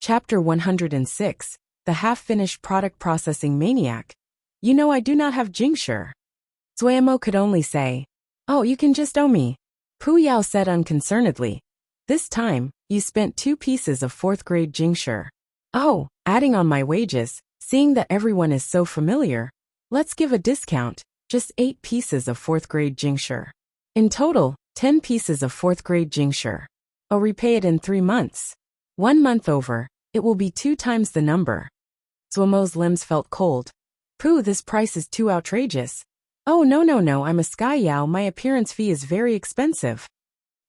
Chapter 106, The Half-Finished Product Processing Maniac. You know I do not have Jingshi. Zuomo could only say, "Oh, you can just owe me." Pu Yao said unconcernedly, "This time, you spent 2 pieces of 4th grade Jingshi. Oh, adding on my wages, seeing that everyone is so familiar, let's give a discount, just 8 pieces of 4th grade Jingshi. In total, 10 pieces of 4th grade Jingshi. I'll repay it in 3 months. 1 month over, it will be 2 times the number." Zuomo's limbs felt cold. "Pooh, this price is too outrageous. Oh no, I'm a Sky Yao, my appearance fee is very expensive."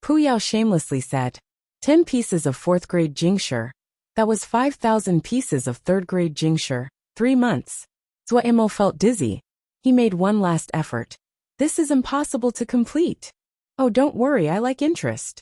Pu Yao shamelessly said, 10 pieces of 4th grade Jingshi. That was 5,000 pieces of 3rd grade Jingshi, 3 months. Zuomo felt dizzy. He made one last effort. "This is impossible to complete." "Oh, don't worry, I like interest."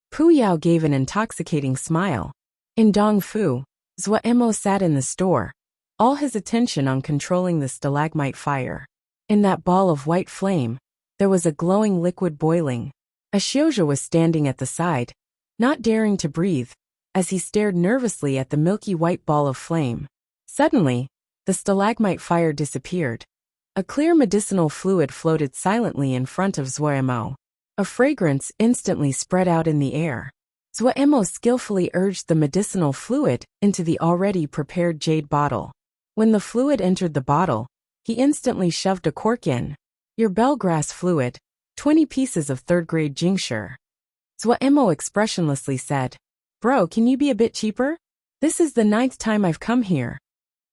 Pu Yao gave an intoxicating smile. In Dongfu, Zuomo sat in the store, all his attention on controlling the stalagmite fire. In that ball of white flame, there was a glowing liquid boiling. A Xiuzha was standing at the side, not daring to breathe, as he stared nervously at the milky white ball of flame. Suddenly, the stalagmite fire disappeared. A clear medicinal fluid floated silently in front of Zuomo. A fragrance instantly spread out in the air. Zuomo skillfully urged the medicinal fluid into the already prepared jade bottle. When the fluid entered the bottle, he instantly shoved a cork in. "Your bellgrass fluid, 20 pieces of 3rd grade Jingshi." Zuomo expressionlessly said, "Bro, can you be a bit cheaper? This is the 9th time I've come here."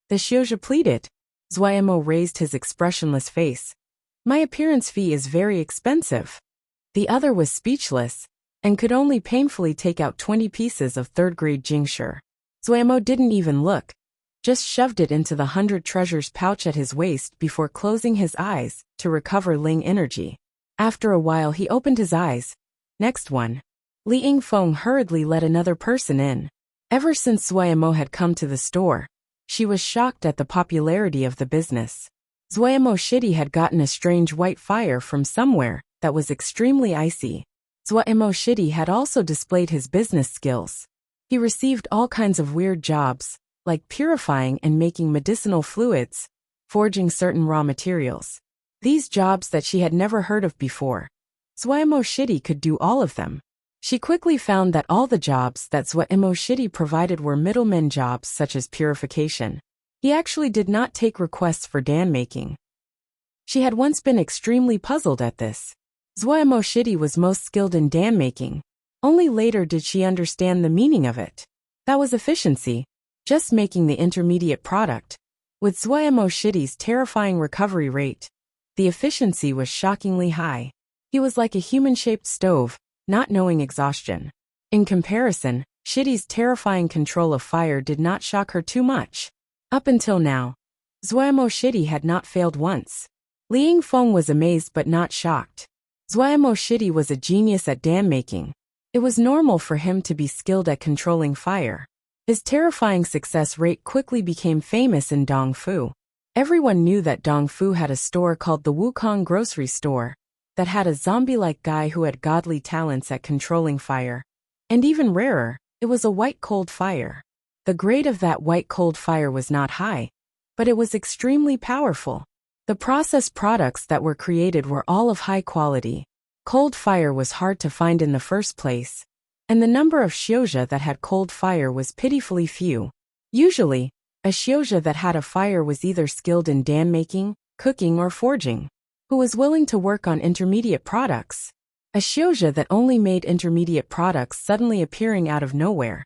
The Xiuzha pleaded. Zuomo raised his expressionless face. "My appearance fee is very expensive." The other was speechless, and could only painfully take out 20 pieces of 3rd grade Jingshi. Zuomo didn't even look, just shoved it into the 100 treasures pouch at his waist before closing his eyes to recover Ling energy. After a while he opened his eyes. "Next one." Li Yingfeng hurriedly let another person in. Ever since Zuomo had come to the store, she was shocked at the popularity of the business. Zuomo Shitty had gotten a strange white fire from somewhere that was extremely icy. Zuomo Shitty had also displayed his business skills. He received all kinds of weird jobs, like purifying and making medicinal fluids, forging certain raw materials. These jobs that she had never heard of before. Zuomo Shitty could do all of them. She quickly found that all the jobs that Zuomo Shitty provided were middlemen jobs such as purification. He actually did not take requests for dan making. She had once been extremely puzzled at this. Zuomo Shitty was most skilled in dan making. Only later did she understand the meaning of it. That was efficiency, just making the intermediate product. With Zuomo Shitty's terrifying recovery rate, the efficiency was shockingly high. He was like a human-shaped stove, not knowing exhaustion. In comparison, Shitty's terrifying control of fire did not shock her too much. Up until now, Zuomo Shitty had not failed once. Li Yingfeng was amazed but not shocked. Zuomo Shitty was a genius at dan making. It was normal for him to be skilled at controlling fire. His terrifying success rate quickly became famous in Dongfu. Everyone knew that Dongfu had a store called the Wukong Grocery Store that had a zombie-like guy who had godly talents at controlling fire. And even rarer, it was a white cold fire. The grade of that white cold fire was not high, but it was extremely powerful. The processed products that were created were all of high quality. Cold fire was hard to find in the first place, and the number of Xiuzha that had cold fire was pitifully few. Usually, a Xiuzha that had a fire was either skilled in dan making, cooking or forging, who was willing to work on intermediate products. A Xiuzha that only made intermediate products suddenly appearing out of nowhere.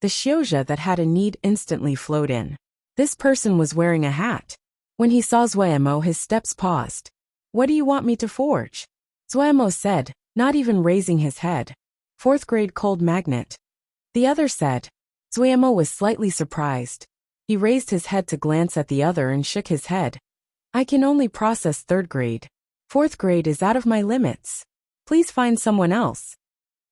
The Xiuzha that had a need instantly flowed in. This person was wearing a hat. When he saw Zuomo, his steps paused. "What do you want me to forge?" Zuomo said, not even raising his head. 4th grade cold magnet." The other said. Zuomo was slightly surprised. He raised his head to glance at the other and shook his head. "I can only process 3rd grade. 4th grade is out of my limits. Please find someone else."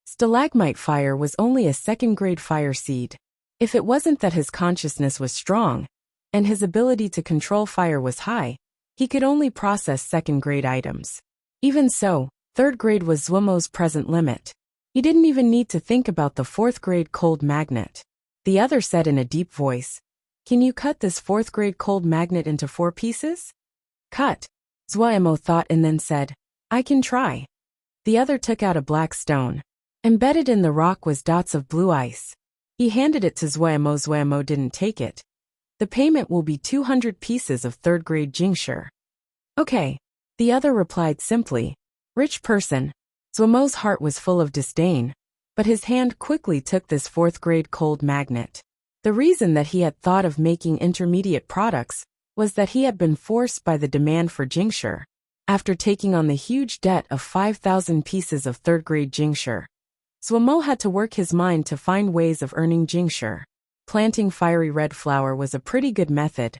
Stalagmite fire was only a 2nd grade fire seed. If it wasn't that his consciousness was strong, and his ability to control fire was high, he could only process 2nd grade items. Even so, 3rd grade was Zuomo's present limit. He didn't even need to think about the 4th grade cold magnet. The other said in a deep voice, "Can you cut this 4th grade cold magnet into 4 pieces?" "Cut," Zuemo thought and then said, "I can try." The other took out a black stone. Embedded in the rock was dots of blue ice. He handed it to Zuemo. Zuemo didn't take it. "The payment will be 200 pieces of 3rd grade Jingshi." "Okay," the other replied simply. "Rich person." Zuemo's heart was full of disdain, but his hand quickly took this 4th grade cold magnet. The reason that he had thought of making intermediate products was that he had been forced by the demand for Jingshi. After taking on the huge debt of 5,000 pieces of 3rd grade Jingshi, Zuemo had to work his mind to find ways of earning Jingshi. Planting fiery red flower was a pretty good method,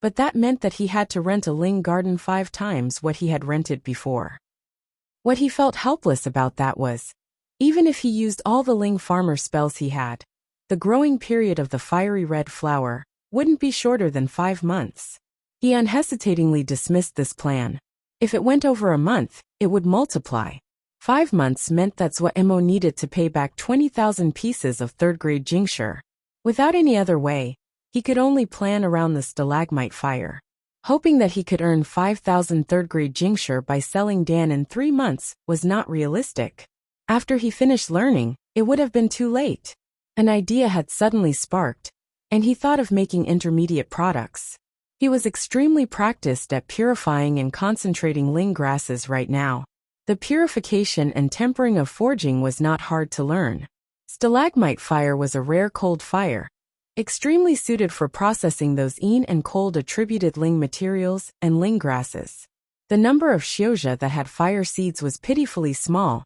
but that meant that he had to rent a Ling garden 5 times what he had rented before. What he felt helpless about that was, even if he used all the Ling farmer spells he had, the growing period of the fiery red flower wouldn't be shorter than 5 months. He unhesitatingly dismissed this plan. If it went over a month, it would multiply. 5 months meant that Zuemo needed to pay back 20,000 pieces of 3rd grade Jingshi. Without any other way, he could only plan around the stalagmite fire. Hoping that he could earn 5,000 3rd grade Jingshi by selling Dan in 3 months was not realistic. After he finished learning, it would have been too late. An idea had suddenly sparked, and he thought of making intermediate products. He was extremely practiced at purifying and concentrating Ling grasses right now. The purification and tempering of forging was not hard to learn. Stalagmite fire was a rare cold fire, extremely suited for processing those yin and cold attributed Ling materials and Ling grasses. The number of Xiuzha that had fire seeds was pitifully small.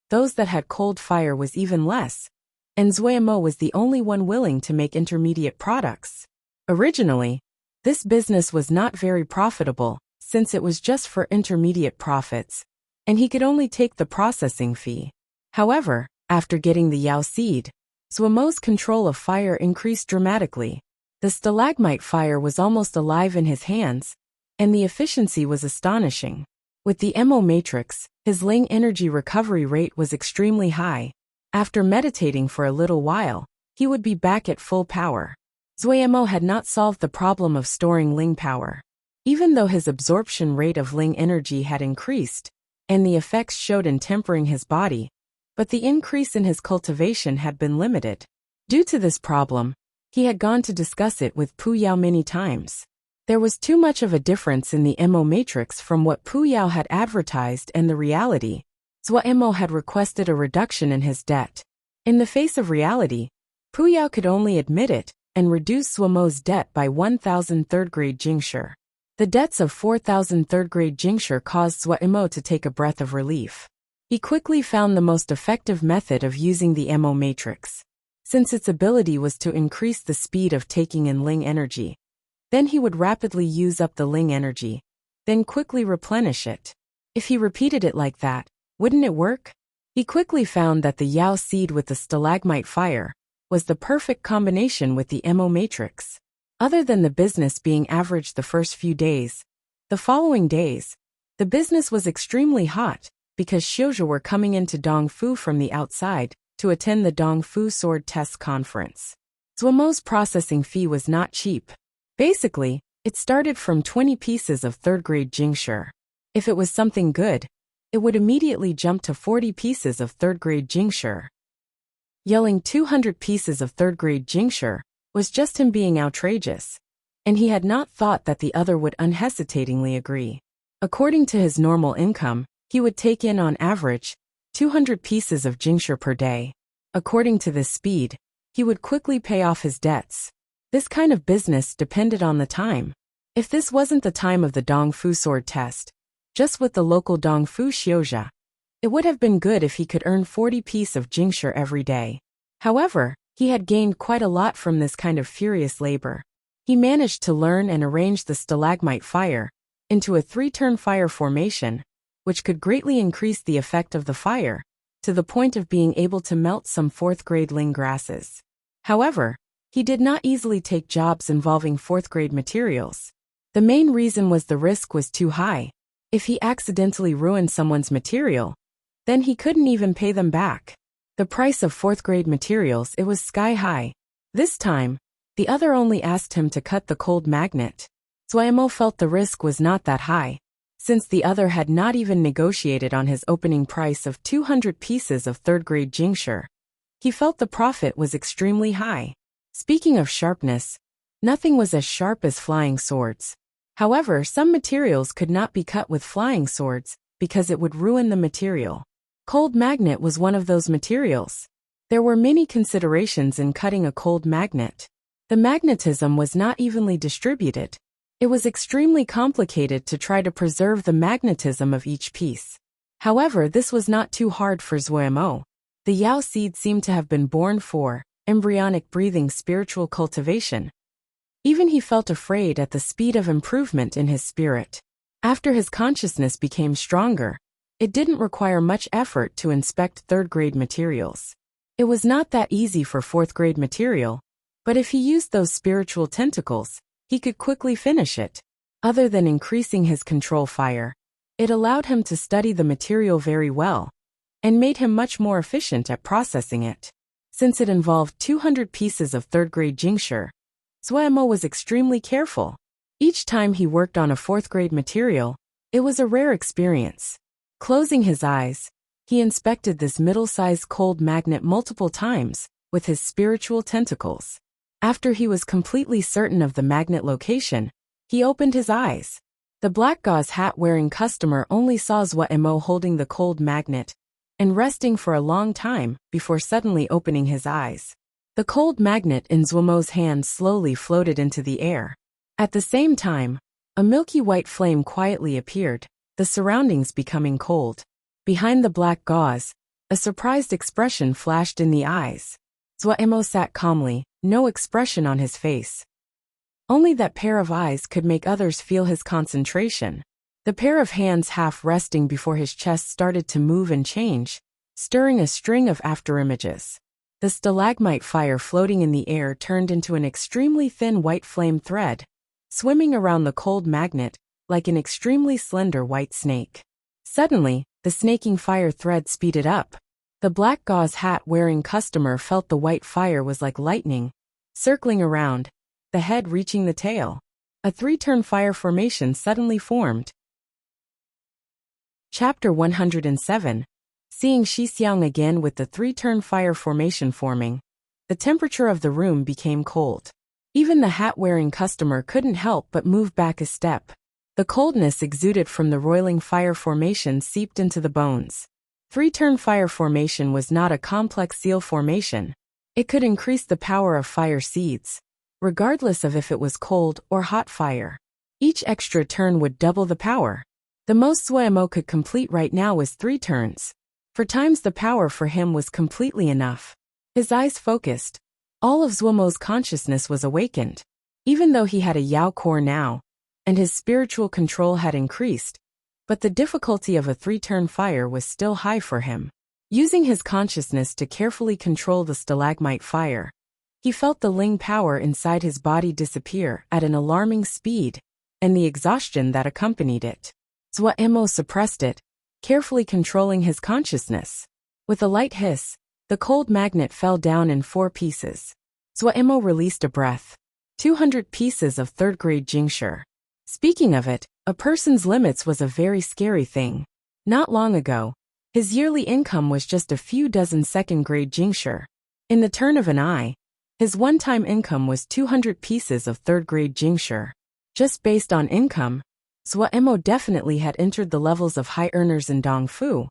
Those that had cold fire was even less, and Zuemo was the only one willing to make intermediate products. Originally, this business was not very profitable, since it was just for intermediate profits, and he could only take the processing fee. However, after getting the Yao seed, Zuemo's control of fire increased dramatically. The stalagmite fire was almost alive in his hands, and the efficiency was astonishing. With the Mo matrix, his Ling energy recovery rate was extremely high. After meditating for a little while, he would be back at full power. Zuemo had not solved the problem of storing Ling power. Even though his absorption rate of Ling energy had increased, and the effects showed in tempering his body, but the increase in his cultivation had been limited. Due to this problem, he had gone to discuss it with Pu Yao many times. There was too much of a difference in the Mo matrix from what Pu Yao had advertised and the reality. Zuemo had requested a reduction in his debt. In the face of reality, Pu Yao could only admit it and reduce Zuemo's debt by 1,000 3rd grade Jingshi. The debts of 4,000 3rd grade Jingshi caused Zuemo to take a breath of relief. He quickly found the most effective method of using the Mo matrix. Since its ability was to increase the speed of taking in Ling energy, then he would rapidly use up the Ling energy, then quickly replenish it. If he repeated it like that, wouldn't it work? He quickly found that the Yao seed with the stalagmite fire was the perfect combination with the Mo matrix. Other than the business being average the first few days, the following days, the business was extremely hot because Xiuzha were coming into Dongfu from the outside to attend the Dongfu Sword Test Conference. Zuemo's processing fee was not cheap. Basically, it started from 20 pieces of 3rd grade Jingshi. If it was something good, it would immediately jump to 40 pieces of 3rd grade Jingshi. Yelling 200 pieces of 3rd grade Jingshi was just him being outrageous, and he had not thought that the other would unhesitatingly agree. According to his normal income, he would take in on average 200 pieces of Jingshi per day. According to this speed, he would quickly pay off his debts. This kind of business depended on the time. If this wasn't the time of the Dongfu sword test, just with the local Dongfu Xiuzha, it would have been good if he could earn 40 pieces of Jingshi every day. However, he had gained quite a lot from this kind of furious labor. He managed to learn and arrange the stalagmite fire into a 3-turn fire formation, which could greatly increase the effect of the fire, to the point of being able to melt some 4th grade Ling grasses. However, he did not easily take jobs involving 4th grade materials. The main reason was the risk was too high. If he accidentally ruined someone's material, then he couldn't even pay them back. The price of 4th grade materials, it was sky high. This time, the other only asked him to cut the cold magnet. Zuemo felt the risk was not that high, since the other had not even negotiated on his opening price of 200 pieces of third-grade Jingshi. He felt the profit was extremely high. Speaking of sharpness, nothing was as sharp as flying swords. However, some materials could not be cut with flying swords because it would ruin the material. Cold magnet was one of those materials. There were many considerations in cutting a cold magnet. The magnetism was not evenly distributed. It was extremely complicated to try to preserve the magnetism of each piece. However, this was not too hard for Zuemo. The Yao seed seemed to have been born for embryonic breathing spiritual cultivation. Even he felt afraid at the speed of improvement in his spirit. After his consciousness became stronger, it didn't require much effort to inspect third-grade materials. It was not that easy for fourth-grade material, but if he used those spiritual tentacles, he could quickly finish it. Other than increasing his control fire, it allowed him to study the material very well, and made him much more efficient at processing it. Since it involved 200 pieces of third-grade Jingshi, Zuemo was extremely careful. Each time he worked on a fourth-grade material, it was a rare experience. Closing his eyes, he inspected this middle-sized cold magnet multiple times with his spiritual tentacles. After he was completely certain of the magnet location, he opened his eyes. The black gauze hat-wearing customer only saw Zuemo holding the cold magnet and resting for a long time before suddenly opening his eyes. The cold magnet in Zuemo's hand slowly floated into the air. At the same time, a milky white flame quietly appeared, the surroundings becoming cold. Behind the black gauze, a surprised expression flashed in the eyes. Zuemo sat calmly, no expression on his face. Only that pair of eyes could make others feel his concentration. The pair of hands half resting before his chest started to move and change, stirring a string of afterimages. The stalagmite fire floating in the air turned into an extremely thin white flame thread, swimming around the cold magnet like an extremely slender white snake. Suddenly, the snaking fire thread speeded up. The black gauze hat-wearing customer felt the white fire was like lightning, circling around, the head reaching the tail. A three-turn fire formation suddenly formed. Chapter 107. Seeing Shixiang again with the three-turn fire formation forming, the temperature of the room became cold. Even the hat-wearing customer couldn't help but move back a step. The coldness exuded from the roiling fire formation seeped into the bones. Three-turn fire formation was not a complex seal formation. It could increase the power of fire seeds, regardless of if it was cold or hot fire. Each extra turn would double the power. The most Zuemo could complete right now was 3 turns. 4 times the power for him was completely enough. His eyes focused. All of Zuemo's consciousness was awakened. Even though he had a Yao core now, and his spiritual control had increased, but the difficulty of a 3-turn fire was still high for him. Using his consciousness to carefully control the stalagmite fire, he felt the Ling power inside his body disappear at an alarming speed, and the exhaustion that accompanied it. Zuemo suppressed it, carefully controlling his consciousness. With a light hiss, the cold magnet fell down in 4 pieces. Zuemo released a breath. 200 pieces of third-grade Jingshi. Speaking of it, a person's limits was a very scary thing. Not long ago, his yearly income was just a few dozen second-grade Jingshi. In the turn of an eye, his one-time income was 200 pieces of third-grade Jingshi. Just based on income, Zuemo definitely had entered the levels of high earners in Dongfu,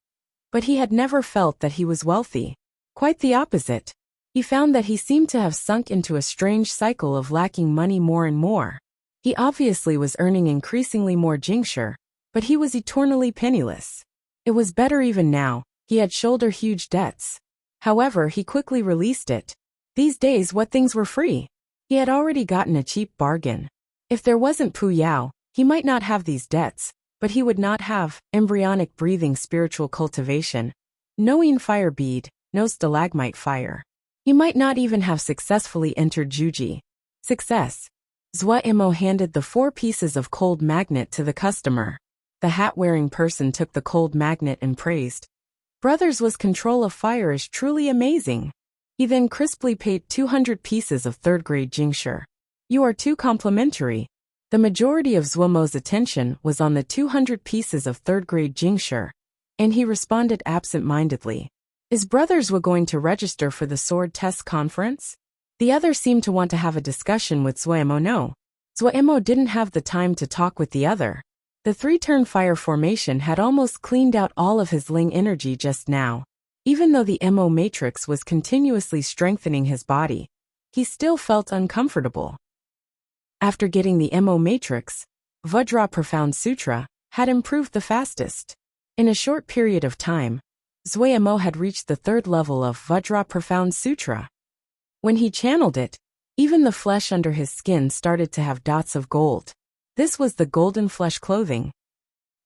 but he had never felt that he was wealthy. Quite the opposite. He found that he seemed to have sunk into a strange cycle of lacking money more and more. He obviously was earning increasingly more Jingshi, but he was eternally penniless. It was better even now, he had shouldered huge debts. However, he quickly released it. These days what things were free? He had already gotten a cheap bargain. If there wasn't Pu Yao, he might not have these debts, but he would not have embryonic breathing spiritual cultivation, no yin fire bead, no stalagmite fire. He might not even have successfully entered Juji. Success. Zuemo handed the 4 pieces of cold magnet to the customer. The hat-wearing person took the cold magnet and praised. Brothers' control of fire is truly amazing. He then crisply paid 200 pieces of third-grade Jingshi. You are too complimentary. The majority of Zuomo's attention was on the 200 pieces of third-grade Jingshi, and he responded absent-mindedly. Is Brother Zhuo going to register for the sword test conference? The other seemed to want to have a discussion with Zuomo. No. Zuomo didn't have the time to talk with the other. The three-turn fire formation had almost cleaned out all of his Ling energy just now. Even though the Mo matrix was continuously strengthening his body, he still felt uncomfortable. After getting the Mo matrix, Vajra Profound Sutra had improved the fastest. In a short period of time, Zuomo had reached the third level of Vajra Profound Sutra. When he channeled it, even the flesh under his skin started to have dots of gold. This was the golden flesh clothing.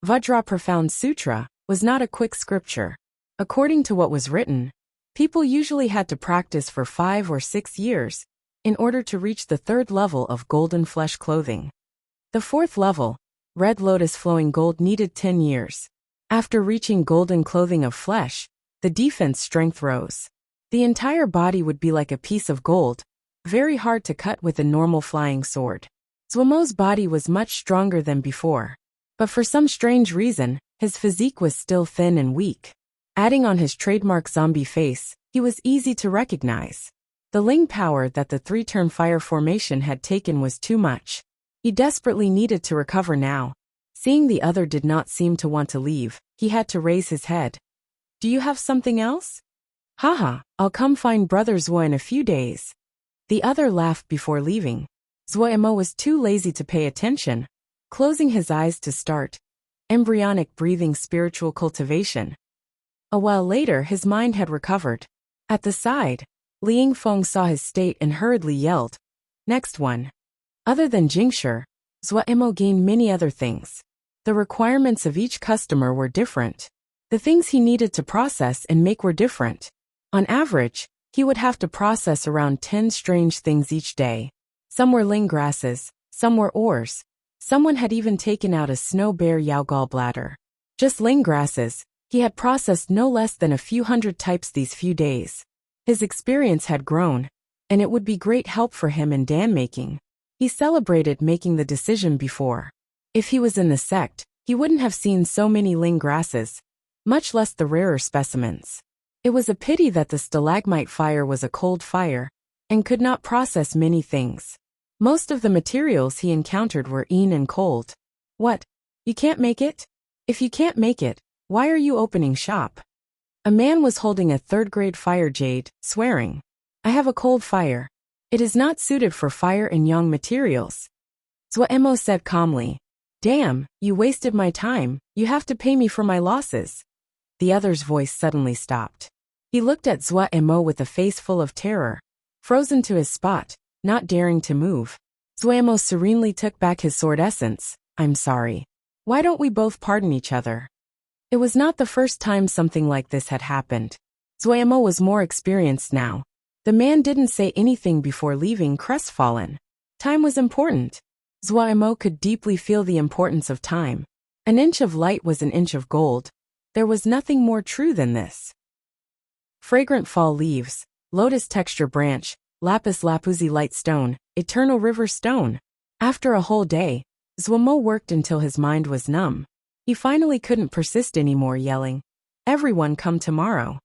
Vajra Profound Sutra was not a quick scripture. According to what was written, people usually had to practice for 5 or 6 years in order to reach the third level of golden flesh clothing. The fourth level, red lotus flowing gold, needed 10 years. After reaching golden clothing of flesh, the defense strength rose. The entire body would be like a piece of gold, very hard to cut with a normal flying sword. Zuomo's body was much stronger than before, but for some strange reason, his physique was still thin and weak. Adding on his trademark zombie face, he was easy to recognize. The Ling power that the three-turn fire formation had taken was too much. He desperately needed to recover now. Seeing the other did not seem to want to leave, he had to raise his head. Do you have something else? Haha, I'll come find Brother Zhuo in a few days. The other laughed before leaving. Zuomo was too lazy to pay attention, closing his eyes to start embryonic breathing spiritual cultivation. A while later his mind had recovered. At the side, Liang Feng saw his state and hurriedly yelled, "Next one." Other than Jingshi, Zuomo gained many other things. The requirements of each customer were different. The things he needed to process and make were different. On average, he would have to process around 10 strange things each day. Some were Ling grasses, some were ores. Someone had even taken out a snow bear Yao gallbladder. Just Ling grasses, he had processed no less than a few hundred types these few days. His experience had grown, and it would be great help for him in dan making. He celebrated making the decision before. If he was in the sect, he wouldn't have seen so many Ling grasses, much less the rarer specimens. It was a pity that the stalagmite fire was a cold fire, and could not process many things. Most of the materials he encountered were and cold. What? You can't make it? If you can't make it, why are you opening shop? A man was holding a third-grade fire jade, swearing, I have a cold fire. It is not suited for fire and yang materials. Zuomo said calmly, Damn, you wasted my time, you have to pay me for my losses. The other's voice suddenly stopped. He looked at Zuomo with a face full of terror, frozen to his spot, not daring to move. Zuomo serenely took back his sword essence. I'm sorry. Why don't we both pardon each other? It was not the first time something like this had happened. Zuomo was more experienced now. The man didn't say anything before leaving, crestfallen. Time was important. Zuomo could deeply feel the importance of time. An inch of light was an inch of gold. There was nothing more true than this. Fragrant fall leaves, lotus texture branch, lapis lazuli light stone, eternal river stone. After a whole day, Zuomo worked until his mind was numb. He finally couldn't persist anymore, yelling, Everyone come tomorrow.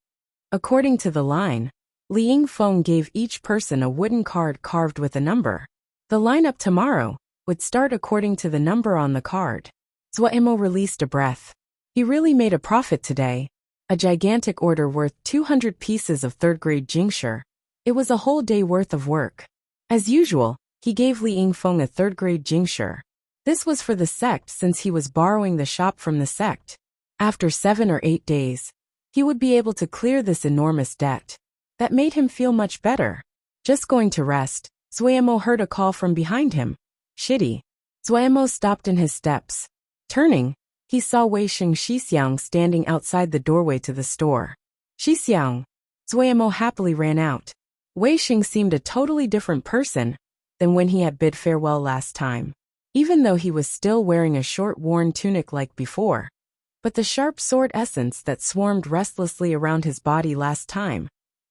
According to the line, Liang Feng gave each person a wooden card carved with a number. The lineup tomorrow would start according to the number on the card. Zuomo released a breath. He really made a profit today. A gigantic order worth 200 pieces of third-grade Jingshi. It was a whole day worth of work. As usual, he gave Liang Feng a third-grade Jingshi. This was for the sect since he was borrowing the shop from the sect. After 7 or 8 days, he would be able to clear this enormous debt. That made him feel much better. Just going to rest, Zuomo heard a call from behind him. Shitty. Zuomo stopped in his steps. Turning, he saw Weisheng Shixiang standing outside the doorway to the store. Shixiang. Zuomo happily ran out. Weisheng seemed a totally different person than when he had bid farewell last time. Even though he was still wearing a short worn tunic like before. But the sharp sword essence that swarmed restlessly around his body last time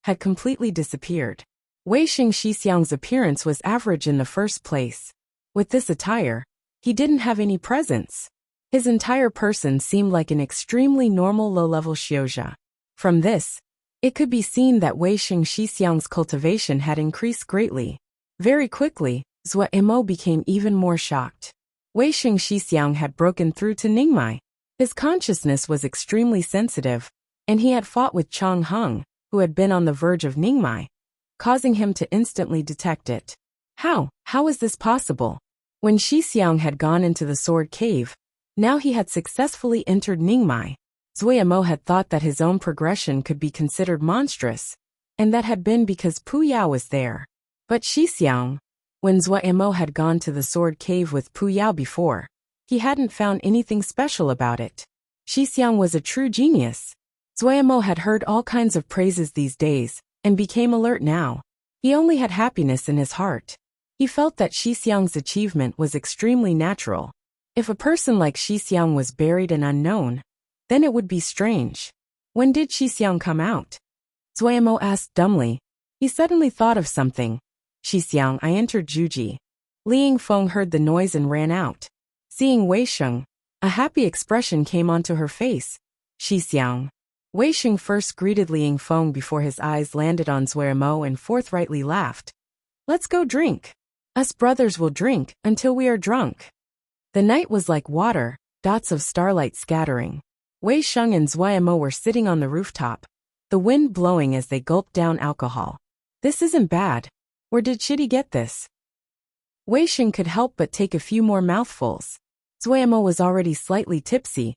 had completely disappeared. Wei Xingxixiang's appearance was average in the first place. With this attire, he didn't have any presence. His entire person seemed like an extremely normal low-level xiozha. From this, it could be seen that Wei Xingxixiang's cultivation had increased greatly. Very quickly, Zuo became even more shocked. Wei Xingxixiang had broken through to Ningmai. His consciousness was extremely sensitive, and he had fought with Chang Heng, who had been on the verge of Ningmai, causing him to instantly detect it. How is this possible? When Xixiang had gone into the sword cave, now he had successfully entered Ningmai. Zuo had thought that his own progression could be considered monstrous, and that had been because Pu Yao was there. But Xixiang, when Zuo had gone to the sword cave with Pu Yao before, he hadn't found anything special about it. Xixiang was a true genius. Zuo had heard all kinds of praises these days, and became alert now. He only had happiness in his heart. He felt that Xixiang's achievement was extremely natural. If a person like Xixiang was buried and unknown, then it would be strange. When did Xixiang come out? Zuo asked dumbly. He suddenly thought of something. Xixiang, I entered Juji. Li Yingfeng heard the noise and ran out. Seeing Wei Sheng, a happy expression came onto her face. Xixiang. Wei Sheng first greeted Li Yingfeng before his eyes landed on Zuo and forthrightly laughed. Let's go drink. Us brothers will drink until we are drunk. The night was like water, dots of starlight scattering. Wei Sheng and Zuo were sitting on the rooftop, the wind blowing as they gulped down alcohol. This isn't bad. Where did Shitty get this? Wei Sheng could help but take a few more mouthfuls. Zuo was already slightly tipsy.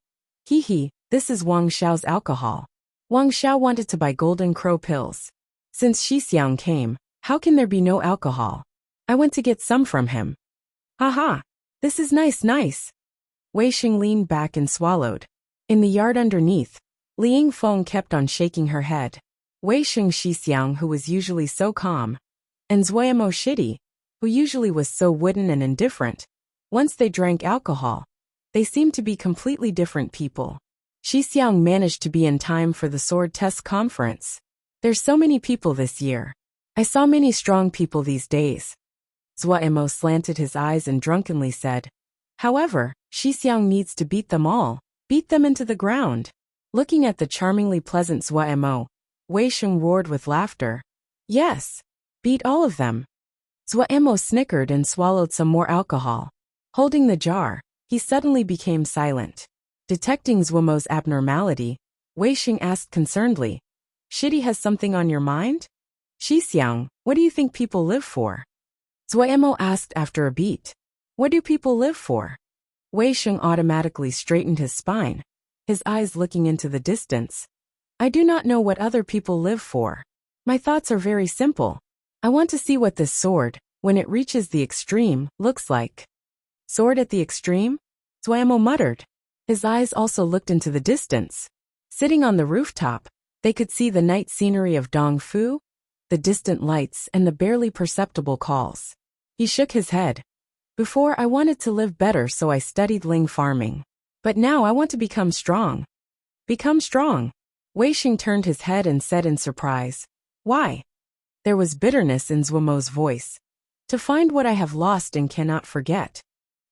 This is Wang Xiao's alcohol. Wang Xiao wanted to buy Golden Crow pills. Since Xixiang came, how can there be no alcohol? I went to get some from him. Haha, this is nice. Wei Sheng leaned back and swallowed. In the yard underneath, Li Yingfeng kept on shaking her head. Wei Xingxixiang, who was usually so calm, and Zuo Shitty, who usually was so wooden and indifferent, once they drank alcohol, they seemed to be completely different people. Xixiang managed to be in time for the sword test conference. There's so many people this year. I saw many strong people these days. Zuo slanted his eyes and drunkenly said. However, Xixiang needs to beat them all, beat them into the ground. Looking at the charmingly pleasant Zuo, Wei Sheng roared with laughter. Yes, beat all of them. Zuo snickered and swallowed some more alcohol. Holding the jar, he suddenly became silent. Detecting Zuo's abnormality, Wei Sheng asked concernedly, Shitty has something on your mind? Xixiang, what do you think people live for? Zuo asked after a beat. What do people live for? Wei Sheng automatically straightened his spine, his eyes looking into the distance. I do not know what other people live for. My thoughts are very simple. I want to see what this sword, when it reaches the extreme, looks like. Sword at the extreme? Zuo muttered. His eyes also looked into the distance. Sitting on the rooftop, they could see the night scenery of Dongfu, the distant lights and the barely perceptible calls. He shook his head. Before I wanted to live better, so I studied ling farming. But now I want to become strong. Become strong. Wei Sheng turned his head and said in surprise. Why? There was bitterness in Zuo's voice. To find what I have lost and cannot forget.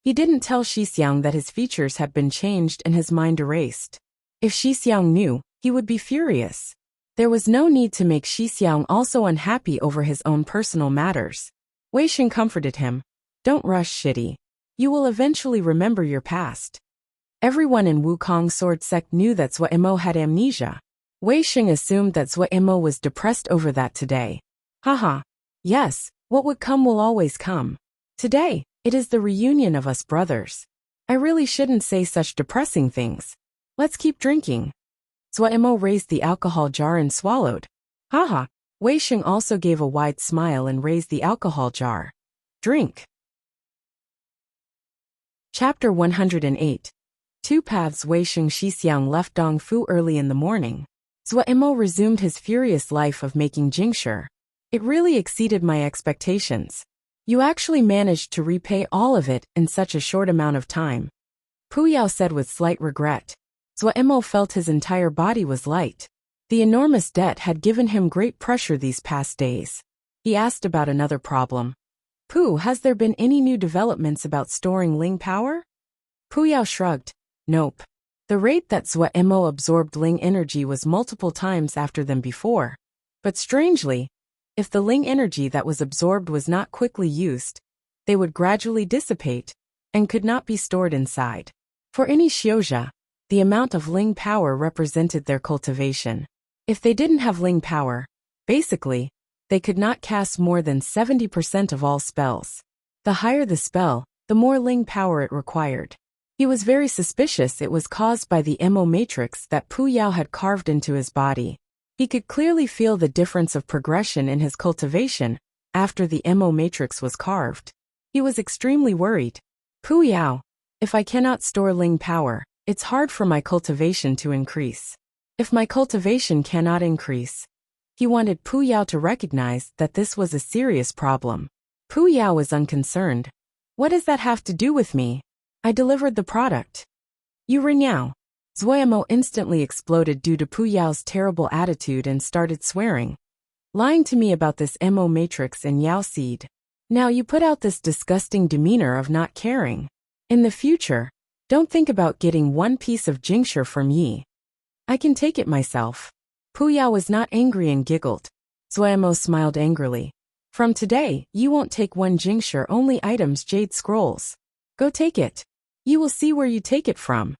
He didn't tell Xixiang that his features had been changed and his mind erased. If Xixiang knew, he would be furious. There was no need to make Xixiang also unhappy over his own personal matters. Wei Sheng comforted him. Don't rush, Shitty. You will eventually remember your past. Everyone in Wukong Sword Sect knew that Zuo had amnesia. Wei Sheng assumed that Zuo was depressed over that today. Haha. Yes, what would come will always come. Today, it is the reunion of us brothers. I really shouldn't say such depressing things. Let's keep drinking. Zuo raised the alcohol jar and swallowed. Haha. Wei Sheng also gave a wide smile and raised the alcohol jar. Drink. Chapter 108. Two paths. Wei Xingxixiang left Dongfu early in the morning. Zuo resumed his furious life of making jingshe. It really exceeded my expectations. You actually managed to repay all of it in such a short amount of time. Pu Yao said with slight regret. Zuo felt his entire body was light. The enormous debt had given him great pressure these past days. He asked about another problem. Pu, has there been any new developments about storing Ling power? Pu Yao shrugged. Nope. The rate that Swordsmanship absorbed Ling energy was multiple times after them before. But strangely, if the Ling energy that was absorbed was not quickly used, they would gradually dissipate and could not be stored inside. For any Xiuzha, the amount of Ling power represented their cultivation. If they didn't have Ling power, basically, they could not cast more than 70% of all spells. The higher the spell, the more Ling power it required. He was very suspicious it was caused by the Mo matrix that Pu Yao had carved into his body. He could clearly feel the difference of progression in his cultivation after the Mo matrix was carved. He was extremely worried. Pu Yao, if I cannot store Ling power, it's hard for my cultivation to increase. If my cultivation cannot increase, he wanted Pu Yao to recognize that this was a serious problem. Pu Yao was unconcerned. What does that have to do with me? I delivered the product. You Renyao. Zuoyamo instantly exploded due to Pu Yao's terrible attitude and started swearing. Lying to me about this Mo matrix and Yao seed. Now you put out this disgusting demeanor of not caring. In the future, don't think about getting one piece of Jingshi from Yi. I can take it myself. Pu Yao was not angry and giggled. Zuoyamo smiled angrily. From today, you won't take one Jingshi, only items Jade Scrolls. Go take it. You will see where you take it from.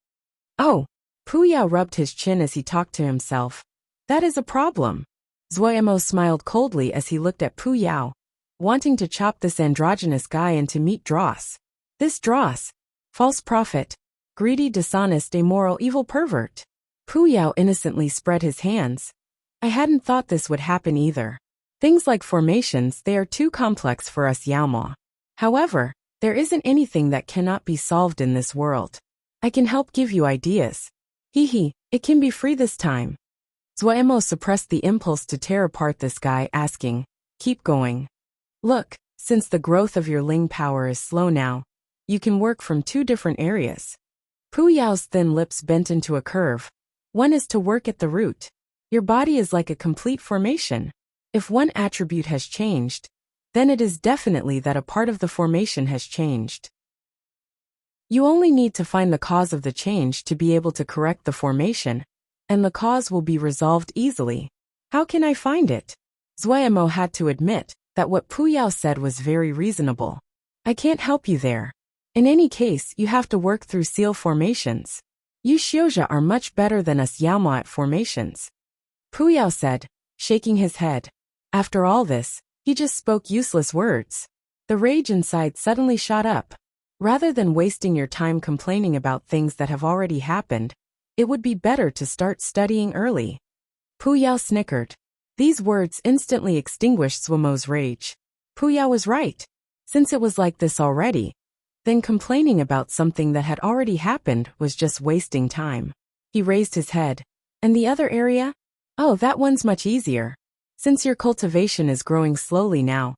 Oh. Pu Yao rubbed his chin as he talked to himself. That is a problem. Zuoyamo smiled coldly as he looked at Pu Yao, wanting to chop this androgynous guy into meat dross. This dross. False prophet. Greedy, dishonest, immoral, evil pervert. Pu Yao innocently spread his hands. I hadn't thought this would happen either. Things like formations, they are too complex for us Yaoma. However, there isn't anything that cannot be solved in this world. I can help give you ideas. Hee, it can be free this time. Zuoyamo suppressed the impulse to tear apart this guy, asking, keep going. Look, since the growth of your Ling power is slow now, you can work from two different areas. Pu Yao's thin lips bent into a curve. One is to work at the root. Your body is like a complete formation. If one attribute has changed, then it is definitely that a part of the formation has changed. You only need to find the cause of the change to be able to correct the formation, and the cause will be resolved easily. How can I find it? Zuoyamo had to admit that what Pu Yao said was very reasonable. I can't help you there. In any case, you have to work through seal formations. You Xiuzha are much better than us Yaoma at formations. Pu Yao said, shaking his head. After all this, he just spoke useless words. The rage inside suddenly shot up. Rather than wasting your time complaining about things that have already happened, it would be better to start studying early. Pu Yao snickered. These words instantly extinguished Zuoyamo's rage. Pu Yao was right. Since it was like this already, then complaining about something that had already happened was just wasting time. He raised his head. And the other area? Oh, that one's much easier. Since your cultivation is growing slowly now,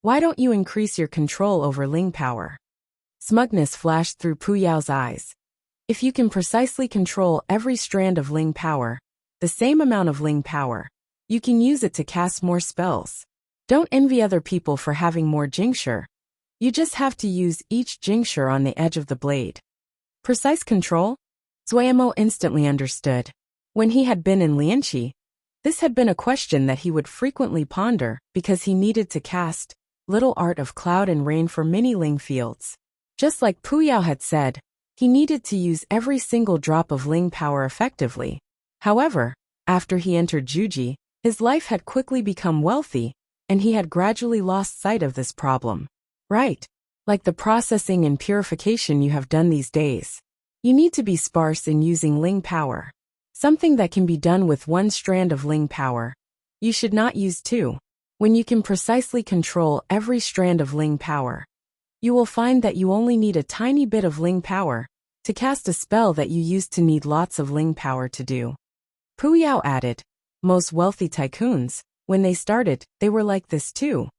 why don't you increase your control over Ling power? Smugness flashed through Pu Yao's eyes. If you can precisely control every strand of Ling power, the same amount of Ling power, you can use it to cast more spells. Don't envy other people for having more Jingshi. You just have to use each Jingshi on the edge of the blade. Precise control? Zuoyamo instantly understood. When he had been in Lianqi, this had been a question that he would frequently ponder because he needed to cast Little Art of Cloud and Rain for many Ling fields. Just like Pu Yao had said, he needed to use every single drop of Ling power effectively. However, after he entered Juji, his life had quickly become wealthy, and he had gradually lost sight of this problem. Right. Like the processing and purification you have done these days. You need to be sparse in using Ling power. Something that can be done with one strand of Ling power. You should not use two. When you can precisely control every strand of Ling power, you will find that you only need a tiny bit of Ling power to cast a spell that you used to need lots of Ling power to do. Pu Yao added, most wealthy tycoons, when they started, they were like this too.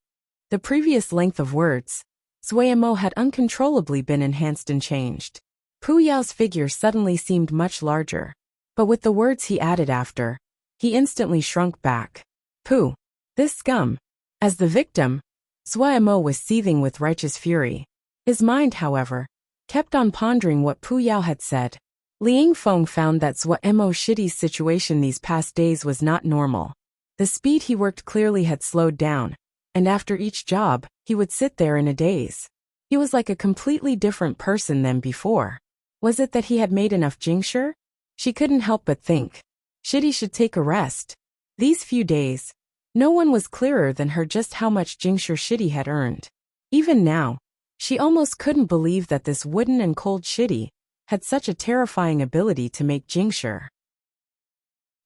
The previous length of words, Zuoyamo had uncontrollably been enhanced and changed. Pu Yao's figure suddenly seemed much larger. But with the words he added after, He instantly shrunk back. Pooh! This scum! As the victim, Swaemo was seething with righteous fury. His mind, however, kept on pondering what Pu Yao had said. Liang Feng found that Swaemo Shidi's situation these past days was not normal. The speed he worked clearly had slowed down, and after each job, he would sit there in a daze. He was like a completely different person than before. Was it that he had made enough jingsher? She couldn't help but think. Shidi should take a rest. These few days, no one was clearer than her just how much jingsher Shidi had earned. Even now, she almost couldn't believe that this wooden and cold Shidi had such a terrifying ability to make jingsher.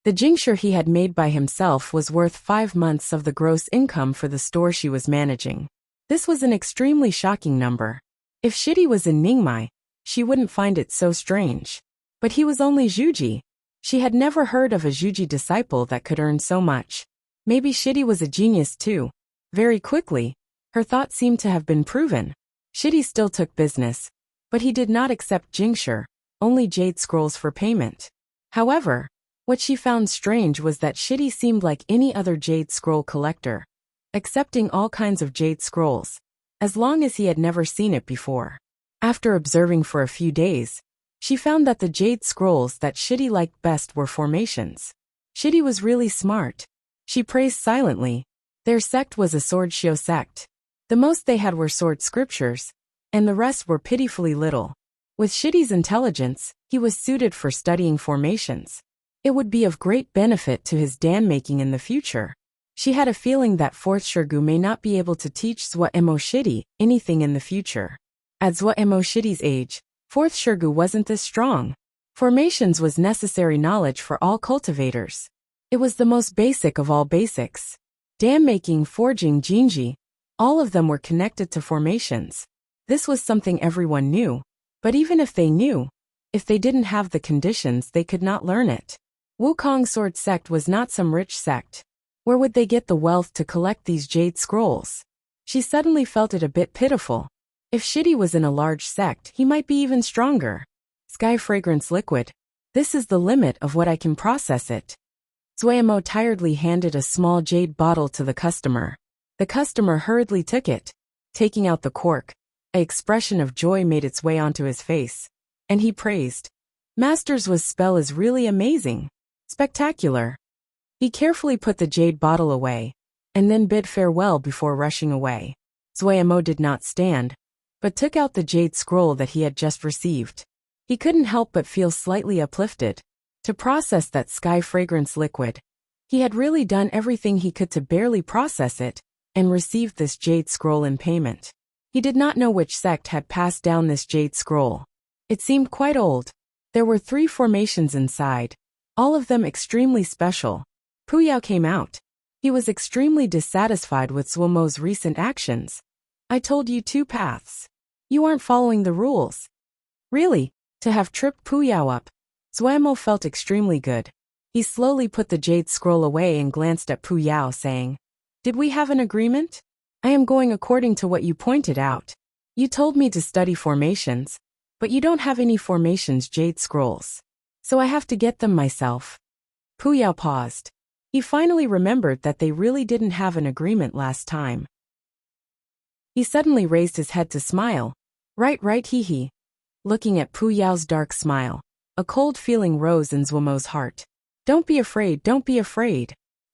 The jingsher he had made by himself was worth 5 months of the gross income for the store she was managing. This was an extremely shocking number. If Shidi was in Ningmai, she wouldn't find it so strange. But he was only Zhuji. She had never heard of a Zhuji disciple that could earn so much. Maybe Shidi was a genius too. Very quickly, her thought seemed to have been proven. Shidi still took business, but he did not accept jingsher, only jade scrolls for payment. However, what she found strange was that Shidi seemed like any other jade scroll collector, accepting all kinds of jade scrolls, as long as he had never seen it before. After observing for a few days, she found that the jade scrolls that Shidi liked best were formations. Shidi was really smart. She praised silently. Their sect was a sword shio sect. The most they had were sword scriptures, and the rest were pitifully little. With Shidi's intelligence, he was suited for studying formations. It would be of great benefit to his dan-making in the future. She had a feeling that 4th Shirgu may not be able to teach Swaemo Shidi anything in the future. At Swaemo Shidi's age, 4th Shirgu wasn't this strong. Formations was necessary knowledge for all cultivators. It was the most basic of all basics. Dan-making, forging, jinji, all of them were connected to formations. This was something everyone knew. But even if they knew, if they didn't have the conditions, they could not learn it. Wukong Sword Sect was not some rich sect. Where would they get the wealth to collect these jade scrolls? She suddenly felt it a bit pitiful. If Shidi was in a large sect, he might be even stronger. Sky Fragrance Liquid. This is the limit of what I can process it. Swaemo tiredly handed a small jade bottle to the customer. The customer hurriedly took it. Taking out the cork, an expression of joy made its way onto his face. And he praised. Master's spell is really amazing. Spectacular. He carefully put the jade bottle away, and then bid farewell before rushing away. Swaemo did not stand, but took out the jade scroll that he had just received. He couldn't help but feel slightly uplifted. To process that sky fragrance liquid, he had really done everything he could to barely process it, and received this jade scroll in payment. He did not know which sect had passed down this jade scroll. It seemed quite old. There were 3 formations inside, all of them extremely special. Pu Yao came out. He was extremely dissatisfied with Swaemo's recent actions. I told you 2 paths. You aren't following the rules. Really, to have tripped Pu Yao up, Swaemo felt extremely good. He slowly put the jade scroll away and glanced at Pu Yao, saying, Did we have an agreement? I am going according to what you pointed out. You told me to study formations, but you don't have any formations jade scrolls. So I have to get them myself. Pu Yao paused. He finally remembered that they really didn't have an agreement last time. He suddenly raised his head to smile. Right, hee. Looking at Pu Yao's dark smile, a cold feeling rose in Swaemo's heart. Don't be afraid.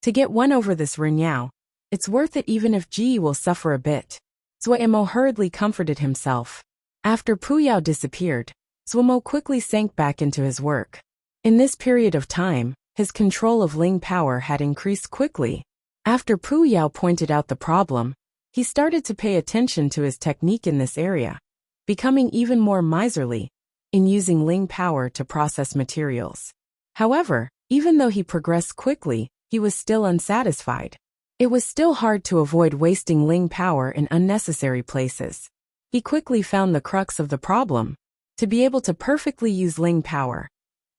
To get one over this Ren Yao, it's worth it even if Ji will suffer a bit. Swaemo hurriedly comforted himself. After Pu Yao disappeared, Swaemo quickly sank back into his work. In this period of time, his control of Ling power had increased quickly. After Pu Yao pointed out the problem, he started to pay attention to his technique in this area, becoming even more miserly in using Ling power to process materials. However, even though he progressed quickly, he was still unsatisfied. It was still hard to avoid wasting Ling power in unnecessary places. He quickly found the crux of the problem. To be able to perfectly use Ling power,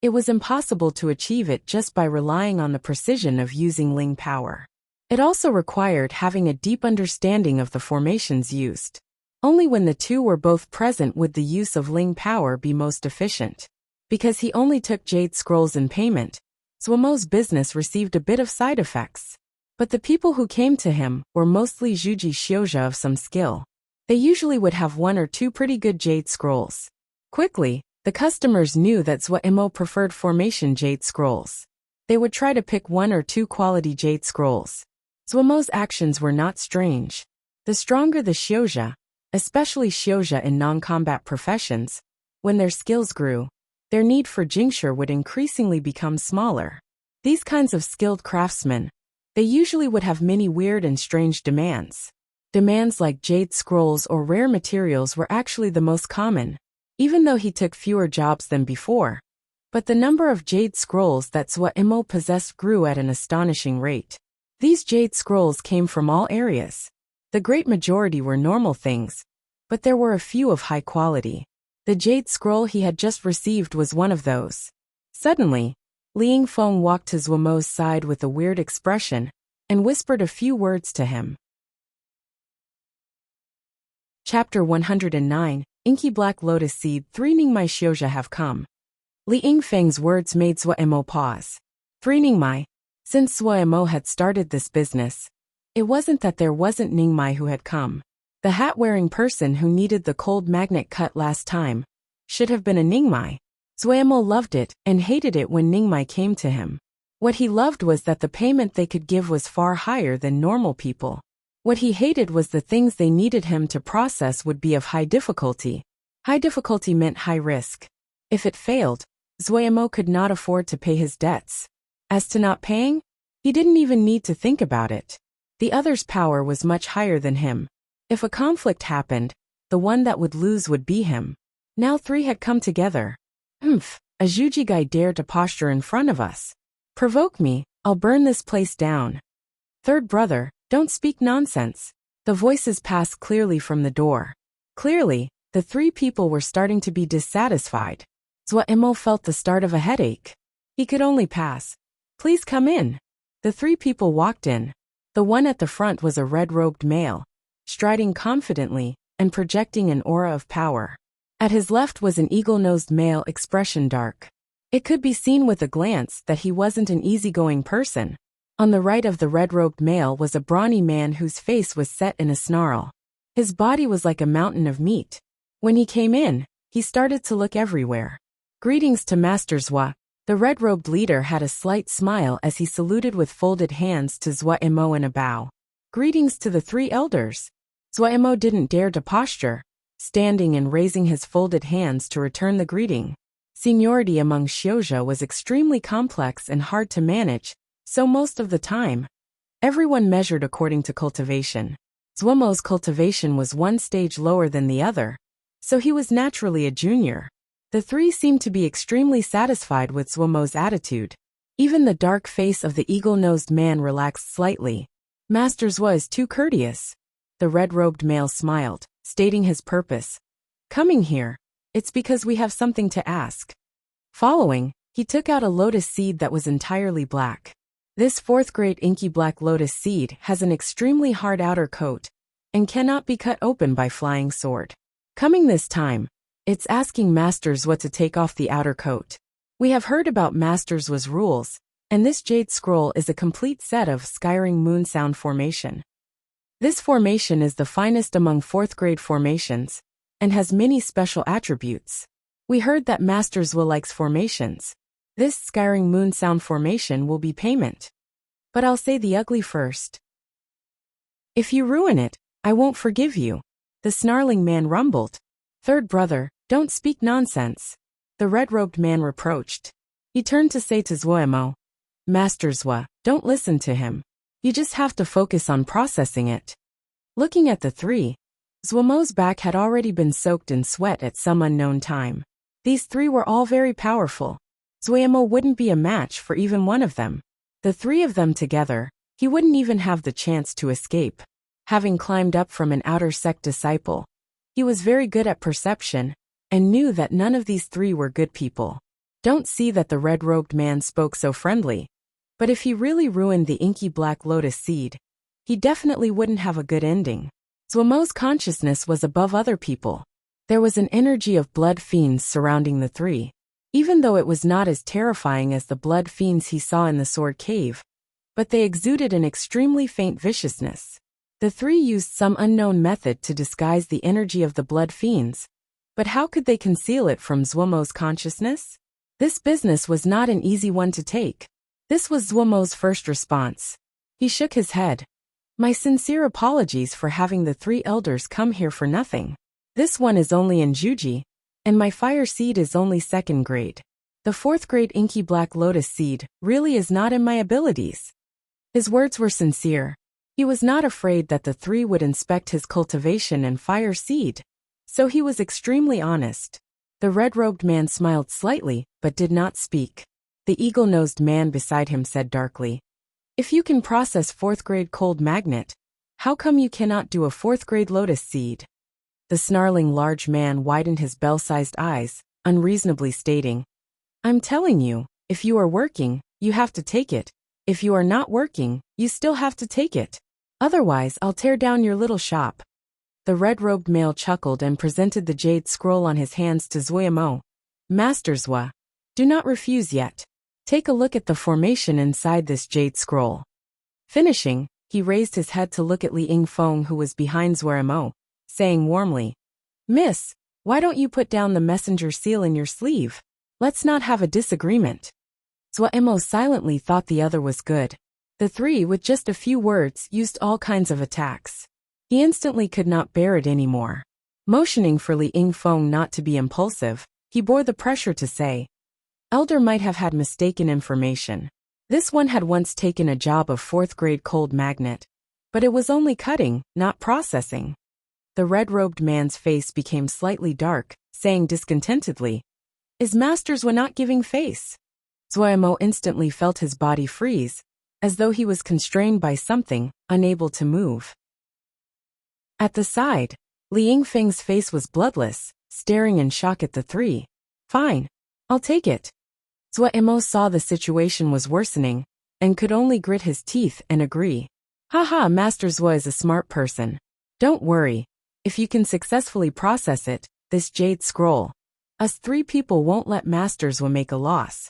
it was impossible to achieve it just by relying on the precision of using Ling power. It also required having a deep understanding of the formations used. Only when the 2 were both present would the use of Ling power be most efficient. Because he only took jade scrolls in payment, Zuomo's business received a bit of side effects. But the people who came to him were mostly Zhuji Xiuzha of some skill. They usually would have 1 or 2 pretty good jade scrolls. Quickly, the customers knew that Zuomo preferred formation jade scrolls. They would try to pick 1 or 2 quality jade scrolls. Zuomo's actions were not strange. The stronger the Xiuzha, especially Xiuzha in non-combat professions, when their skills grew, their need for Jingshi would increasingly become smaller. These kinds of skilled craftsmen, they usually would have many weird and strange demands. Demands like jade scrolls or rare materials were actually the most common, even though he took fewer jobs than before. But the number of jade scrolls that Zuomo possessed grew at an astonishing rate. These jade scrolls came from all areas. The great majority were normal things, but there were a few of high quality. The jade scroll he had just received was one of those. Suddenly, Liang Feng walked to Zuomo's side with a weird expression and whispered a few words to him. Chapter 109, Inky Black Lotus Seed 3 Ningmai Xiuzha have come. Liang Feng's words made Zuomo pause. 3 Ningmai. Since Zuomo had started this business, it wasn't that there wasn't Ningmai who had come. The hat-wearing person who needed the cold magnet cut last time should have been a Ningmai. Zuomo loved it and hated it when Ningmai came to him. What he loved was that the payment they could give was far higher than normal people. What he hated was the things they needed him to process would be of high difficulty. High difficulty meant high risk. If it failed, Zuomo could not afford to pay his debts. As to not paying, he didn't even need to think about it. The other's power was much higher than him. If a conflict happened, the one that would lose would be him. Now 3 had come together. A Zhuji guy dared to posture in front of us. Provoke me, I'll burn this place down. Third brother, don't speak nonsense. The voices passed clearly from the door. Clearly, the 3 people were starting to be dissatisfied. Zuomo felt the start of a headache. He could only pass. Please come in. The 3 people walked in. The one at the front was a red-robed male, striding confidently and projecting an aura of power. At his left was an eagle-nosed male, expression dark. It could be seen with a glance that he wasn't an easygoing person. On the right of the red-robed male was a brawny man whose face was set in a snarl. His body was like a mountain of meat. When he came in, he started to look everywhere. Greetings to Master Zua. The red-robed leader had a slight smile as he saluted with folded hands to Zuomo in a bow. Greetings to the 3 elders. Zuomo didn't dare to posture, standing and raising his folded hands to return the greeting. Seniority among Xiuzha was extremely complex and hard to manage, so most of the time, everyone measured according to cultivation. Zuomo's cultivation was 1 stage lower than the other, so he was naturally a junior. The 3 seemed to be extremely satisfied with Zuomo's attitude. Even the dark face of the eagle-nosed man relaxed slightly. Master Zua is too courteous. The red-robed male smiled, stating his purpose. Coming here, it's because we have something to ask. Following, he took out a lotus seed that was entirely black. This 4th grade inky black lotus seed has an extremely hard outer coat and cannot be cut open by flying sword. Coming this time, it's asking Master Zua to take off the outer coat. We have heard about Master Zua's rules, and this jade scroll is a complete set of Skyring Moon Sound formation. This formation is the finest among 4th grade formations, and has many special attributes. We heard that Master Zua likes formations. This Skyring Moon Sound formation will be payment. But I'll say the ugly first. If you ruin it, I won't forgive you. The snarling man rumbled. Third brother, don't speak nonsense. The red-robed man reproached. He turned to say to Zuomo, Master Zua, don't listen to him. You just have to focus on processing it. Looking at the 3, Zuomo's back had already been soaked in sweat at some unknown time. These 3 were all very powerful. Zuomo wouldn't be a match for even one of them. The 3 of them together, he wouldn't even have the chance to escape. Having climbed up from an outer sect disciple, he was very good at perception, and knew that none of these 3 were good people. Don't see that the red-robed man spoke so friendly. But if he really ruined the inky black lotus seed, he definitely wouldn't have a good ending. Zuomo's consciousness was above other people. There was an energy of blood fiends surrounding the 3. even though it was not as terrifying as the blood fiends he saw in the sword cave, but they exuded an extremely faint viciousness. The three used some unknown method to disguise the energy of the blood fiends, but how could they conceal it from Zuomo's consciousness? This business was not an easy one to take. This was Zuomo's first response. He shook his head. My sincere apologies for having the three elders come here for nothing. This one is only in Juji, and my fire seed is only 2nd grade. The 4th grade inky black lotus seed really is not in my abilities. His words were sincere. He was not afraid that the three would inspect his cultivation and fire seed, so he was extremely honest. The red-robed man smiled slightly, but did not speak. The eagle-nosed man beside him said darkly, if you can process 4th grade cold magnet, how come you cannot do a 4th grade lotus seed? The snarling large man widened his bell-sized eyes, unreasonably stating, I'm telling you, if you are working, you have to take it. If you are not working, you still have to take it. Otherwise, I'll tear down your little shop. The red-robed male chuckled and presented the jade scroll on his hands to Zuomo. Master Zua, do not refuse yet. Take a look at the formation inside this jade scroll. Finishing, he raised his head to look at Li Yingfeng, who was behind Zuomo, saying warmly, Miss, why don't you put down the messenger seal in your sleeve? Let's not have a disagreement. Zuomo silently thought the other was good. The three, with just a few words, used all kinds of attacks. He instantly could not bear it anymore. Motioning for Li Yingfeng not to be impulsive, he bore the pressure to say, Elder might have had mistaken information. This one had once taken a job of 4th grade cold magnet, but it was only cutting, not processing. The red-robed man's face became slightly dark, saying discontentedly, Is Master Zua not giving face? Zuomo instantly felt his body freeze, as though he was constrained by something, unable to move. At the side, Li Yingfeng's face was bloodless, staring in shock at the three. Fine. I'll take it. Zuomo saw the situation was worsening, and could only grit his teeth and agree. Haha, Master Zua is a smart person. Don't worry. If you can successfully process it, this jade scroll, us three people won't let Master Zua make a loss.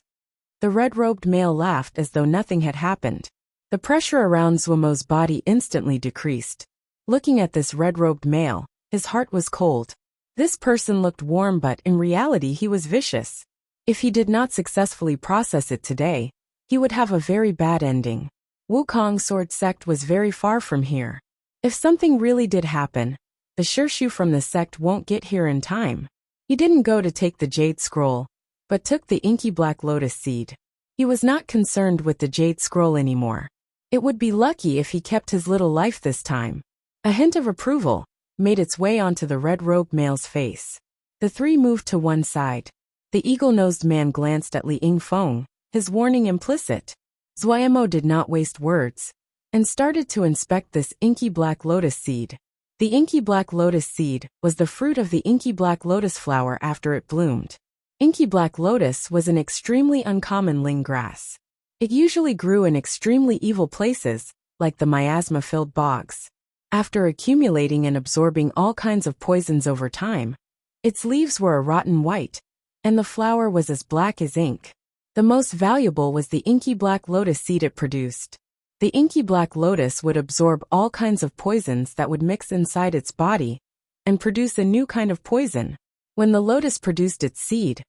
The red-robed male laughed as though nothing had happened. The pressure around Zuomo's body instantly decreased. Looking at this red-robed male, his heart was cold. This person looked warm, but in reality he was vicious. If he did not successfully process it today, he would have a very bad ending. Wukong sword sect was very far from here. If something really did happen, the Shirshu from the sect won't get here in time. He didn't go to take the jade scroll, but took the inky black lotus seed. He was not concerned with the jade scroll anymore. It would be lucky if he kept his little life this time. A hint of approval made its way onto the red-robed male's face. The three moved to one side. The eagle-nosed man glanced at Li Yingfeng, his warning implicit. Zuomo did not waste words, and started to inspect this inky black lotus seed. The inky black lotus seed was the fruit of the inky black lotus flower after it bloomed. Inky black lotus was an extremely uncommon ling grass. It usually grew in extremely evil places, like the miasma-filled bogs. After accumulating and absorbing all kinds of poisons over time, its leaves were a rotten white, and the flower was as black as ink. The most valuable was the inky black lotus seed it produced. The inky black lotus would absorb all kinds of poisons that would mix inside its body and produce a new kind of poison. When the lotus produced its seed,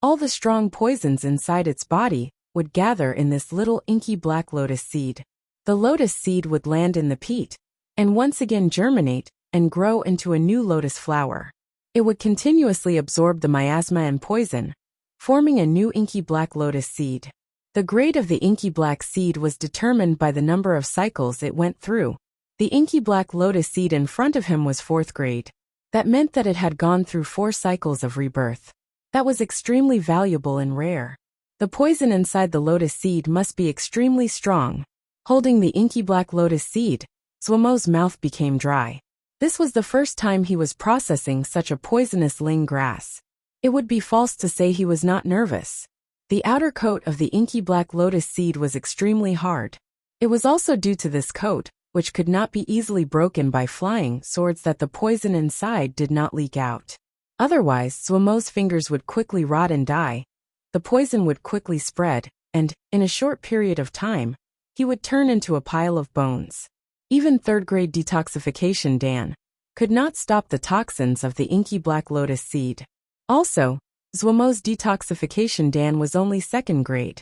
all the strong poisons inside its body would gather in this little inky black lotus seed. The lotus seed would land in the peat and once again germinate and grow into a new lotus flower. It would continuously absorb the miasma and poison, forming a new inky black lotus seed. The grade of the inky black seed was determined by the number of cycles it went through. The inky black lotus seed in front of him was 4th grade. That meant that it had gone through 4 cycles of rebirth. That was extremely valuable and rare. The poison inside the lotus seed must be extremely strong. Holding the inky black lotus seed, Zuomo's mouth became dry. This was the first time he was processing such a poisonous ling grass. It would be false to say he was not nervous. The outer coat of the inky black lotus seed was extremely hard. It was also due to this coat, which could not be easily broken by flying swords, that the poison inside did not leak out. Otherwise, Zuomo's fingers would quickly rot and die, the poison would quickly spread, and, in a short period of time, he would turn into a pile of bones. Even third-grade detoxification Dan could not stop the toxins of the inky black lotus seed. Also, Zhuomo's detoxification Dan was only second grade.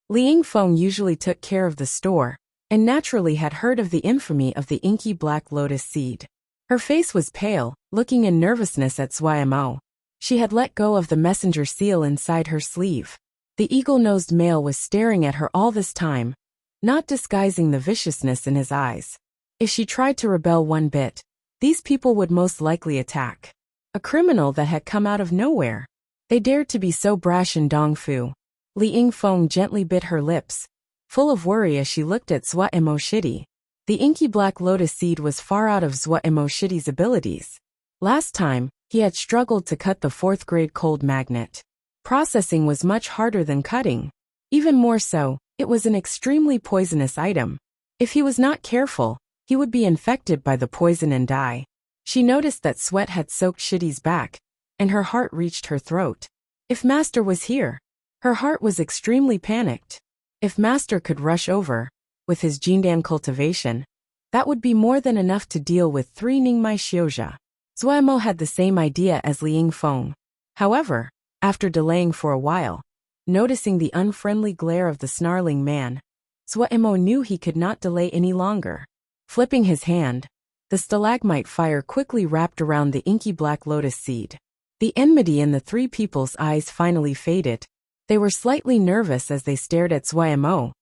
Li Yingfeng usually took care of the store, and naturally had heard of the infamy of the inky black lotus seed. Her face was pale, looking in nervousness at Zhuomo. She had let go of the messenger seal inside her sleeve. The eagle-nosed male was staring at her all this time, not disguising the viciousness in his eyes. If she tried to rebel one bit, these people would most likely attack. A criminal that had come out of nowhere. They dared to be so brash in Dongfu. Li Yingfeng gently bit her lips, full of worry as she looked at Zhuomo Shidi. The inky black lotus seed was far out of Zhuomo Shidi's abilities. Last time, he had struggled to cut the fourth-grade cold magnet. Processing was much harder than cutting. Even more so, it was an extremely poisonous item. If he was not careful, he would be infected by the poison and die. She noticed that sweat had soaked Shidi's back, and her heart reached her throat. If Master was here, her heart was extremely panicked. If Master could rush over, with his Jindan cultivation, that would be more than enough to deal with 3 Ningmai Xiuzha. Zhuomo had the same idea as Li Yingfeng. However, after delaying for a while, noticing the unfriendly glare of the snarling man, Zhuomo knew he could not delay any longer. Flipping his hand, the stalagmite fire quickly wrapped around the inky black lotus seed. The enmity in the 3 people's eyes finally faded. They were slightly nervous as they stared at Zhuomo,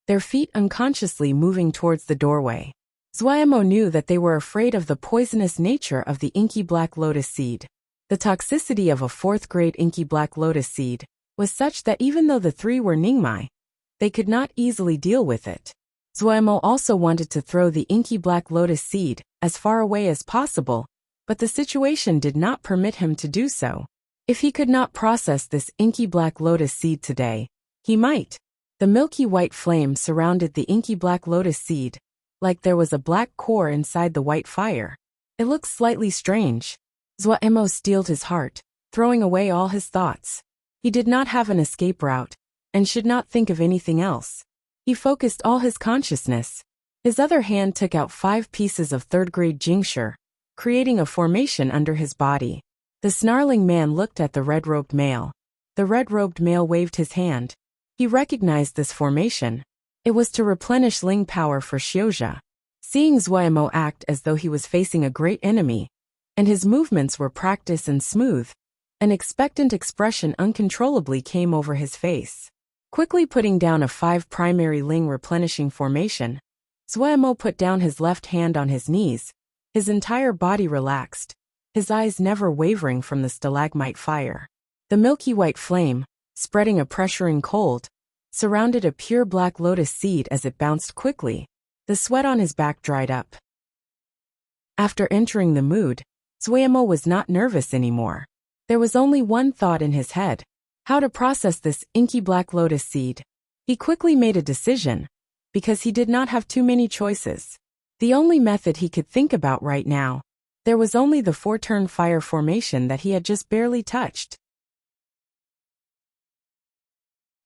their feet unconsciously moving towards the doorway. Zhuomo knew that they were afraid of the poisonous nature of the inky black lotus seed. The toxicity of a 4th-grade inky black lotus seed was such that even though the 3 were Ningmai, they could not easily deal with it. Zhuomo also wanted to throw the inky black lotus seed as far away as possible, but the situation did not permit him to do so. If he could not process this inky black lotus seed today, he might. The milky white flame surrounded the inky black lotus seed, like there was a black core inside the white fire. It looked slightly strange. Zhuomo steeled his heart, throwing away all his thoughts. He did not have an escape route, and should not think of anything else. He focused all his consciousness. His other hand took out 5 pieces of 3rd-grade Jingshi, creating a formation under his body. The snarling man looked at the red-robed male. The red-robed male waved his hand. He recognized this formation. It was to replenish Ling power for Xiuzha. Seeing Zhuomo act as though he was facing a great enemy, and his movements were practiced and smooth, an expectant expression uncontrollably came over his face. Quickly putting down a 5 primary Ling replenishing formation, Zhuomo put down his left hand on his knees. His entire body relaxed, his eyes never wavering from the stalagmite fire. The milky white flame, spreading a pressuring cold, surrounded a pure black lotus seed as it bounced quickly. The sweat on his back dried up. After entering the mood, Zhuomo was not nervous anymore. There was only one thought in his head: how to process this inky black lotus seed. He quickly made a decision, because he did not have too many choices. The only method he could think about right now, there was only the 4-turn fire formation that he had just barely touched.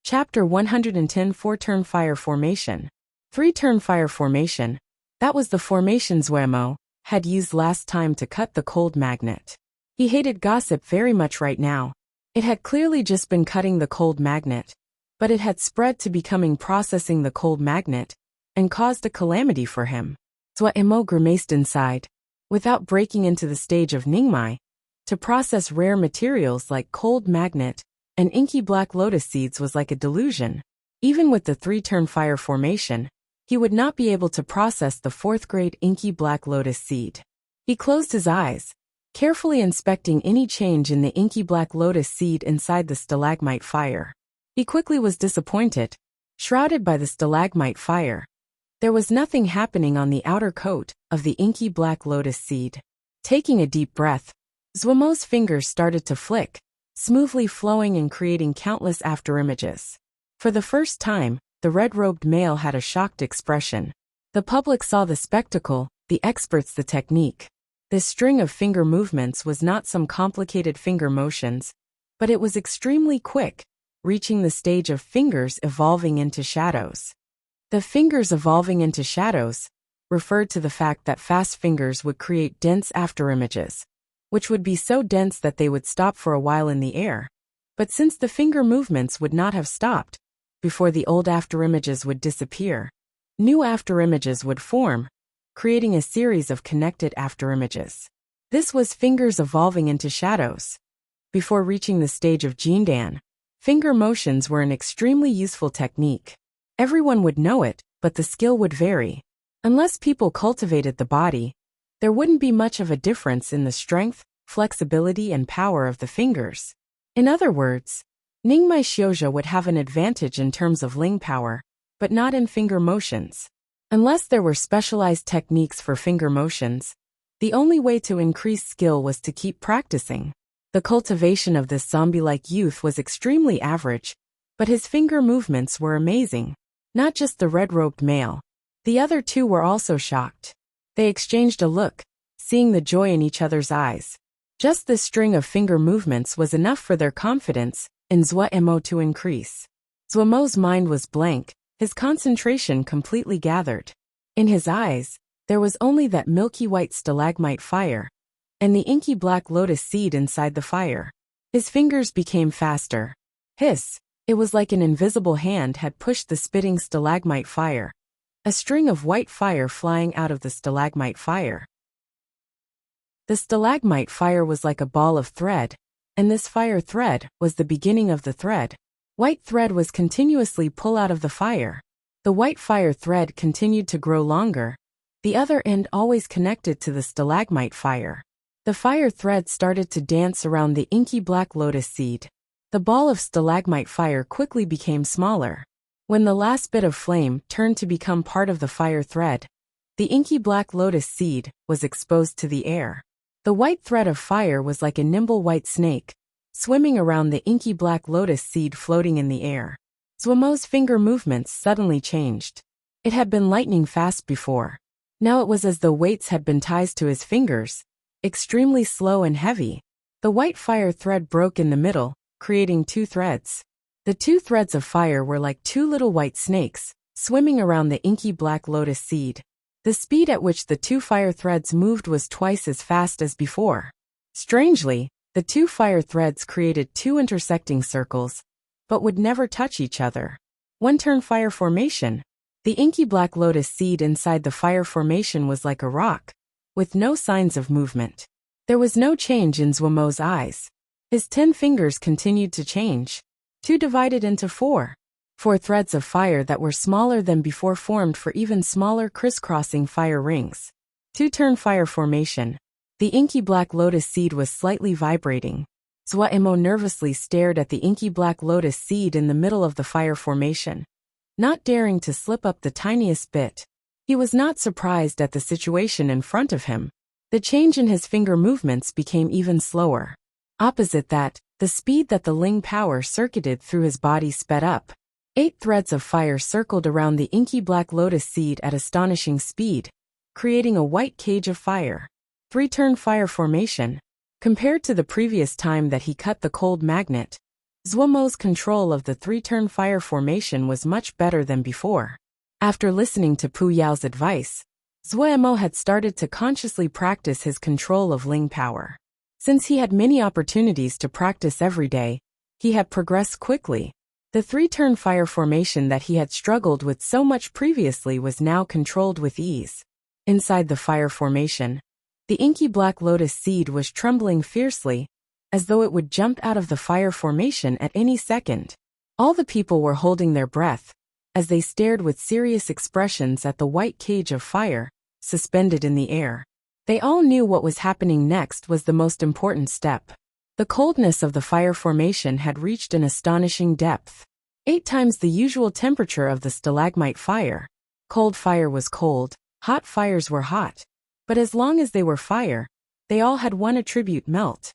Chapter 110 4-turn fire formation. 3-turn fire formation. That was the formation Zhuomo had used last time to cut the cold magnet. He hated gossip very much right now. It had clearly just been cutting the cold magnet, but it had spread to becoming processing the cold magnet, and caused a calamity for him. Zhuomo grimaced inside. Without breaking into the stage of Ningmai, to process rare materials like cold magnet and inky black lotus seeds was like a delusion. Even with the 3-turn fire formation, he would not be able to process the 4th-grade inky black lotus seed. He closed his eyes, carefully inspecting any change in the inky black lotus seed inside the stalagmite fire. He quickly was disappointed. Shrouded by the stalagmite fire, there was nothing happening on the outer coat of the inky black lotus seed. Taking a deep breath, Zhuomo's fingers started to flick, smoothly flowing and creating countless afterimages. For the first time, the red-robed male had a shocked expression. The public saw the spectacle, the experts the technique. This string of finger movements was not some complicated finger motions. but it was extremely quick, reaching the stage of fingers evolving into shadows. The fingers evolving into shadows referred to the fact that fast fingers would create dense afterimages, which would be so dense that they would stop for a while in the air. But since the finger movements would not have stopped, before the old afterimages would disappear, new afterimages would form, creating a series of connected afterimages. This was fingers evolving into shadows. Before reaching the stage of Jindan, finger motions were an extremely useful technique. Everyone would know it, but the skill would vary. Unless people cultivated the body, there wouldn't be much of a difference in the strength, flexibility, and power of the fingers. In other words, Ningmai Xiuzhe would have an advantage in terms of ling power, but not in finger motions. Unless there were specialized techniques for finger motions, the only way to increase skill was to keep practicing. The cultivation of this zombie-like youth was extremely average, but his finger movements were amazing. Not just the red-robed male. The other two were also shocked. They exchanged a look, seeing the joy in each other's eyes. Just this string of finger movements was enough for their confidence in Zuemo to increase. Zuemo's mind was blank, his concentration completely gathered. In his eyes, there was only that milky white stalagmite fire, and the inky black lotus seed inside the fire. His fingers became faster. Hiss! It was like an invisible hand had pushed the spitting stalagmite fire. A string of white fire flying out of the stalagmite fire. The stalagmite fire was like a ball of thread, and this fire thread was the beginning of the thread. White thread was continuously pulled out of the fire. The white fire thread continued to grow longer, the other end always connected to the stalagmite fire. The fire thread started to dance around the inky black lotus seed. The ball of stalagmite fire quickly became smaller. When the last bit of flame turned to become part of the fire thread, the inky black lotus seed was exposed to the air. The white thread of fire was like a nimble white snake, swimming around the inky black lotus seed floating in the air. Zuemo's finger movements suddenly changed. It had been lightning fast before. Now it was as though weights had been tied to his fingers, extremely slow and heavy. The white fire thread broke in the middle, creating two threads. The two threads of fire were like two little white snakes, swimming around the inky black lotus seed. The speed at which the two fire threads moved was twice as fast as before. Strangely, the two fire threads created two intersecting circles, but would never touch each other. One-turn fire formation. The inky black lotus seed inside the fire formation was like a rock, with no signs of movement. There was no change in Zuemo's eyes. His 10 fingers continued to change. 2 divided into 4. 4 threads of fire that were smaller than before formed for even smaller crisscrossing fire rings. 2-turn fire formation. The inky black lotus seed was slightly vibrating. Zuemo nervously stared at the inky black lotus seed in the middle of the fire formation, not daring to slip up the tiniest bit. He was not surprised at the situation in front of him. The change in his finger movements became even slower. Opposite that, the speed that the ling power circuited through his body sped up. 8 threads of fire circled around the inky black lotus seed at astonishing speed, creating a white cage of fire. 3-turn fire formation. Compared to the previous time that he cut the cold magnet, Zuemo's control of the 3-turn fire formation was much better than before. After listening to Pu Yao's advice, Zuemo had started to consciously practice his control of ling power. Since he had many opportunities to practice every day, he had progressed quickly. The 3-turn fire formation that he had struggled with so much previously was now controlled with ease. Inside the fire formation, the inky black lotus seed was trembling fiercely, as though it would jump out of the fire formation at any second. All the people were holding their breath, as they stared with serious expressions at the white cage of fire, suspended in the air. They all knew what was happening next was the most important step. The coldness of the fire formation had reached an astonishing depth. 8 times the usual temperature of the stalagmite fire. Cold fire was cold, hot fires were hot. But as long as they were fire, they all had one attribute: melt.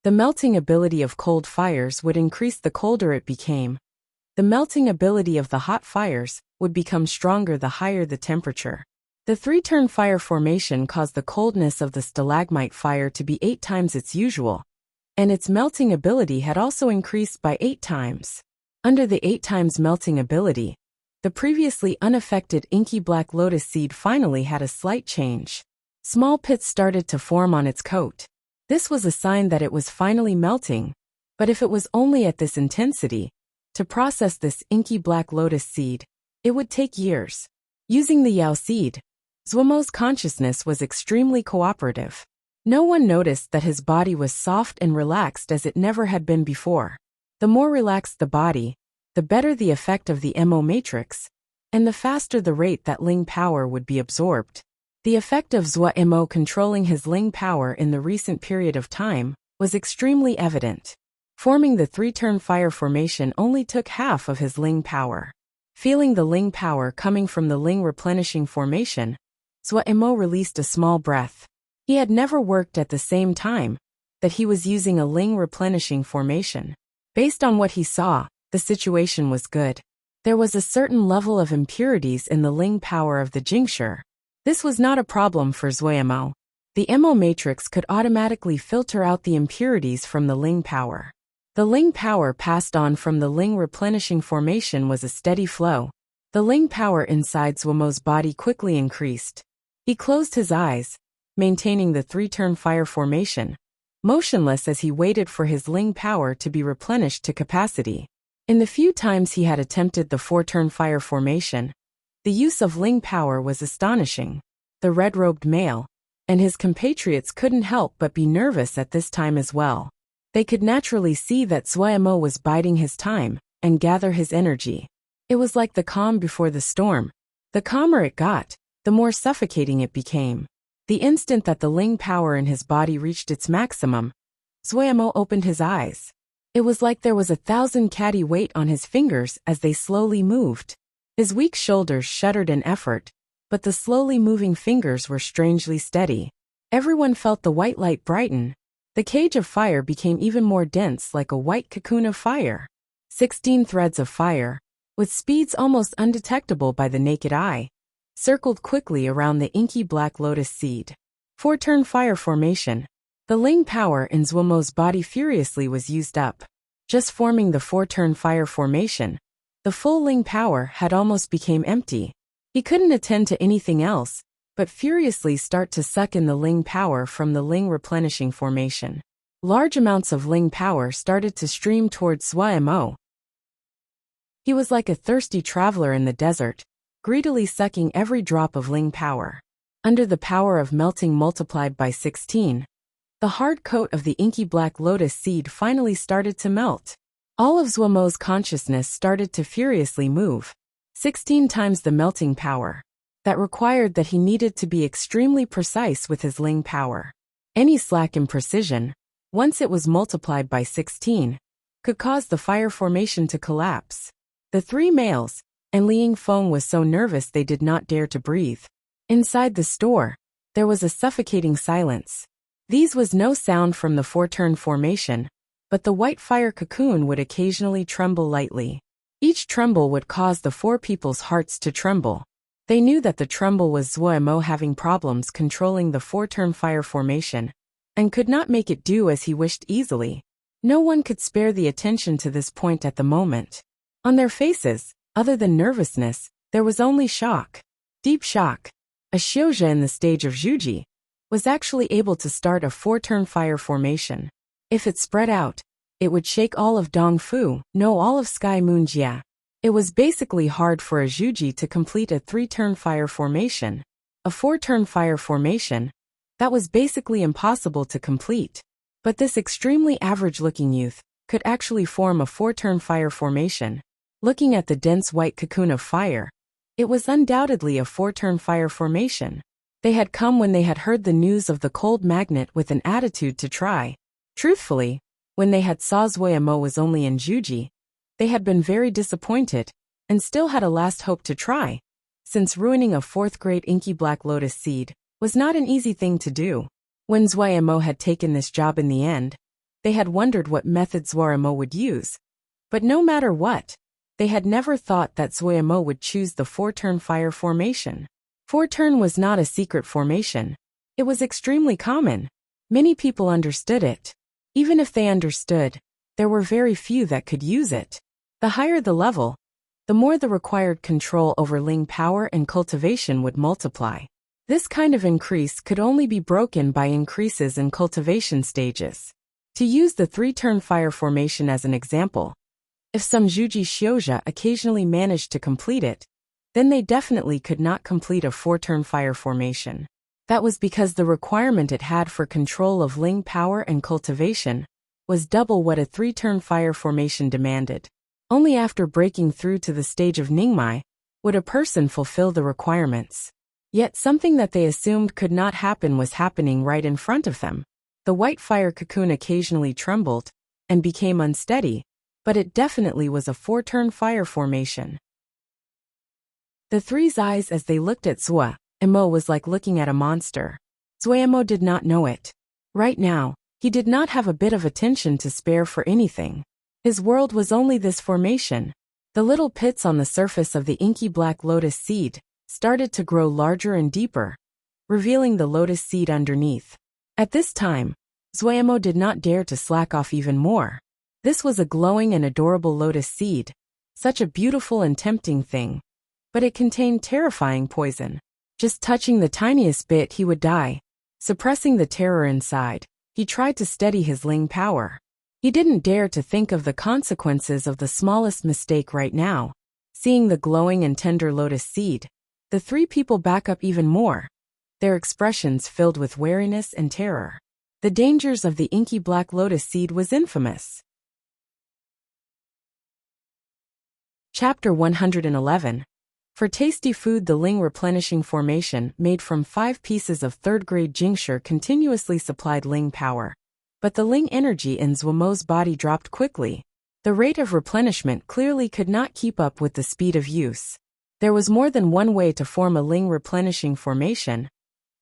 The melting ability of cold fires would increase the colder it became. The melting ability of the hot fires would become stronger the higher the temperature. The 3-turn fire formation caused the coldness of the stalagmite fire to be 8 times its usual. and its melting ability had also increased by 8 times. Under the 8 times melting ability, the previously unaffected inky black lotus seed finally had a slight change. Small pits started to form on its coat. This was a sign that it was finally melting, but if it was only at this intensity, to process this inky black lotus seed, it would take years. Using the Yao seed, Zuomo's consciousness was extremely cooperative. No one noticed that his body was soft and relaxed as it never had been before. The more relaxed the body, the better the effect of the Mo matrix, and the faster the rate that Ling power would be absorbed. The effect of Zuo controlling his Ling power in the recent period of time was extremely evident. Forming the 3-turn fire formation only took half of his Ling power. Feeling the Ling power coming from the Ling replenishing formation, Zuo released a small breath. He had never worked at the same time that he was using a Ling replenishing formation. Based on what he saw, the situation was good. There was a certain level of impurities in the Ling power of the Jingshi. This was not a problem for Zuo. The Mo matrix could automatically filter out the impurities from the Ling power. The Ling power passed on from the Ling replenishing formation was a steady flow. The Ling power inside Zuomo's body quickly increased. He closed his eyes, maintaining the 3-turn fire formation, motionless as he waited for his Ling power to be replenished to capacity. In the few times he had attempted the 4-turn fire formation, the use of Ling power was astonishing. The red-robed male and his compatriots couldn't help but be nervous at this time as well. They could naturally see that Zuo was biding his time and gather his energy. It was like the calm before the storm. The calmer it got, the more suffocating it became. The instant that the Ling power in his body reached its maximum, Zuo opened his eyes. It was like there was 1,000 catty weight on his fingers as they slowly moved. His weak shoulders shuddered in effort, but the slowly moving fingers were strangely steady. Everyone felt the white light brighten. The cage of fire became even more dense, like a white cocoon of fire. 16 threads of fire, with speeds almost undetectable by the naked eye, circled quickly around the inky black lotus seed. 4-turn fire formation. The Ling power in Zuomo's body furiously was used up. Just forming the 4-turn fire formation, the full Ling power had almost became empty. He couldn't attend to anything else, but furiously start to suck in the Ling power from the Ling replenishing formation. Large amounts of Ling power started to stream towards Zuo. He was like a thirsty traveler in the desert, greedily sucking every drop of Ling power. Under the power of melting multiplied by 16, the hard coat of the inky black lotus seed finally started to melt. All of Zuomo's consciousness started to furiously move. 16 times the melting power. That required that he needed to be extremely precise with his Ling power. Any slack in precision, once it was multiplied by 16, could cause the fire formation to collapse. The 3 males, and Liang Feng was so nervous they did not dare to breathe. Inside the store, there was a suffocating silence. These was no sound from the 4-turn formation, but the white fire cocoon would occasionally tremble lightly. Each tremble would cause the 4 people's hearts to tremble. They knew that the tremble was Zuo having problems controlling the 4-turn fire formation, and could not make it do as he wished easily. No one could spare the attention to this point at the moment. On their faces, other than nervousness, there was only shock. Deep shock. A Xiuzhe in the stage of Zhuji was actually able to start a 4-turn fire formation. If it spread out, it would shake all of Dongfu, no all of Sky Moon Jia. It was basically hard for a Zhuji to complete a 3-turn fire formation. A 4-turn fire formation, that was basically impossible to complete. But this extremely average-looking youth could actually form a 4-turn fire formation. Looking at the dense white cocoon of fire, it was undoubtedly a 4-turn fire formation. They had come when they had heard the news of the cold magnet with an attitude to try. Truthfully, when they had saw Zuo was only in Zhuji, they had been very disappointed, and still had a last hope to try, since ruining a 4th-grade inky black lotus seed was not an easy thing to do. When Zuo had taken this job in the end, they had wondered what method Zuo would use. But no matter what, they had never thought that Zuo would choose the 4-turn fire formation. 4-turn was not a secret formation. It was extremely common. Many people understood it. Even if they understood, there were very few that could use it. The higher the level, the more the required control over Ling power and cultivation would multiply. This kind of increase could only be broken by increases in cultivation stages. To use the 3-turn fire formation as an example, if some Zhuji Xiuzha occasionally managed to complete it, then they definitely could not complete a 4-turn fire formation. That was because the requirement it had for control of Ling power and cultivation was double what a 3-turn fire formation demanded. Only after breaking through to the stage of Ningmai would a person fulfill the requirements. Yet something that they assumed could not happen was happening right in front of them. The white fire cocoon occasionally trembled and became unsteady, but it definitely was a 4-turn fire formation. The three's eyes as they looked at Zuo-emo was like looking at a monster. Zuo-emo did not know it. Right now, he did not have a bit of attention to spare for anything. His world was only this formation. The little pits on the surface of the inky black lotus seed started to grow larger and deeper, revealing the lotus seed underneath. At this time, Zuo-emo did not dare to slack off even more. This was a glowing and adorable lotus seed, such a beautiful and tempting thing. But it contained terrifying poison. Just touching the tiniest bit he would die. Suppressing the terror inside, he tried to steady his Ling power. He didn't dare to think of the consequences of the smallest mistake right now. Seeing the glowing and tender lotus seed, the three people back up even more, their expressions filled with wariness and terror. The dangers of the inky black lotus seed was infamous. Chapter 111. For tasty food, the Ling replenishing formation made from 5 pieces of 3rd-grade Jingshi continuously supplied Ling power. But the Ling energy in Zuomo's body dropped quickly. The rate of replenishment clearly could not keep up with the speed of use. There was more than one way to form a Ling replenishing formation,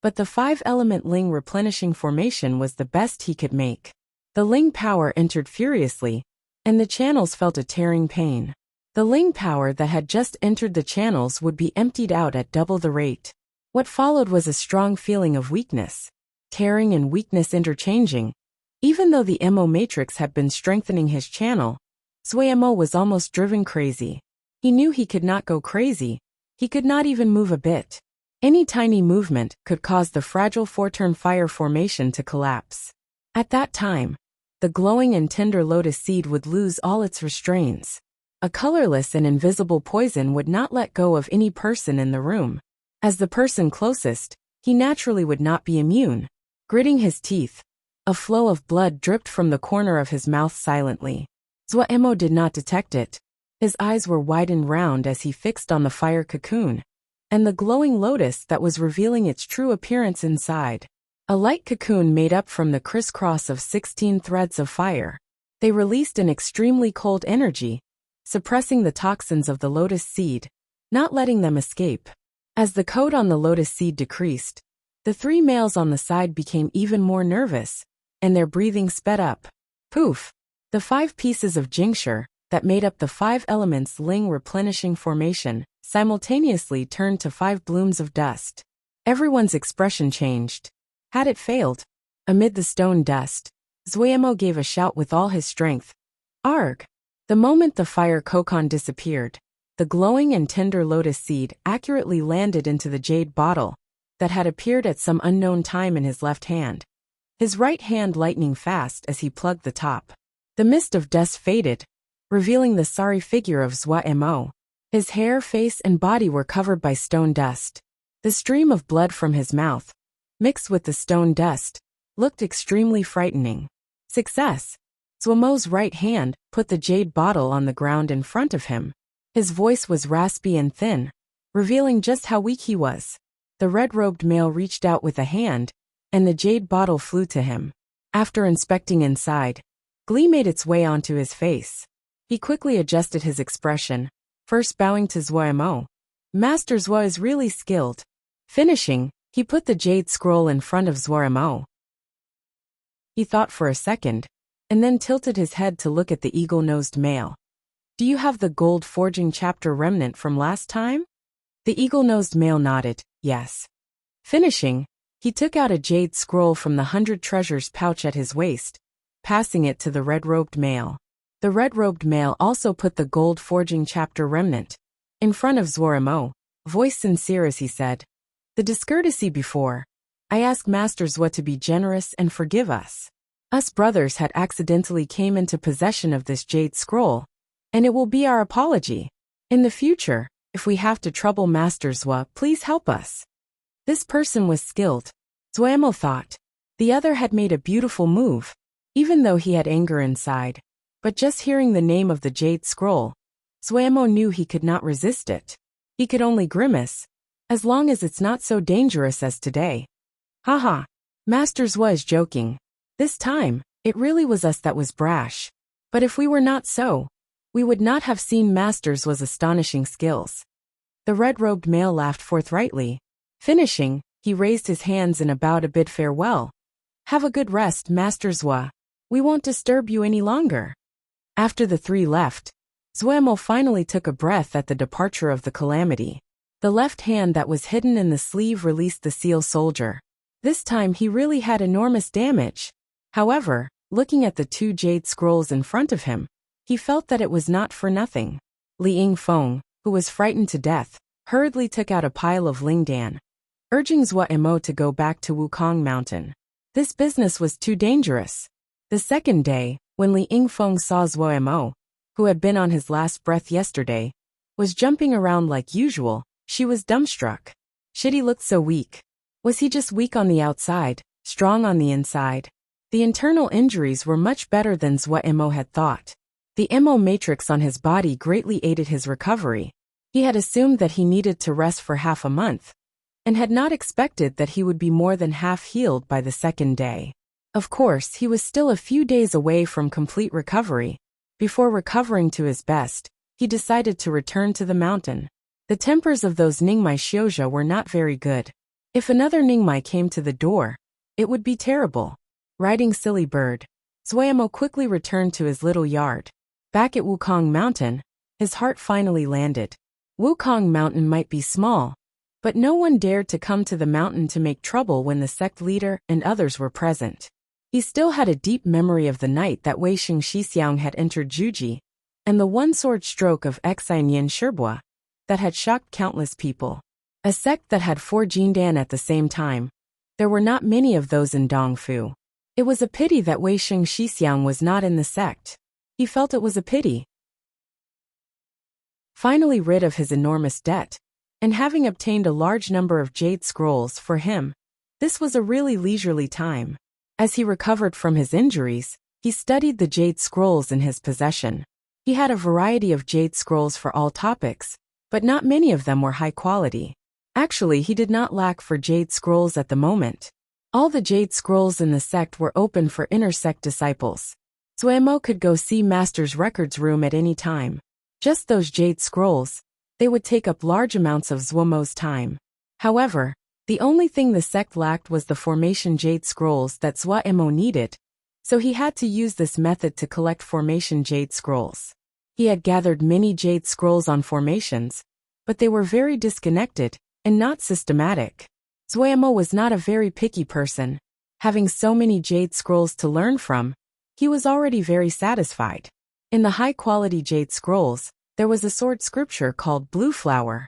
but the 5-element Ling replenishing formation was the best he could make. The Ling power entered furiously, and the channels felt a tearing pain. The Ling power that had just entered the channels would be emptied out at double the rate. What followed was a strong feeling of weakness. Tearing and weakness interchanging. Even though the Mo matrix had been strengthening his channel, Zuo-emo was almost driven crazy. He knew he could not go crazy. He could not even move a bit. Any tiny movement could cause the fragile 4-turn fire formation to collapse. At that time, the glowing and tender lotus seed would lose all its restraints. A colorless and invisible poison would not let go of any person in the room. As the person closest, he naturally would not be immune. Gritting his teeth, a flow of blood dripped from the corner of his mouth silently. Zuo-emo did not detect it. His eyes were wide and round as he fixed on the fire cocoon, and the glowing lotus that was revealing its true appearance inside. A light cocoon made up from the crisscross of 16 threads of fire. They released an extremely cold energy, suppressing the toxins of the lotus seed, not letting them escape. As the coat on the lotus seed decreased, the 3 males on the side became even more nervous, and their breathing sped up. Poof! The 5 pieces of Jingshi that made up the 5 elements Ling replenishing formation simultaneously turned to 5 blooms of dust. Everyone's expression changed. Had it failed? Amid the stone dust, Zuo-emo gave a shout with all his strength. Arg! The moment the fire kokon disappeared, the glowing and tender lotus seed accurately landed into the jade bottle that had appeared at some unknown time in his left hand. His right hand lightning fast as he plugged the top. The mist of dust faded, revealing the sorry figure of Zuo-emo. His hair, face, and body were covered by stone dust. The stream of blood from his mouth, mixed with the stone dust, looked extremely frightening. Success! Zuomo's right hand put the jade bottle on the ground in front of him. His voice was raspy and thin, revealing just how weak he was. The red-robed male reached out with a hand, and the jade bottle flew to him. After inspecting inside, glee made its way onto his face. He quickly adjusted his expression, first bowing to Zuo-emo. Master Zuo is really skilled. Finishing, he put the jade scroll in front of Zuo-emo. He thought for a second, and then tilted his head to look at the eagle-nosed male. Do you have the gold forging chapter remnant from last time? The eagle-nosed male nodded, yes. Finishing, he took out a jade scroll from the 100 treasures pouch at his waist, passing it to the red-robed male. The red-robed male also put the gold forging chapter remnant in front of Zhuo, voice sincere as he said, "The discourtesy before. I ask Master Zhuo to be generous and forgive us. Us brothers had accidentally came into possession of this jade scroll, and it will be our apology. In the future, if we have to trouble Master Zhuo, please help us." This person was skilled, Zhuo thought. The other had made a beautiful move, even though he had anger inside. But just hearing the name of the jade scroll, Zhuo knew he could not resist it. He could only grimace, as long as it's not so dangerous as today. Haha, Master Zhuo is joking. This time, it really was us that was brash. But if we were not so, we would not have seen Master Zhuo's astonishing skills. The red-robed male laughed forthrightly. Finishing, he raised his hands and bowed a bid farewell. "Have a good rest, Master Zhuo. We won't disturb you any longer." After the three left, Zhuo finally took a breath at the departure of the calamity. The left hand that was hidden in the sleeve released the seal soldier. This time he really had enormous damage. However, looking at the two jade scrolls in front of him, he felt that it was not for nothing. Li Yingfeng, who was frightened to death, hurriedly took out a pile of lingdan, urging Zhuo to go back to Wukong Mountain. This business was too dangerous. The second day, when Li Yingfeng saw Zhuo, who had been on his last breath yesterday, was jumping around like usual, she was dumbstruck. Shit, he looked so weak. Was he just weak on the outside, strong on the inside? The internal injuries were much better than Zhuo had thought. The MO matrix on his body greatly aided his recovery. He had assumed that he needed to rest for half a month, and had not expected that he would be more than half healed by the second day. Of course, he was still a few days away from complete recovery. Before recovering to his best, he decided to return to the mountain. The tempers of those Ningmai Xiuzhou were not very good. If another Ningmai came to the door, it would be terrible. Riding Silly Bird, Zhuo quickly returned to his little yard. Back at Wukong Mountain, his heart finally landed. Wukong Mountain might be small, but no one dared to come to the mountain to make trouble when the sect leader and others were present. He still had a deep memory of the night that Wei Xing Shixiang had entered Juji, and the one-sword stroke of Xinyan Shibua that had shocked countless people. A sect that had 4 Jindan at the same time. There were not many of those in Dongfu. It was a pity that Wei Xing Shixiang was not in the sect. He felt it was a pity. Finally rid of his enormous debt, and having obtained a large number of jade scrolls for him, this was a really leisurely time. As he recovered from his injuries, he studied the jade scrolls in his possession. He had a variety of jade scrolls for all topics, but not many of them were high quality. Actually, he did not lack for jade scrolls at the moment. All the jade scrolls in the sect were open for inner sect disciples. Zhuo could go see Master's records room at any time. Just those jade scrolls, they would take up large amounts of Zhuo's time. However, the only thing the sect lacked was the formation jade scrolls that Zhuo needed, so he had to use this method to collect formation jade scrolls. He had gathered many jade scrolls on formations, but they were very disconnected and not systematic. Zhuo was not a very picky person. Having so many jade scrolls to learn from, he was already very satisfied. In the high-quality jade scrolls, there was a sword scripture called Blue Flower.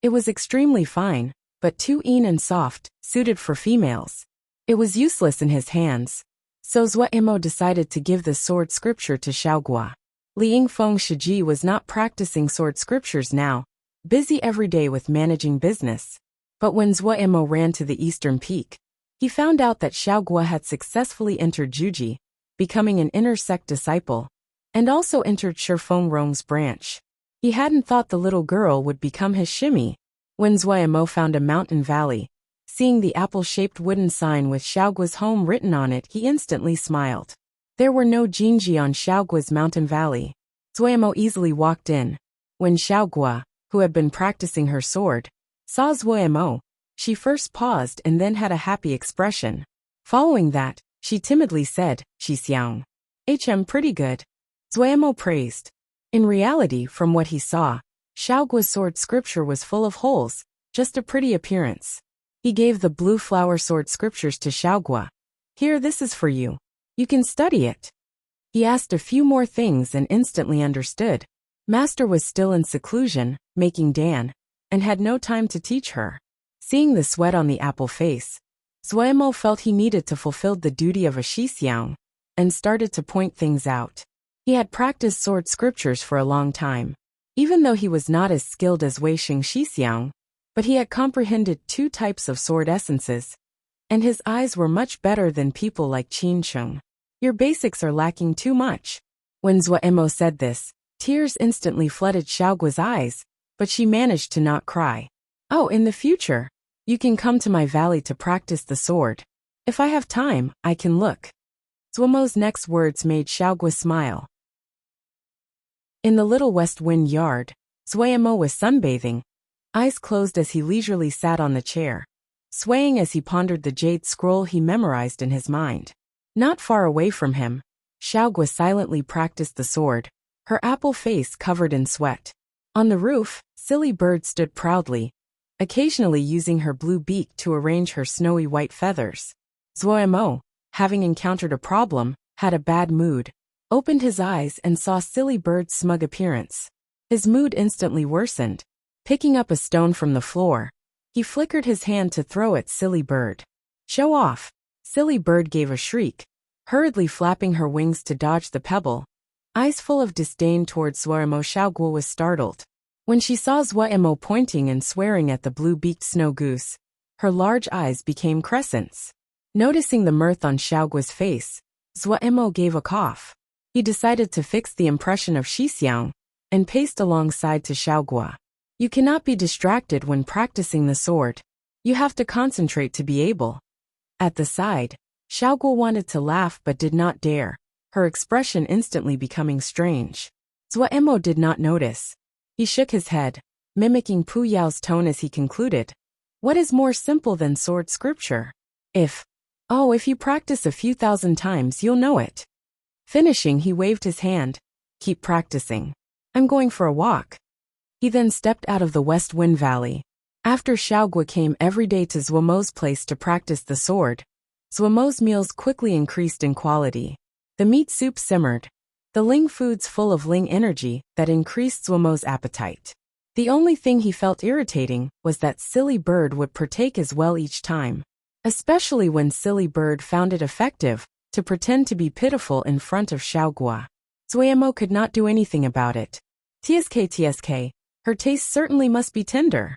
It was extremely fine, but too and soft, suited for females. It was useless in his hands, so Zhuo decided to give the sword scripture to Xiaogua. Li Yingfeng Shiji was not practicing sword scriptures now, busy every day with managing business. But when Zhuo ran to the eastern peak, he found out that Xiaogua had successfully entered Juji, becoming an inner sect disciple, and also entered Shifeng Rong's branch. He hadn't thought the little girl would become his shimmy. When Zhuo found a mountain valley, seeing the apple-shaped wooden sign with Xiaogua's home written on it, he instantly smiled. There were no Jinji on Xiaogua's mountain valley. Zhuo easily walked in. When Xiaogua, who had been practicing her sword, saw Zhuo, she first paused and then had a happy expression. Following that, she timidly said, "Xixiang. Pretty good." Zhuo praised. In reality, from what he saw, Xiaogua's sword scripture was full of holes, just a pretty appearance. He gave the blue flower sword scriptures to Xiaogua. "Here, this is for you. You can study it. He asked a few more things and instantly understood. Master was still in seclusion, making Dan, and had no time to teach her. Seeing the sweat on the apple face, Zuemo felt he needed to fulfill the duty of a Shixiang, and started to point things out. He had practiced sword scriptures for a long time, even though he was not as skilled as Wei Xing Shixiang, but he had comprehended 2 types of sword essences, and his eyes were much better than people like Qin Sheng. Your basics are lacking too much. When Zuemo said this, tears instantly flooded Xiaoguo's eyes, but she managed to not cry. Oh, in the future, you can come to my valley to practice the sword. If I have time, I can look. Zuemo's next words made Xiaoguo smile. In the little west wind yard, Zuemo was sunbathing, eyes closed as he leisurely sat on the chair, swaying as he pondered the jade scroll he memorized in his mind. Not far away from him, Xiaoguo silently practiced the sword, her apple face covered in sweat. On the roof, Silly Bird stood proudly, occasionally using her blue beak to arrange her snowy white feathers. Zuemo, having encountered a problem, had a bad mood, opened his eyes and saw Silly Bird's smug appearance. His mood instantly worsened. Picking up a stone from the floor, he flickered his hand to throw at Silly Bird. Show off! Silly Bird gave a shriek, hurriedly flapping her wings to dodge the pebble. Eyes full of disdain towards Zuemo, Xiaoguo was startled. When she saw Zuemo pointing and swearing at the blue-beaked snow goose, her large eyes became crescents. Noticing the mirth on Xiaoguo's face, Zuemo gave a cough. He decided to fix the impression of Shixiang, and paced alongside to Xiaoguo. You cannot be distracted when practicing the sword. You have to concentrate to be able. At the side, Xiaoguo wanted to laugh but did not dare, her expression instantly becoming strange. Zuemo did not notice. He shook his head, mimicking Pu Yao's tone as he concluded. What is more simple than sword scripture? If you practice a few thousand times, you'll know it. Finishing, he waved his hand. Keep practicing. I'm going for a walk. He then stepped out of the West Wind Valley. After Xiaoguo came every day to Zuemo's place to practice the sword, Zuemo's meals quickly increased in quality. The meat soup simmered, the Ling foods full of Ling energy that increased Zuemo's appetite. The only thing he felt irritating was that Silly Bird would partake as well each time, especially when Silly Bird found it effective to pretend to be pitiful in front of Xiaoguo. Zuemo could not do anything about it. Tsk, her taste certainly must be tender.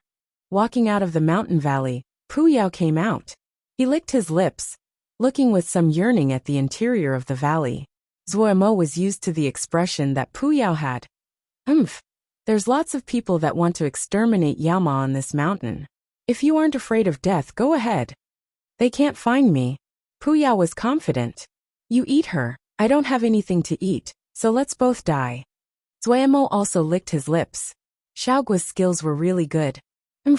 Walking out of the mountain valley, Pu Yao came out. He licked his lips, looking with some yearning at the interior of the valley. Zuemo was used to the expression that Pu Yao had. There's lots of people that want to exterminate Yaoma on this mountain. If you aren't afraid of death, go ahead. They can't find me. Pu Yao was confident. You eat her. I don't have anything to eat, so let's both die. Zuemo also licked his lips. Xiaoguo's skills were really good.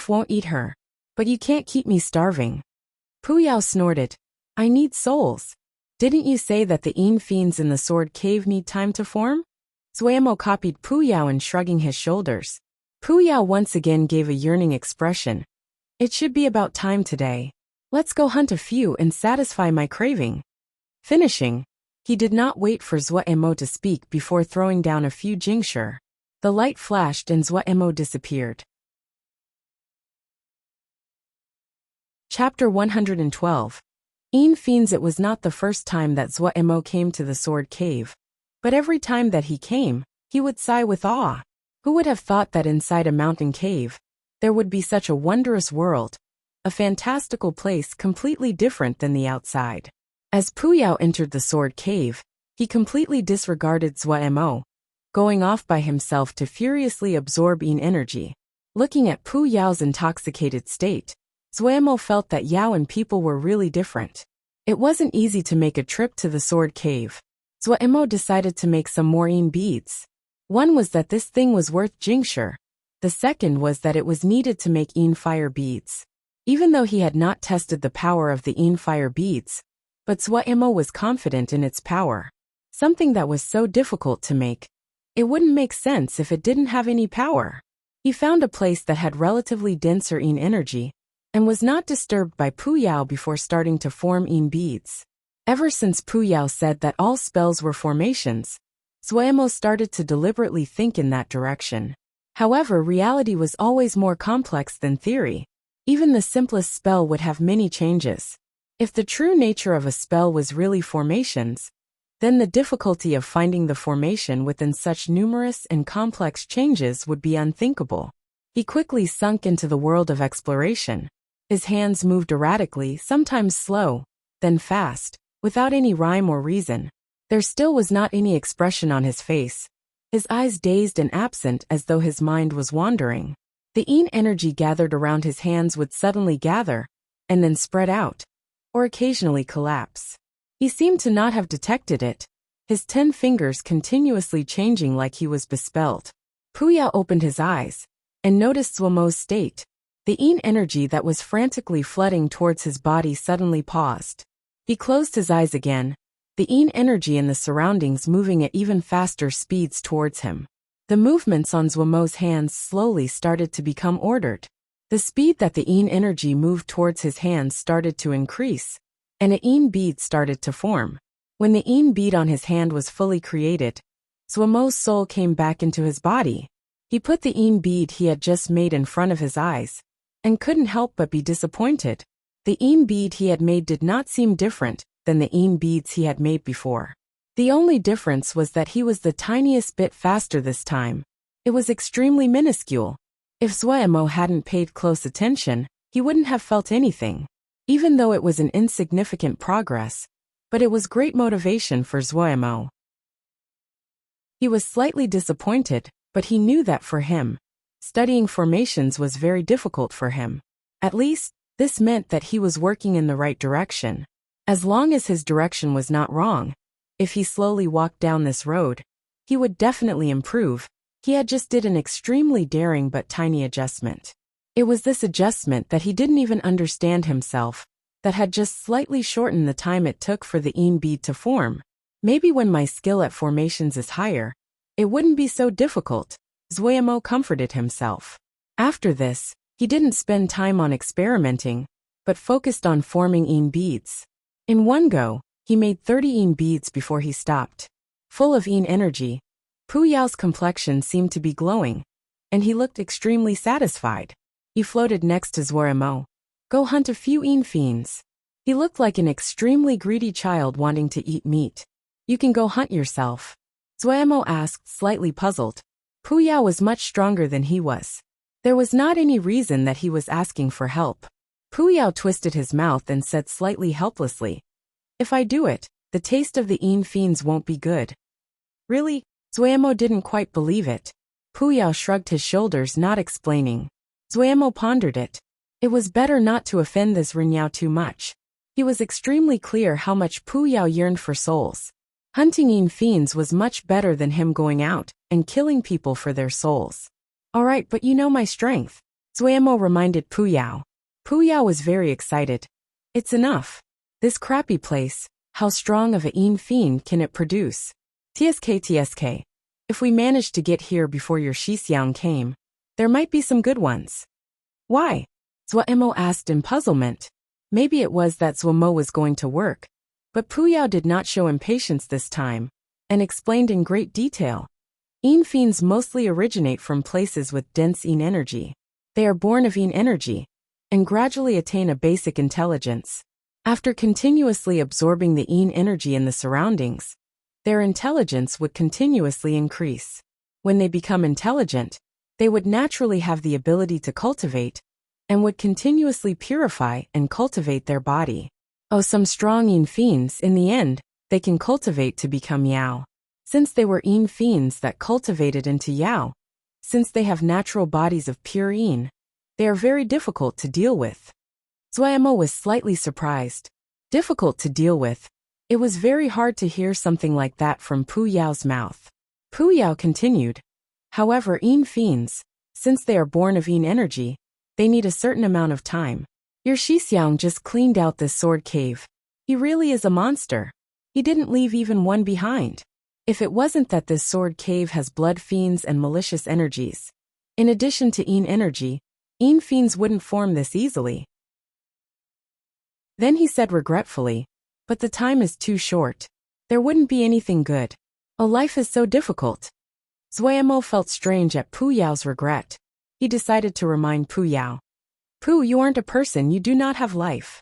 Won't eat her. But you can't keep me starving. Pu Yao snorted. I need souls. Didn't you say that the Yin fiends in the sword cave need time to form? Zuemo copied Pu Yao in shrugging his shoulders. Pu Yao once again gave a yearning expression. It should be about time today. Let's go hunt a few and satisfy my craving. Finishing, he did not wait for Zuemo to speak before throwing down a few jingshi. The light flashed and Zuemo disappeared. Chapter 112. Yin Fiends. It was not the first time that Zuemo came to the sword cave, but every time that he came, he would sigh with awe. Who would have thought that inside a mountain cave, there would be such a wondrous world, a fantastical place completely different than the outside. As Pu Yao entered the sword cave, he completely disregarded Zuemo, going off by himself to furiously absorb Yin energy. Looking at Pu Yao's intoxicated state, Zuemo felt that Yao and people were really different. It wasn't easy to make a trip to the sword cave. Zuemo decided to make some more Yin beads. One was that this thing was worth jingshi. The second was that it was needed to make Yin fire beads. Even though he had not tested the power of the Yin fire beads, but Zuemo was confident in its power. Something that was so difficult to make, it wouldn't make sense if it didn't have any power. He found a place that had relatively denser Yin energy, and was not disturbed by Pu Yao before starting to form Yin beads. Ever since Pu Yao said that all spells were formations, Zuemo started to deliberately think in that direction. However, reality was always more complex than theory. Even the simplest spell would have many changes. If the true nature of a spell was really formations, then the difficulty of finding the formation within such numerous and complex changes would be unthinkable. He quickly sunk into the world of exploration. His hands moved erratically, sometimes slow, then fast, without any rhyme or reason. There still was not any expression on his face. His eyes dazed and absent as though his mind was wandering. The yin energy gathered around his hands would suddenly gather, and then spread out, or occasionally collapse. He seemed to not have detected it, his 10 fingers continuously changing like he was bespelled. Pu Yao opened his eyes, and noticed Zuemo's state. The yin energy that was frantically flooding towards his body suddenly paused. He closed his eyes again, the yin energy in the surroundings moving at even faster speeds towards him. The movements on Zuemo's hands slowly started to become ordered. The speed that the yin energy moved towards his hands started to increase, and a yin bead started to form. When the yin bead on his hand was fully created, Zuemo's soul came back into his body. He put the yin bead he had just made in front of his eyes, and couldn't help but be disappointed. The yin bead he had made did not seem different than the yin beads he had made before. The only difference was that he was the tiniest bit faster this time. It was extremely minuscule. If Zuemo hadn't paid close attention, he wouldn't have felt anything. Even though it was an insignificant progress, but it was great motivation for Zuemo. He was slightly disappointed, but he knew that for him, studying formations was very difficult for him. At least, this meant that he was working in the right direction. As long as his direction was not wrong, if he slowly walked down this road, he would definitely improve. He had just did an extremely daring but tiny adjustment. It was this adjustment that he didn't even understand himself, that had just slightly shortened the time it took for the yin bead to form. Maybe when my skill at formations is higher, it wouldn't be so difficult, Zuemo comforted himself. After this, he didn't spend time on experimenting, but focused on forming yin beads. In one go, he made 30 yin beads before he stopped. Full of yin energy, Pu Yao's complexion seemed to be glowing, and he looked extremely satisfied. He floated next to Zuemo. Go hunt a few yin fiends. He looked like an extremely greedy child wanting to eat meat. You can go hunt yourself. Zuemo asked, slightly puzzled. Pu Yao was much stronger than he was. There was not any reason that he was asking for help. Pu Yao twisted his mouth and said slightly helplessly, if I do it, the taste of the yin fiends won't be good. Really? Zuemo didn't quite believe it. Pu Yao shrugged his shoulders, not explaining. Zuemo pondered it. It was better not to offend this Ren Yao too much. He was extremely clear how much Pu Yao yearned for souls. Hunting yin fiends was much better than him going out and killing people for their souls. Alright, but you know my strength, Zuemo reminded Pu Yao. Pu Yao was very excited. It's enough. This crappy place, how strong of a yin fiend can it produce? TSK. If we managed to get here before your Shixiang came, there might be some good ones. Why? Zuemo asked in puzzlement. Maybe it was that Zuemo was going to work, but Pu Yao did not show impatience this time, and explained in great detail. Yin fiends mostly originate from places with dense yin energy. They are born of yin energy, and gradually attain a basic intelligence. After continuously absorbing the yin energy in the surroundings, their intelligence would continuously increase. When they become intelligent, they would naturally have the ability to cultivate, and would continuously purify and cultivate their body. Oh, some strong yin fiends, in the end, they can cultivate to become Yao. Since they were yin fiends that cultivated into Yao, since they have natural bodies of pure yin, they are very difficult to deal with. Zuemo was slightly surprised. Difficult to deal with. It was very hard to hear something like that from Pu Yao's mouth. Pu Yao continued. However, yin fiends, since they are born of yin energy, they need a certain amount of time. Your Shixiang just cleaned out this sword cave. He really is a monster. He didn't leave even one behind. If it wasn't that this sword cave has blood fiends and malicious energies, in addition to yin energy, yin fiends wouldn't form this easily. Then he said regretfully, But the time is too short. There wouldn't be anything good. A life is so difficult. Zuemo felt strange at Pu Yao's regret. He decided to remind Pu Yao. Pu, you aren't a person, you do not have life.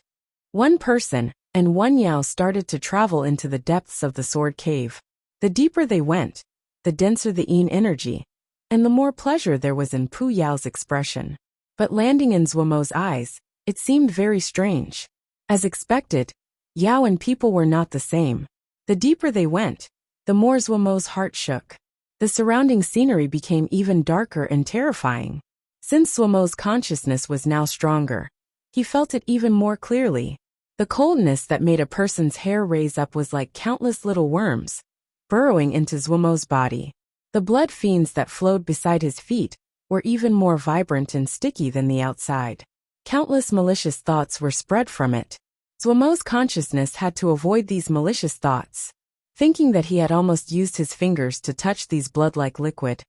One person, and one Yao started to travel into the depths of the sword cave. The deeper they went, the denser the yin energy, and the more pleasure there was in Pu Yao's expression. But landing in Zuemo's eyes, it seemed very strange. As expected, Yao and people were not the same. The deeper they went, the more Zuemo's heart shook. The surrounding scenery became even darker and terrifying. Since Zuemo's consciousness was now stronger, he felt it even more clearly. The coldness that made a person's hair raise up was like countless little worms, burrowing into Zuemo's body. The blood fiends that flowed beside his feet were even more vibrant and sticky than the outside. Countless malicious thoughts were spread from it. Zuemo's consciousness had to avoid these malicious thoughts. Thinking that he had almost used his fingers to touch these blood-like liquid,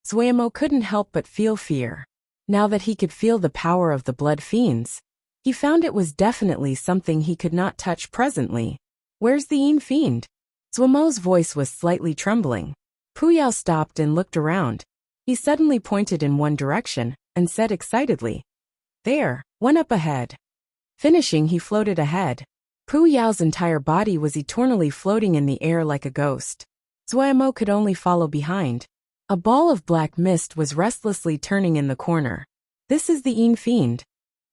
Zuemo couldn't help but feel fear. Now that he could feel the power of the blood fiends, he found it was definitely something he could not touch presently. Where's the yin fiend? Zuemo's voice was slightly trembling. Pu Yao stopped and looked around. He suddenly pointed in one direction and said excitedly, "There, one up ahead." Finishing, he floated ahead. Pu Yao's entire body was eternally floating in the air like a ghost. Zuemo could only follow behind. A ball of black mist was restlessly turning in the corner. "This is the yin fiend."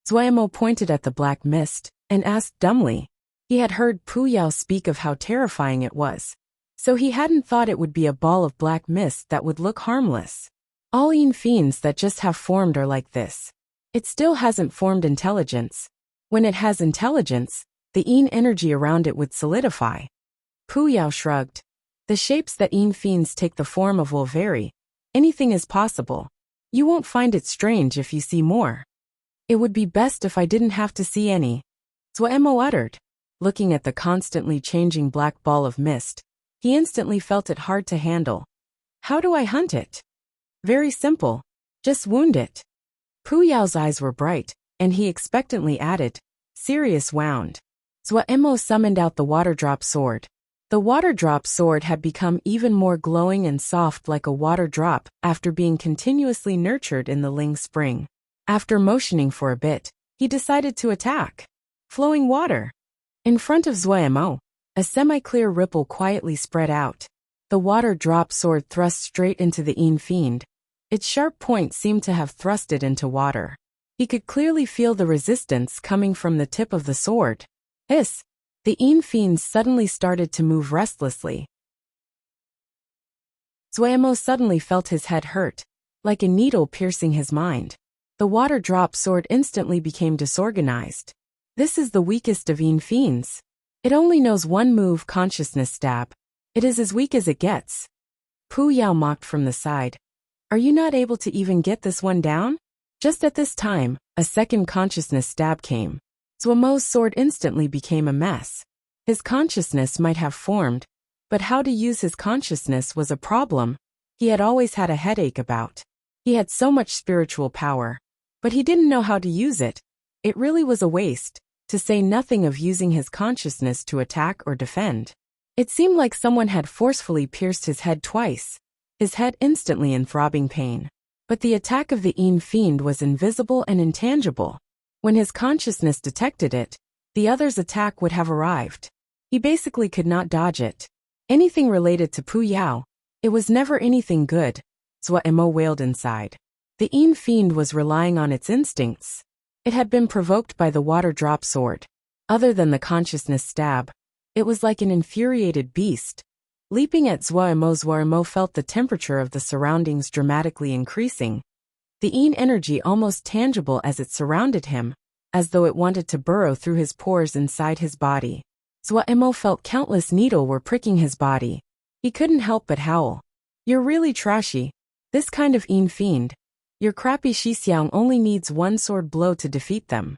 Zuemo pointed at the black mist and asked dumbly. He had heard Pu Yao speak of how terrifying it was, so he hadn't thought it would be a ball of black mist that would look harmless. All yin fiends that just have formed are like this. It still hasn't formed intelligence. When it has intelligence, the yin energy around it would solidify. Pu Yao shrugged. The shapes that yin fiends take the form of will vary. Anything is possible. You won't find it strange if you see more. It would be best if I didn't have to see any, Zuemo uttered. Looking at the constantly changing black ball of mist, he instantly felt it hard to handle. How do I hunt it? Very simple. Just wound it. Pu Yao's eyes were bright, and he expectantly added, "Serious wound." Zuemo summoned out the water drop sword. The water drop sword had become even more glowing and soft like a water drop after being continuously nurtured in the Ling spring. After motioning for a bit, he decided to attack. Flowing water. In front of Zuemo, a semi-clear ripple quietly spread out. The water drop sword thrust straight into the yin fiend. Its sharp point seemed to have thrust it into water. He could clearly feel the resistance coming from the tip of the sword. Hiss! The yin fiend suddenly started to move restlessly. Zuemo suddenly felt his head hurt, like a needle piercing his mind. The water drop sword instantly became disorganized. This is the weakest of yin fiends. It only knows one move, consciousness stab. It is as weak as it gets. Pu Yao mocked from the side. Are you not able to even get this one down? Just at this time, a second consciousness stab came. Zuemo's sword instantly became a mess. His consciousness might have formed, but how to use his consciousness was a problem he had always had a headache about. He had so much spiritual power, but he didn't know how to use it. It really was a waste, to say nothing of using his consciousness to attack or defend. It seemed like someone had forcefully pierced his head twice, his head instantly in throbbing pain. But the attack of the yin fiend was invisible and intangible. When his consciousness detected it, the other's attack would have arrived. He basically could not dodge it. Anything related to Pu Yao, it was never anything good, Zuemo wailed inside. The yin fiend was relying on its instincts. It had been provoked by the water drop sword. Other than the consciousness stab, it was like an infuriated beast. Leaping at Zuemo felt the temperature of the surroundings dramatically increasing. The yin energy almost tangible as it surrounded him, as though it wanted to burrow through his pores inside his body. Zuemo felt countless needles were pricking his body. He couldn't help but howl. You're really trashy. This kind of yin fiend. Your crappy Shixiang only needs one sword blow to defeat them.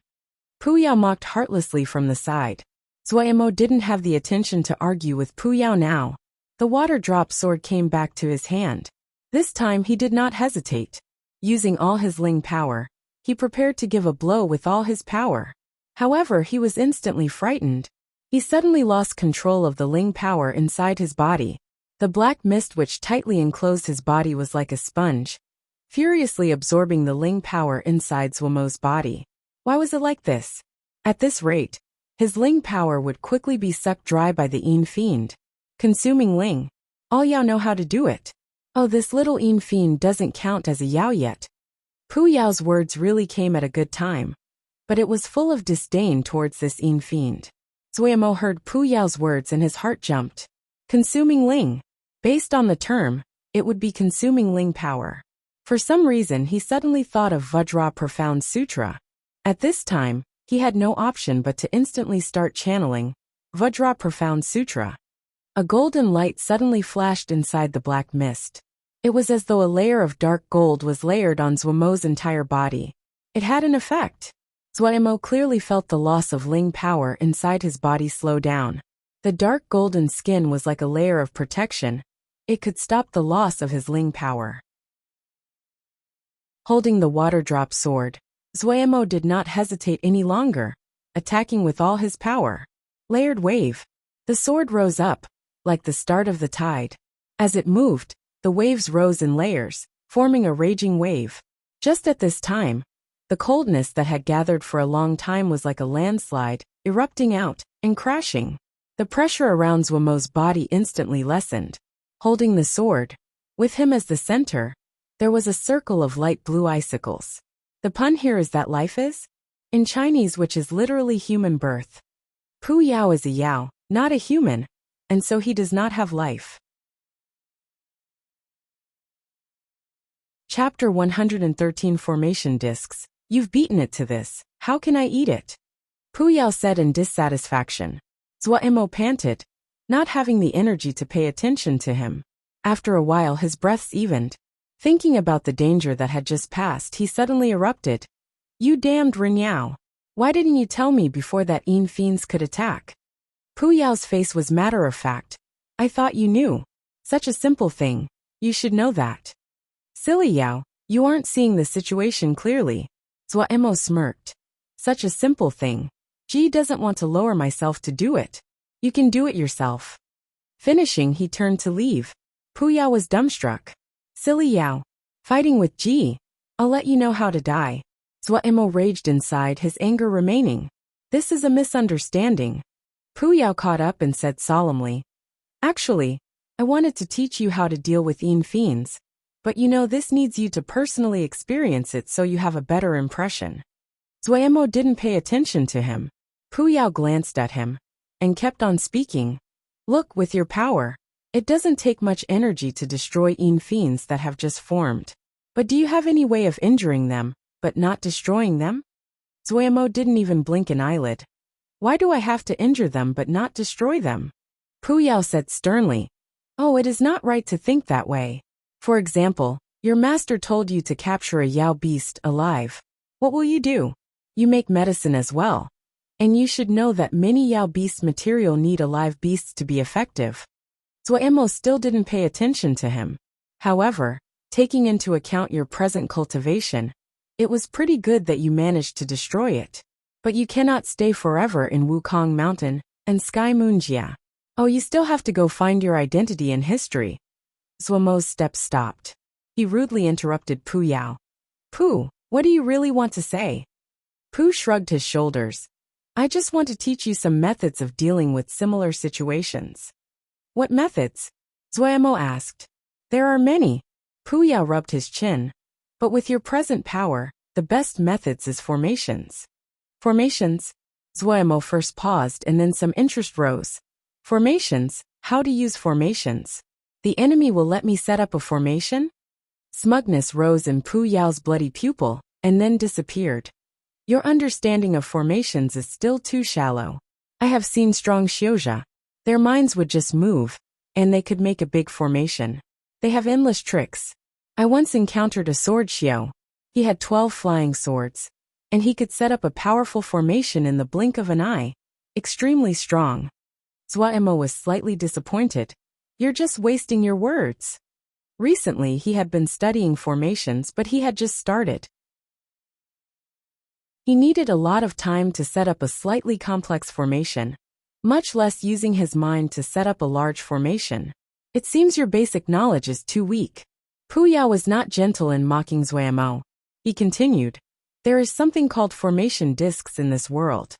Pu Yao mocked heartlessly from the side. Zuemo didn't have the attention to argue with Pu Yao now. The water drop sword came back to his hand. This time he did not hesitate. Using all his Ling power, he prepared to give a blow with all his power. However, he was instantly frightened. He suddenly lost control of the Ling power inside his body. The black mist which tightly enclosed his body was like a sponge, furiously absorbing the Ling power inside Zuomo's body. Why was it like this? At this rate, his Ling power would quickly be sucked dry by the Yin Fiend. Consuming Ling. All Yao know how to do it. Oh, this little Yin Fiend doesn't count as a Yao yet. Pu Yao's words really came at a good time, but it was full of disdain towards this Yin Fiend. Zuomo heard Pu Yao's words and his heart jumped. Consuming Ling. Based on the term, it would be consuming Ling power. For some reason he suddenly thought of Vajra Profound Sutra. At this time, he had no option but to instantly start channeling Vajra Profound Sutra. A golden light suddenly flashed inside the black mist. It was as though a layer of dark gold was layered on Zuomo's entire body. It had an effect. Zuomo clearly felt the loss of Ling power inside his body slow down. The dark golden skin was like a layer of protection. It could stop the loss of his Ling power. Holding the water drop sword, Zuomo did not hesitate any longer, attacking with all his power. Layered wave. The sword rose up, like the start of the tide. As it moved, the waves rose in layers, forming a raging wave. Just at this time, the coldness that had gathered for a long time was like a landslide, erupting out and crashing. The pressure around Zuomo's body instantly lessened. Holding the sword, with him as the center, there was a circle of light blue icicles. The pun here is that life is? In Chinese, which is literally human birth. Pu Yao is a Yao, not a human, and so he does not have life. Chapter 113 Formation Discs. You've beaten it to this. How can I eat it? Pu Yao said in dissatisfaction. Zuomo panted, not having the energy to pay attention to him. After a while his breaths evened. Thinking about the danger that had just passed, he suddenly erupted. You damned Ren Yao. Why didn't you tell me before that Yin Fiends could attack? Pu Yao's face was matter of fact. I thought you knew. Such a simple thing. You should know that. Silly Yao, you aren't seeing the situation clearly. Zuomo smirked. Such a simple thing. Ji doesn't want to lower myself to do it. You can do it yourself. Finishing, he turned to leave. Pu Yao was dumbstruck. Silly Yao. Fighting with Ji. I'll let you know how to die. Zuomo raged inside, his anger remaining. This is a misunderstanding. Pu Yao caught up and said solemnly. Actually, I wanted to teach you how to deal with Yin Fiends. But you know this needs you to personally experience it so you have a better impression. Zuomo didn't pay attention to him. Pu Yao glanced at him and kept on speaking. Look, with your power, it doesn't take much energy to destroy Yin Fiends that have just formed. But do you have any way of injuring them, but not destroying them? Zuomo didn't even blink an eyelid. Why do I have to injure them but not destroy them? Pu Yao said sternly. Oh, it is not right to think that way. For example, your master told you to capture a Yao beast alive. What will you do? You make medicine as well. And you should know that many Yao beast material need alive beasts to be effective. Zuomo still didn't pay attention to him. However, taking into account your present cultivation, it was pretty good that you managed to destroy it. But you cannot stay forever in Wukong Mountain and Sky Moonjia. Oh, you still have to go find your identity in history. Zuomo's steps stopped. He rudely interrupted Pu Yao. Pu, what do you really want to say? Pu shrugged his shoulders. I just want to teach you some methods of dealing with similar situations. What methods? Zuomo asked. There are many. Pu Yao rubbed his chin. But with your present power, the best methods is formations. Formations? Zuomo first paused and then some interest rose. Formations? How to use formations? The enemy will let me set up a formation? Smugness rose in Pu Yao's bloody pupil, and then disappeared. Your understanding of formations is still too shallow. I have seen strong Xiuzha. Their minds would just move, and they could make a big formation. They have endless tricks. I once encountered a sword Xiao. He had 12 flying swords, and he could set up a powerful formation in the blink of an eye. Extremely strong. Zuomo was slightly disappointed. You're just wasting your words. Recently he had been studying formations, but he had just started. He needed a lot of time to set up a slightly complex formation. much less using his mind to set up a large formation. It seems your basic knowledge is too weak. Pu Yao was not gentle in mocking Zuemo. He continued, there is something called formation discs in this world.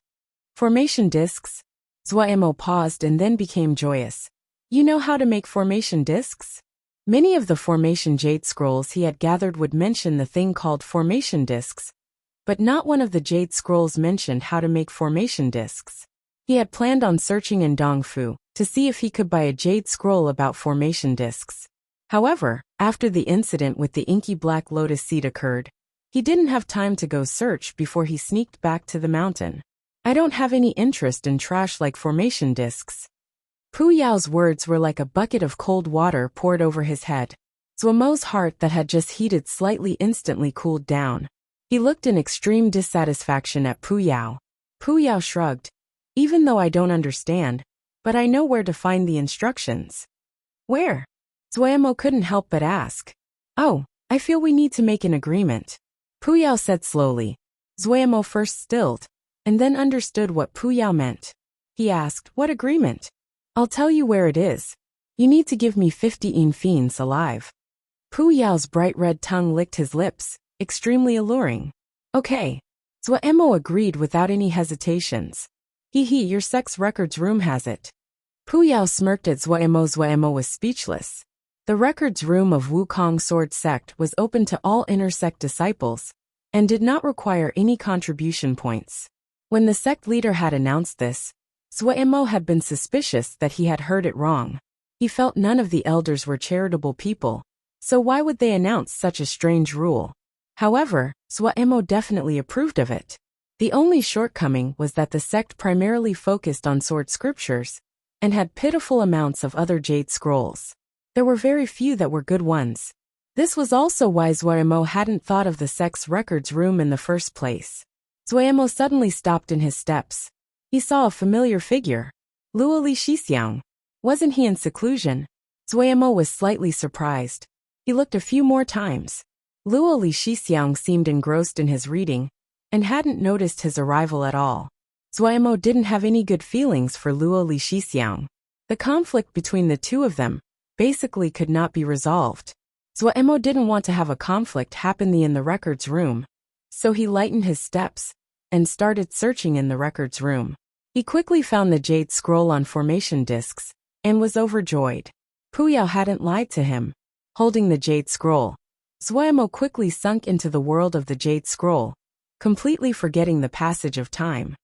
Formation discs? Zuemo paused and then became joyous. You know how to make formation discs? Many of the formation jade scrolls he had gathered would mention the thing called formation discs, but not one of the jade scrolls mentioned how to make formation discs. He had planned on searching in Dongfu to see if he could buy a jade scroll about formation discs. However, after the incident with the inky black lotus seed occurred, he didn't have time to go search before he sneaked back to the mountain. I don't have any interest in trash like formation discs. Pu Yao's words were like a bucket of cold water poured over his head. Zuemo's heart that had just heated slightly instantly cooled down. He looked in extreme dissatisfaction at Pu Yao. Pu Yao shrugged. Even though I don't understand, but I know where to find the instructions. Where? Zuemo couldn't help but ask. Oh, I feel we need to make an agreement. Pu Yao said slowly. Zuemo first stilled, and then understood what Pu Yao meant. He asked, what agreement? I'll tell you where it is. You need to give me 50 infines alive. Pu Yao's bright red tongue licked his lips, extremely alluring. Okay. Zuemo agreed without any hesitations. Your sex records room has it. Pu Yao smirked at Zuemo. Zuemo was speechless. The records room of Wukong Sword Sect was open to all inner sect disciples, and did not require any contribution points. When the sect leader had announced this, Zuemo had been suspicious that he had heard it wrong. He felt none of the elders were charitable people, so why would they announce such a strange rule? However, Zuemo definitely approved of it. The only shortcoming was that the sect primarily focused on sword scriptures, and had pitiful amounts of other jade scrolls. There were very few that were good ones. This was also why Zuemo hadn't thought of the sect's records room in the first place. Zuemo suddenly stopped in his steps. He saw a familiar figure. Luo Li Shixiang. Wasn't he in seclusion? Zuemo was slightly surprised. He looked a few more times. Luo Li Shixiang seemed engrossed in his reading, and hadn't noticed his arrival at all. Zuemo didn't have any good feelings for Luo Li Shixiang. The conflict between the two of them basically could not be resolved. Zuemo didn't want to have a conflict happen in the records room, so he lightened his steps and started searching in the records room. He quickly found the jade scroll on formation discs and was overjoyed. Pu Yao hadn't lied to him. Holding the jade scroll, Zuemo quickly sunk into the world of the jade scroll, completely forgetting the passage of time.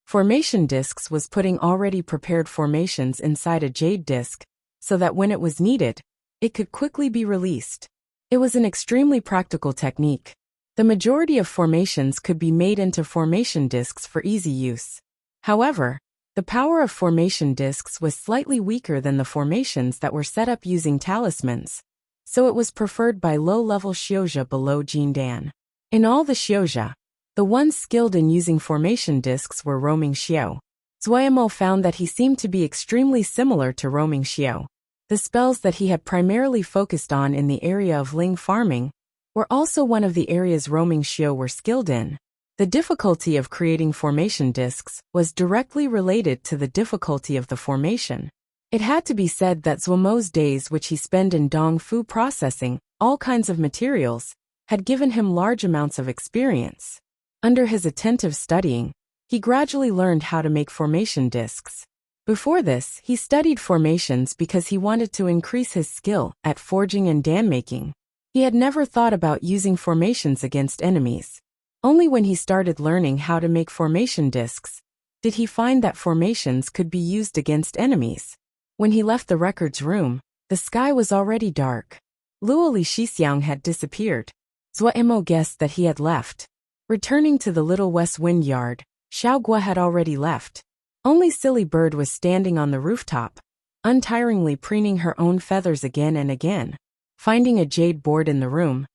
Formation discs was putting already prepared formations inside a jade disc, so that when it was needed, it could quickly be released. It was an extremely practical technique. The majority of formations could be made into formation discs for easy use. However, the power of formation discs was slightly weaker than the formations that were set up using talismans, so it was preferred by low-level Xiozha below Jindan. In all the Xiozha, the ones skilled in using formation discs were roaming Xiao. Zuemo found that he seemed to be extremely similar to roaming Xiao. The spells that he had primarily focused on in the area of Ling farming were also one of the areas roaming Xiao were skilled in. The difficulty of creating formation discs was directly related to the difficulty of the formation. It had to be said that Zuemo's days which he spent in Dongfu processing all kinds of materials had given him large amounts of experience. Under his attentive studying, he gradually learned how to make formation discs. Before this, he studied formations because he wanted to increase his skill at forging and dan-making. He had never thought about using formations against enemies. Only when he started learning how to make formation discs did he find that formations could be used against enemies. When he left the records room, the sky was already dark. Luo Li Shixiang had disappeared. Zuemo guessed that he had left. Returning to the Little West Wind Yard, Xiao Gua had already left. Only Silly Bird was standing on the rooftop, untiringly preening her own feathers again and again. Finding a jade board in the room,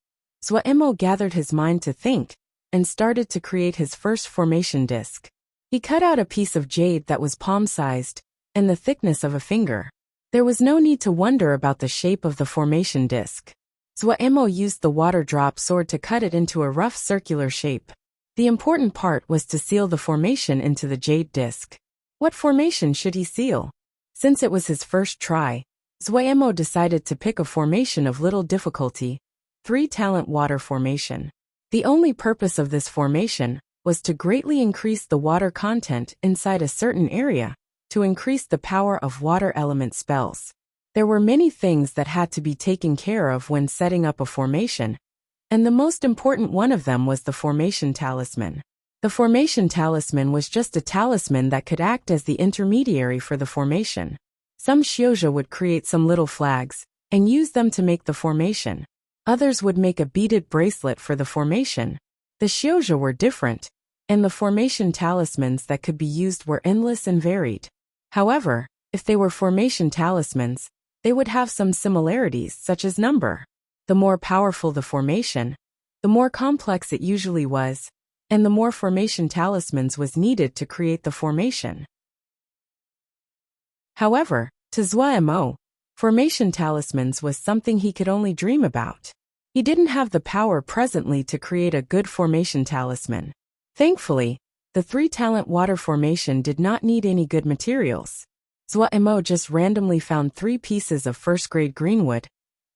Zuemo gathered his mind to think, and started to create his first formation disc. He cut out a piece of jade that was palm-sized, and the thickness of a finger. There was no need to wonder about the shape of the formation disc. Zuemo used the water drop sword to cut it into a rough circular shape. The important part was to seal the formation into the jade disc. What formation should he seal? Since it was his first try, Zuemo decided to pick a formation of little difficulty, 3-talent water formation. The only purpose of this formation was to greatly increase the water content inside a certain area, to increase the power of water element spells. There were many things that had to be taken care of when setting up a formation, and the most important one of them was the formation talisman. The formation talisman was just a talisman that could act as the intermediary for the formation. Some shoujo would create some little flags and use them to make the formation. Others would make a beaded bracelet for the formation. The shoujo were different, and the formation talismans that could be used were endless and varied. However, if they were formation talismans, they would have some similarities such as number. The more powerful the formation, the more complex it usually was, and the more formation talismans was needed to create the formation. However, to Zuemo, formation talismans was something he could only dream about. He didn't have the power presently to create a good formation talisman. Thankfully, the 3-talent water formation did not need any good materials. Zuemo just randomly found 3 pieces of first-grade greenwood,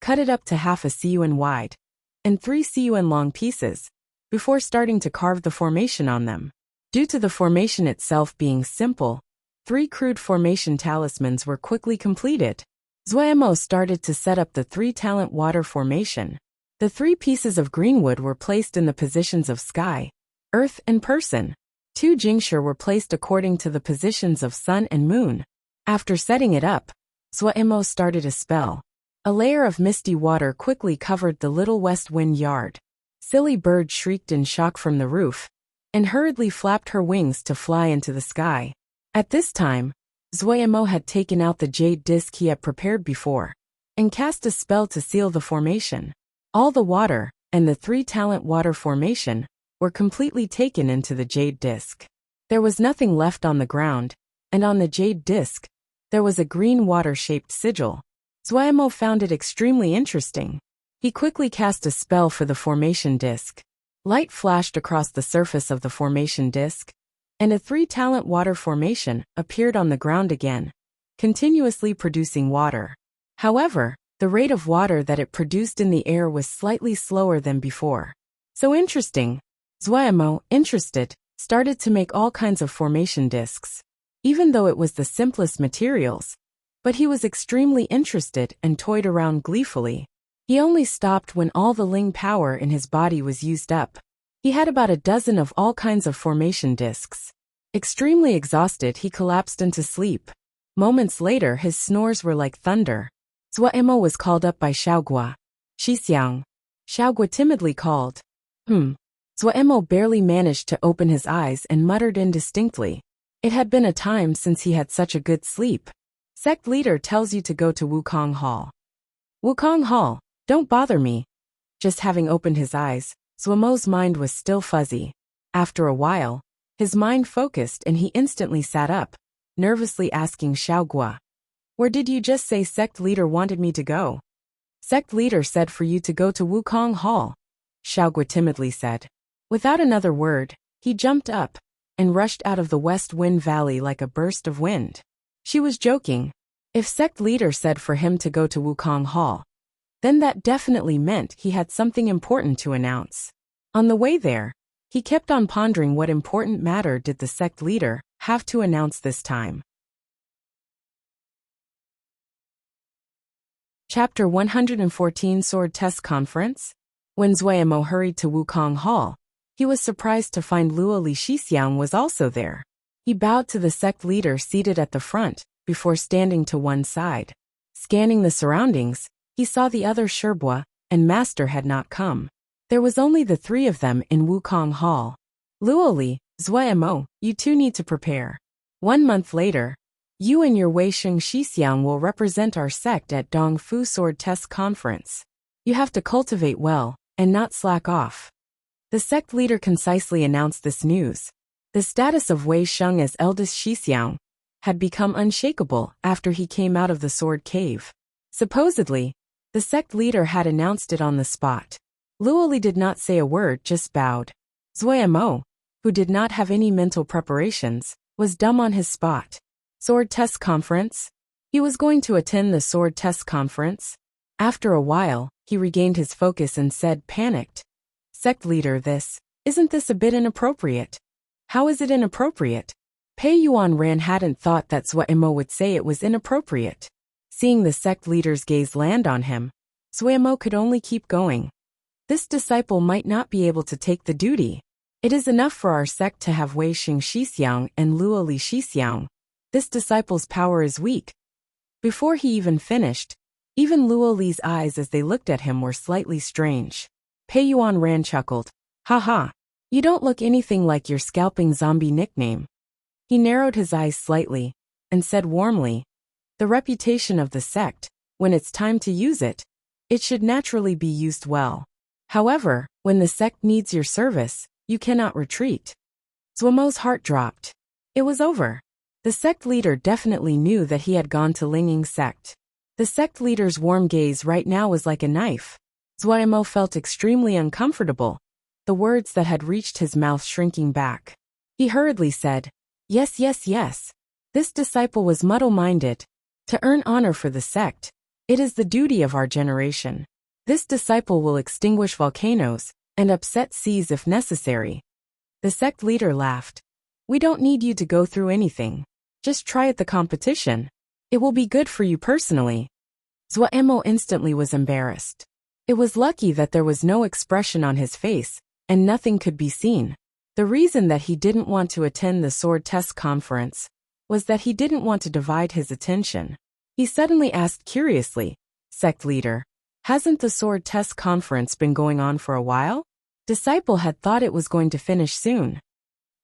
cut it up to half a CUN wide, and 3 CUN long pieces, before starting to carve the formation on them. Due to the formation itself being simple, 3 crude formation talismans were quickly completed. Zuemo started to set up the 3-talent water formation. The 3 pieces of greenwood were placed in the positions of sky, earth, and person. 2 jingshur were placed according to the positions of sun and moon. After setting it up, Zuemo started a spell. A layer of misty water quickly covered the little west wind yard. Silly bird shrieked in shock from the roof, and hurriedly flapped her wings to fly into the sky. At this time, Zuemo had taken out the jade disc he had prepared before, and cast a spell to seal the formation. All the water, and the 3-talent water formation, were completely taken into the jade disc. There was nothing left on the ground, and on the jade disc, there was a green water-shaped sigil. Zuemo found it extremely interesting. He quickly cast a spell for the formation disc. Light flashed across the surface of the formation disc, and a 3-talent water formation appeared on the ground again, continuously producing water. However, the rate of water that it produced in the air was slightly slower than before. So interesting. Zuemo, interested, started to make all kinds of formation discs. Even though it was the simplest materials, but he was extremely interested and toyed around gleefully. He only stopped when all the Ling power in his body was used up. He had about a dozen of all kinds of formation discs. Extremely exhausted, he collapsed into sleep. Moments later, his snores were like thunder. Zuemo was called up by Xiaogua. Xixiang. Xiaogua timidly called. Zuemo barely managed to open his eyes and muttered indistinctly. It had been a time since he had such a good sleep. Sect leader tells you to go to Wukong Hall. Wukong Hall, don't bother me. Just having opened his eyes, Zuemo's mind was still fuzzy. After a while, his mind focused and he instantly sat up, nervously asking Xiaogua, "Where did you just say sect leader wanted me to go?" "Sect leader said for you to go to Wukong Hall," Xiaogua timidly said. Without another word, he jumped up and rushed out of the West Wind Valley like a burst of wind. She was joking. If sect leader said for him to go to Wukong Hall, then that definitely meant he had something important to announce. On the way there, he kept on pondering what important matter did the sect leader have to announce this time. Chapter 114 Sword Test Conference. When Zuemo hurried to Wukong Hall, he was surprised to find Luo Li Shixiang was also there. He bowed to the sect leader seated at the front, before standing to one side. Scanning the surroundings, he saw the other Sherbua and master had not come. There was only the 3 of them in Wukong Hall. Luo Li, Zuemo, you 2 need to prepare. 1 month later, you and your Wei Sheng Shixiang will represent our sect at Dongfu Sword Test Conference. You have to cultivate well, and not slack off. The sect leader concisely announced this news. The status of Wei Sheng as eldest Shixiang had become unshakable after he came out of the sword cave. Supposedly, the sect leader had announced it on the spot. Luo Li did not say a word, just bowed. Zuemo, who did not have any mental preparations, was dumb on his spot. Sword test conference? He was going to attend the sword test conference. After a while, he regained his focus and said, panicked, "Sect leader, isn't this a bit inappropriate?" "How is it inappropriate?" Pei Yuan Ran hadn't thought that Swordsmanship would say it was inappropriate. Seeing the sect leader's gaze land on him, Swordsmanship could only keep going. "This disciple might not be able to take the duty. It is enough for our sect to have Wei Xing Shixiang and Luo Li Shixiang. This disciple's power is weak." Before he even finished, even Luo Li's eyes as they looked at him were slightly strange. Pei Yuan Ran chuckled. "Haha, you don't look anything like your scalping zombie nickname." He narrowed his eyes slightly and said warmly, "The reputation of the sect, when it's time to use it, it should naturally be used well. However, when the sect needs your service, you cannot retreat." Zuomo's heart dropped. It was over. The sect leader definitely knew that he had gone to Lingying's sect. The sect leader's warm gaze right now was like a knife. Zuomo felt extremely uncomfortable, the words that had reached his mouth shrinking back. He hurriedly said, Yes. This disciple was muddle-minded. To earn honor for the sect, it is the duty of our generation. This disciple will extinguish volcanoes and upset seas if necessary." The sect leader laughed. "We don't need you to go through anything. Just try at the competition. It will be good for you personally." Zuomo instantly was embarrassed. It was lucky that there was no expression on his face, and nothing could be seen. The reason that he didn't want to attend the sword test conference was that he didn't want to divide his attention. He suddenly asked curiously, "Sect leader, hasn't the sword test conference been going on for a while?" Disciple had thought it was going to finish soon.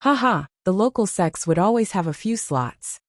Haha, the local sects would always have a few slots.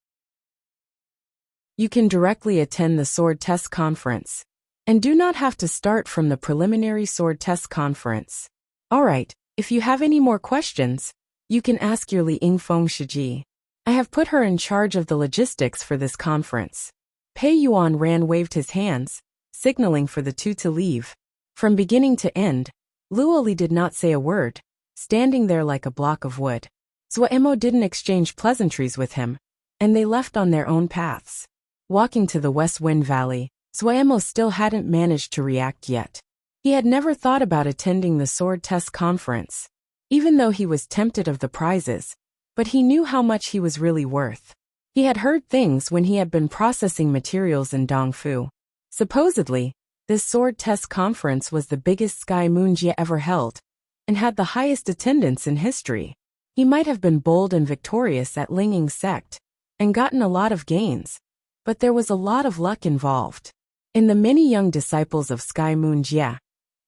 You can directly attend the sword test conference, and do not have to start from the preliminary sword test conference. Alright, if you have any more questions, you can ask your Li Yingfeng Shiji. I have put her in charge of the logistics for this conference. Pei Yuan Ran waved his hands, signaling for the two to leave. From beginning to end, Luo Li did not say a word, standing there like a block of wood. Zuomo didn't exchange pleasantries with him, and they left on their own paths. Walking to the West Wind Valley, Zuomo still hadn't managed to react yet. He had never thought about attending the sword test conference, even though he was tempted of the prizes, but he knew how much he was really worth. He had heard things when he had been processing materials in Dongfu. Supposedly, this sword test conference was the biggest Sky Moon Jia ever held, and had the highest attendance in history. He might have been bold and victorious at Lingying's sect, and gotten a lot of gains, but there was a lot of luck involved. In the many young disciples of Sky Moon Jia,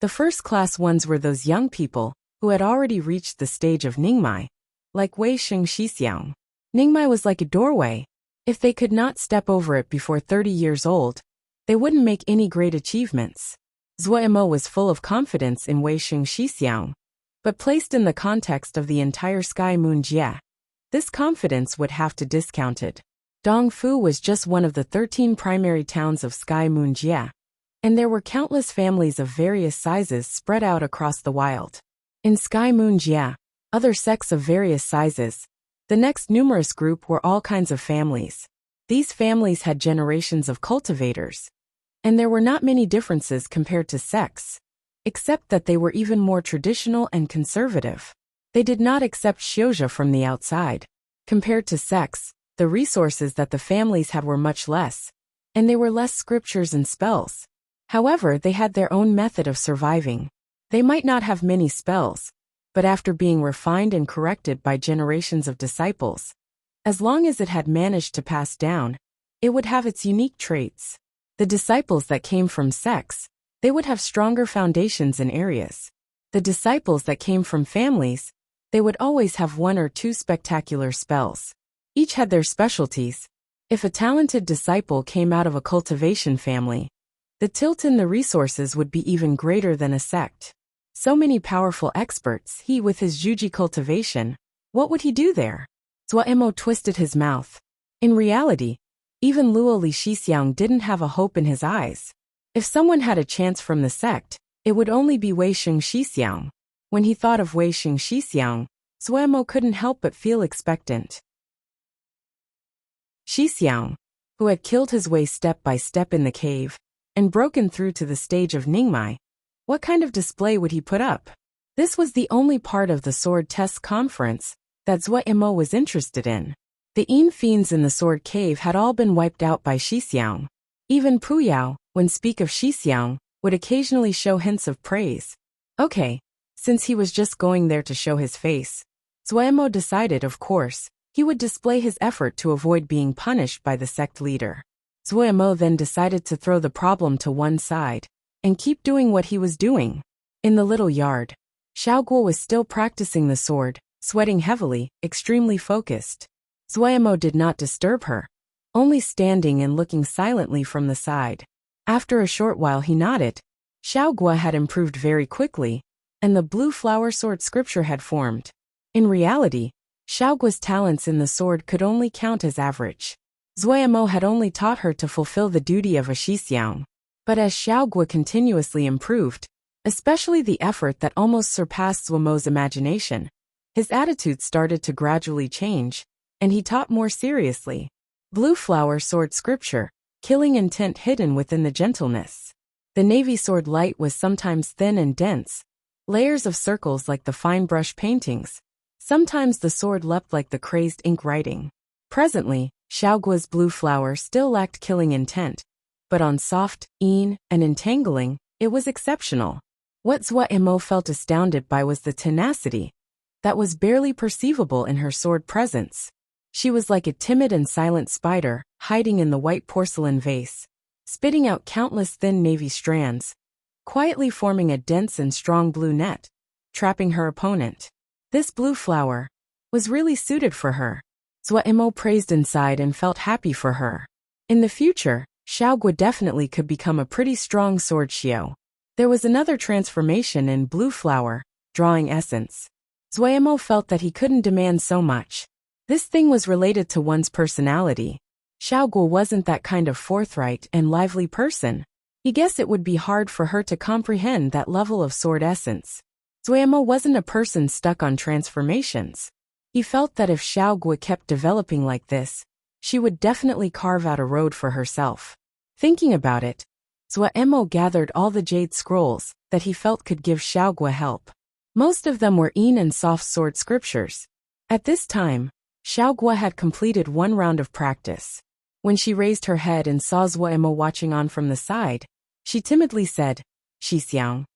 the first-class ones were those young people who had already reached the stage of Ningmai, like Wei Xing Shixiang. Ningmai was like a doorway. If they could not step over it before 30 years old, they wouldn't make any great achievements. Zuomo was full of confidence in Wei Xing Shixiang, but placed in the context of the entire Sky Moon Jia, this confidence would have to discount it. Dongfu was just one of the 13 primary towns of Sky Moon Jia, and there were countless families of various sizes spread out across the wild. In Sky Moon Jia, other sects of various sizes, the next numerous group were all kinds of families. These families had generations of cultivators, and there were not many differences compared to sects, except that they were even more traditional and conservative. They did not accept Xiuzha from the outside. Compared to sects, the resources that the families had were much less, and they were less scriptures and spells. However, they had their own method of surviving. They might not have many spells, but after being refined and corrected by generations of disciples, as long as it had managed to pass down, it would have its unique traits. The disciples that came from sects, they would have stronger foundations in areas. The disciples that came from families, they would always have one or two spectacular spells. Each had their specialties. If a talented disciple came out of a cultivation family, the tilt in the resources would be even greater than a sect. So many powerful experts, he with his Juji cultivation, what would he do there? Zuomo twisted his mouth. In reality, even Luo Li Shixiang didn't have a hope in his eyes. If someone had a chance from the sect, it would only be Wei Xing Shixiang. When he thought of Wei Xing Shixiang, Zuemo couldn't help but feel expectant. Xixiang, who had killed his way step by step in the cave, and broken through to the stage of Ningmai, what kind of display would he put up? This was the only part of the sword test conference that Zuemo was interested in. The Yin fiends in the sword cave had all been wiped out by Xixiang. Even Pu Yao, when speak of Xixiang, would occasionally show hints of praise. Okay, since he was just going there to show his face, Zuemo decided, of course, he would display his effort to avoid being punished by the sect leader. Zuemo then decided to throw the problem to one side and keep doing what he was doing. In the little yard, Xiaoguo was still practicing the sword, sweating heavily, extremely focused. Zuemo did not disturb her, only standing and looking silently from the side. After a short while he nodded. Xiaoguo had improved very quickly, and the blue flower sword scripture had formed. In reality, Xiaoguo's talents in the sword could only count as average. Zuemo had only taught her to fulfill the duty of a Xixiang. But as Xiaoguo continuously improved, especially the effort that almost surpassed Zuemo's imagination, his attitude started to gradually change, and he taught more seriously. Blue flower sword scripture, killing intent hidden within the gentleness. The navy sword light was sometimes thin and dense, layers of circles like the fine brush paintings. Sometimes the sword leapt like the crazed ink writing. Presently, Xiaoguo's blue flower still lacked killing intent, but on soft, yin, and entangling, it was exceptional. What Zuemo felt astounded by was the tenacity that was barely perceivable in her sword presence. She was like a timid and silent spider, hiding in the white porcelain vase, spitting out countless thin navy strands, quietly forming a dense and strong blue net, trapping her opponent. This blue flower was really suited for her. Zuemo praised inside and felt happy for her. In the future, Xiaoguo definitely could become a pretty strong sword xiao. There was another transformation in blue flower, drawing essence. Zuemo felt that he couldn't demand so much. This thing was related to one's personality. Xiaoguo wasn't that kind of forthright and lively person. He guessed it would be hard for her to comprehend that level of sword essence. Zuemo wasn't a person stuck on transformations. He felt that if Xiaoguo kept developing like this, she would definitely carve out a road for herself. Thinking about it, Zuemo gathered all the jade scrolls that he felt could give Xiaoguo help. Most of them were yin and soft sword scriptures. At this time, Xiaoguo had completed one round of practice. When she raised her head and saw Zuemo watching on from the side, she timidly said, "Xixiang."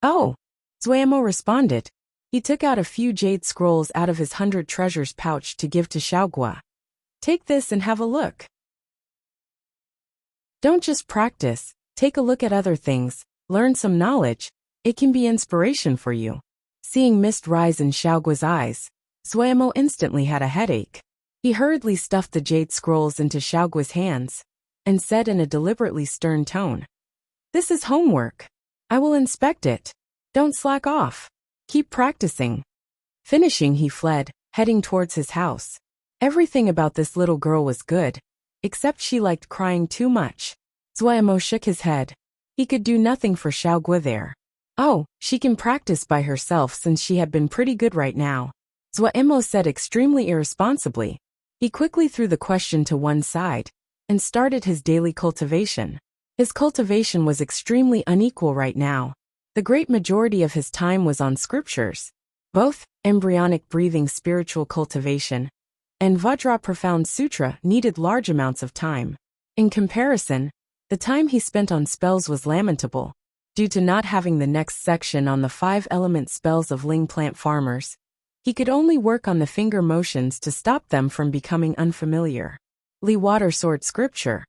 "Oh." Zuemo responded. He took out a few jade scrolls out of his 100 treasures pouch to give to Xiaoguo. "Take this and have a look. Don't just practice, take a look at other things, learn some knowledge, it can be inspiration for you." Seeing mist rise in Xiaoguo's eyes, Zuemo instantly had a headache. He hurriedly stuffed the jade scrolls into Xiaoguo's hands, and said in a deliberately stern tone, "This is homework. I will inspect it. Don't slack off. Keep practicing." Finishing, he fled, heading towards his house. Everything about this little girl was good, except she liked crying too much. Zuemo shook his head. He could do nothing for Xiaoguo there. Oh, she can practice by herself since she had been pretty good right now. Zuemo said extremely irresponsibly. He quickly threw the question to one side and started his daily cultivation. His cultivation was extremely unequal right now. The great majority of his time was on scriptures. Both embryonic breathing spiritual cultivation and Vajra Profound Sutra needed large amounts of time. In comparison, the time he spent on spells was lamentable. Due to not having the next section on the 5-element spells of Ling plant farmers, he could only work on the finger motions to stop them from becoming unfamiliar. Li Water Sword Scripture.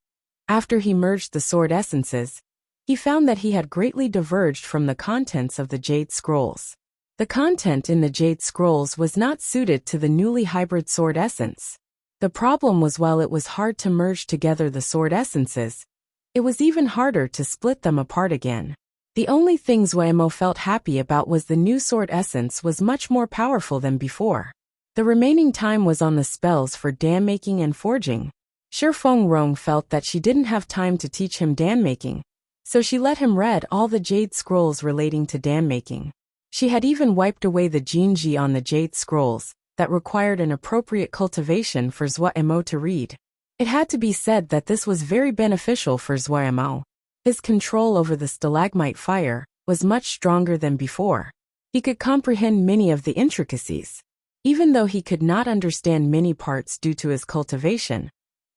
After he merged the sword essences, he found that he had greatly diverged from the contents of the Jade Scrolls. The content in the Jade Scrolls was not suited to the newly hybrid sword essence. The problem was while it was hard to merge together the sword essences, it was even harder to split them apart again. The only thing Zuemo felt happy about was the new sword essence was much more powerful than before. The remaining time was on the spells for dam making and forging. Shifeng Rong felt that she didn't have time to teach him dam making, so she let him read all the Jade Scrolls relating to dam making. She had even wiped away the Jinji on the jade scrolls that required an appropriate cultivation for Zhuemo to read. It had to be said that this was very beneficial for Zhuemo. His control over the stalagmite fire was much stronger than before. He could comprehend many of the intricacies, even though he could not understand many parts due to his cultivation.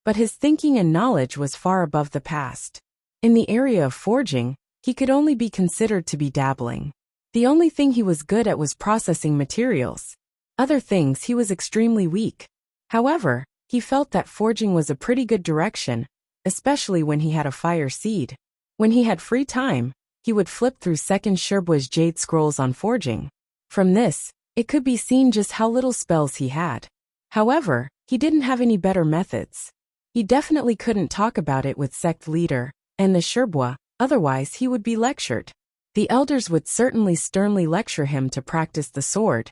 But his thinking and knowledge was far above the past. In the area of forging, he could only be considered to be dabbling. The only thing he was good at was processing materials. Other things he was extremely weak. However, he felt that forging was a pretty good direction, especially when he had a fire seed. When he had free time, he would flip through Second Sherbua's jade scrolls on forging. From this, it could be seen just how little spells he had. However, he didn't have any better methods. He definitely couldn't talk about it with sect leader and the Sherbua, otherwise he would be lectured. The elders would certainly sternly lecture him to practice the sword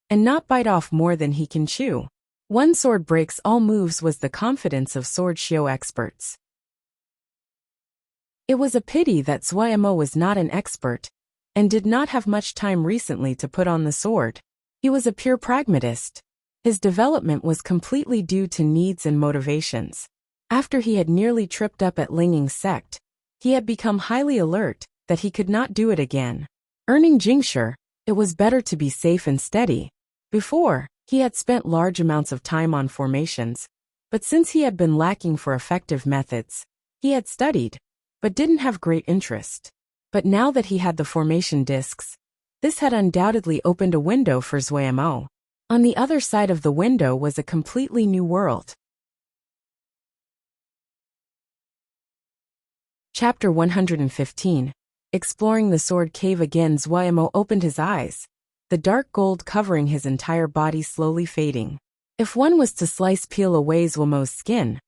and not bite off more than he can chew. One sword breaks all moves was the confidence of sword shio experts. It was a pity that Zhuemo was not an expert and did not have much time recently to put on the sword. He was a pure pragmatist. His development was completely due to needs and motivations. After he had nearly tripped up at Linging's sect, he had become highly alert that he could not do it again. Earning Jingshi, it was better to be safe and steady. Before, he had spent large amounts of time on formations, but since he had been lacking for effective methods, he had studied, but didn't have great interest. But now that he had the formation discs, this had undoubtedly opened a window for Zhuemo. On the other side of the window was a completely new world. Chapter 115. Exploring the sword cave again. Zhuemo opened his eyes, the dark gold covering his entire body slowly fading. If one was to peel away Zhuemo's skin,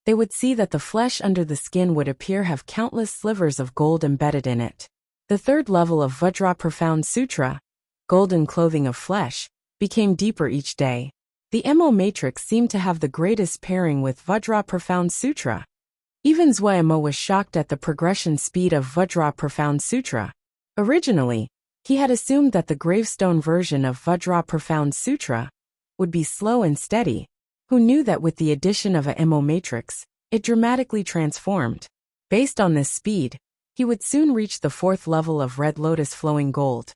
they would see that the flesh under the skin would appear have countless slivers of gold embedded in it. The third level of Vajra Profound Sutra, golden clothing of flesh, became deeper each day. The Mo matrix seemed to have the greatest pairing with Vajra Profound Sutra. Even Zhuemo was shocked at the progression speed of Vajra Profound Sutra. Originally, he had assumed that the gravestone version of Vajra Profound Sutra would be slow and steady. Who knew that with the addition of a Mo matrix, it dramatically transformed. Based on this speed, he would soon reach the fourth level of Red Lotus Flowing Gold.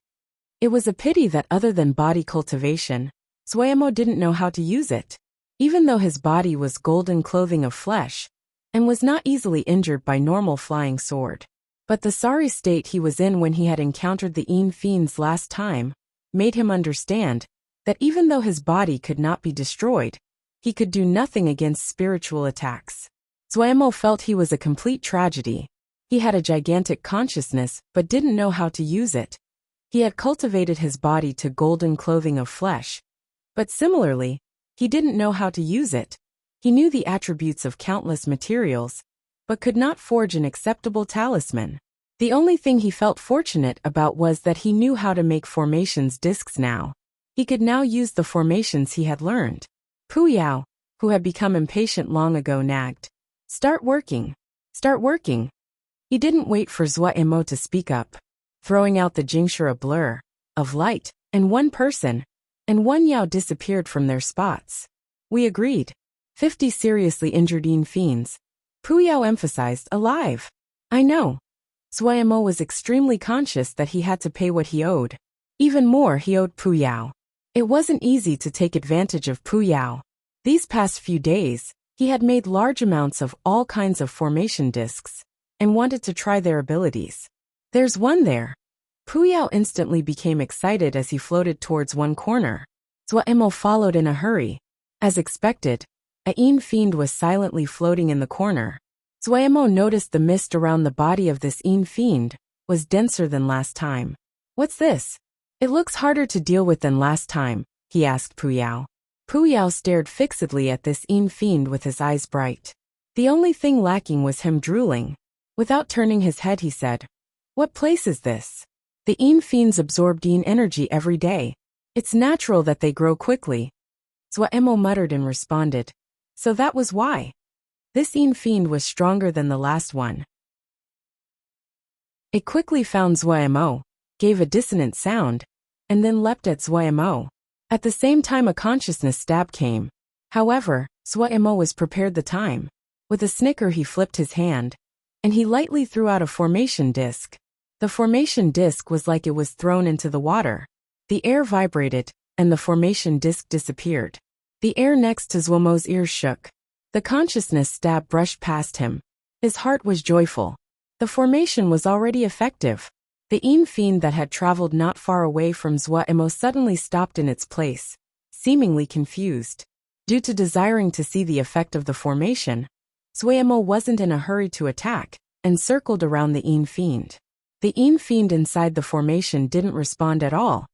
It was a pity that other than body cultivation, Zhuemo didn't know how to use it. Even though his body was golden clothing of flesh, and was not easily injured by normal flying sword. But the sorry state he was in when he had encountered the Yin fiends last time made him understand that even though his body could not be destroyed, he could do nothing against spiritual attacks. Zhuemo felt he was a complete tragedy. He had a gigantic consciousness but didn't know how to use it. He had cultivated his body to golden clothing of flesh, but similarly, he didn't know how to use it. He knew the attributes of countless materials, but could not forge an acceptable talisman. The only thing he felt fortunate about was that he knew how to make formations discs now. He could now use the formations he had learned. Pu Yao, who had become impatient long ago, nagged, "Start working. Start working." He didn't wait for Zhuemo to speak up. Throwing out the Jingshi, a blur of light, and one person and one Yao disappeared from their spots. We agreed. 50 seriously injured Yin fiends. Pu Yao emphasized, alive. I know. Zhuemo was extremely conscious that he had to pay what he owed. Even more he owed Pu Yao. It wasn't easy to take advantage of Pu Yao. These past few days, he had made large amounts of all kinds of formation discs, and wanted to try their abilities. There's one there. Pu Yao instantly became excited as he floated towards one corner. Zhuemo followed in a hurry. As expected, a Yin fiend was silently floating in the corner. Zhuemo noticed the mist around the body of this Yin fiend was denser than last time. What's this? It looks harder to deal with than last time, he asked Pu Yao. Pu Yao stared fixedly at this Yin fiend with his eyes bright. The only thing lacking was him drooling. Without turning his head he said, "What place is this?" The Yin fiends absorbed Yin energy every day. It's natural that they grow quickly. Zhuemo muttered and responded, "So that was why." This Yin fiend was stronger than the last one. It quickly found Zhuemo, gave a dissonant sound, and then leapt at Zuemo. At the same time a consciousness stab came. However, Zuemo was prepared the time. With a snicker he flipped his hand, and he lightly threw out a formation disc. The formation disc was like it was thrown into the water. The air vibrated, and the formation disc disappeared. The air next to Zuemo's ears shook. The consciousness stab brushed past him. His heart was joyful. The formation was already effective. The fiend that had traveled not far away from Zuemo suddenly stopped in its place, seemingly confused. Due to desiring to see the effect of the formation, Zuemo wasn't in a hurry to attack, and circled around the fiend. The fiend inside the formation didn't respond at all,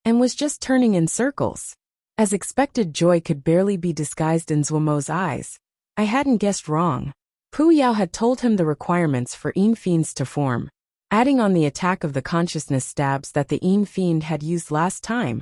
and was just turning in circles. As expected, joy could barely be disguised in Zuemo's eyes. I hadn't guessed wrong. Pu Yao had told him the requirements for fiends to form, adding on the attack of the consciousness stabs that the fiend had used last time.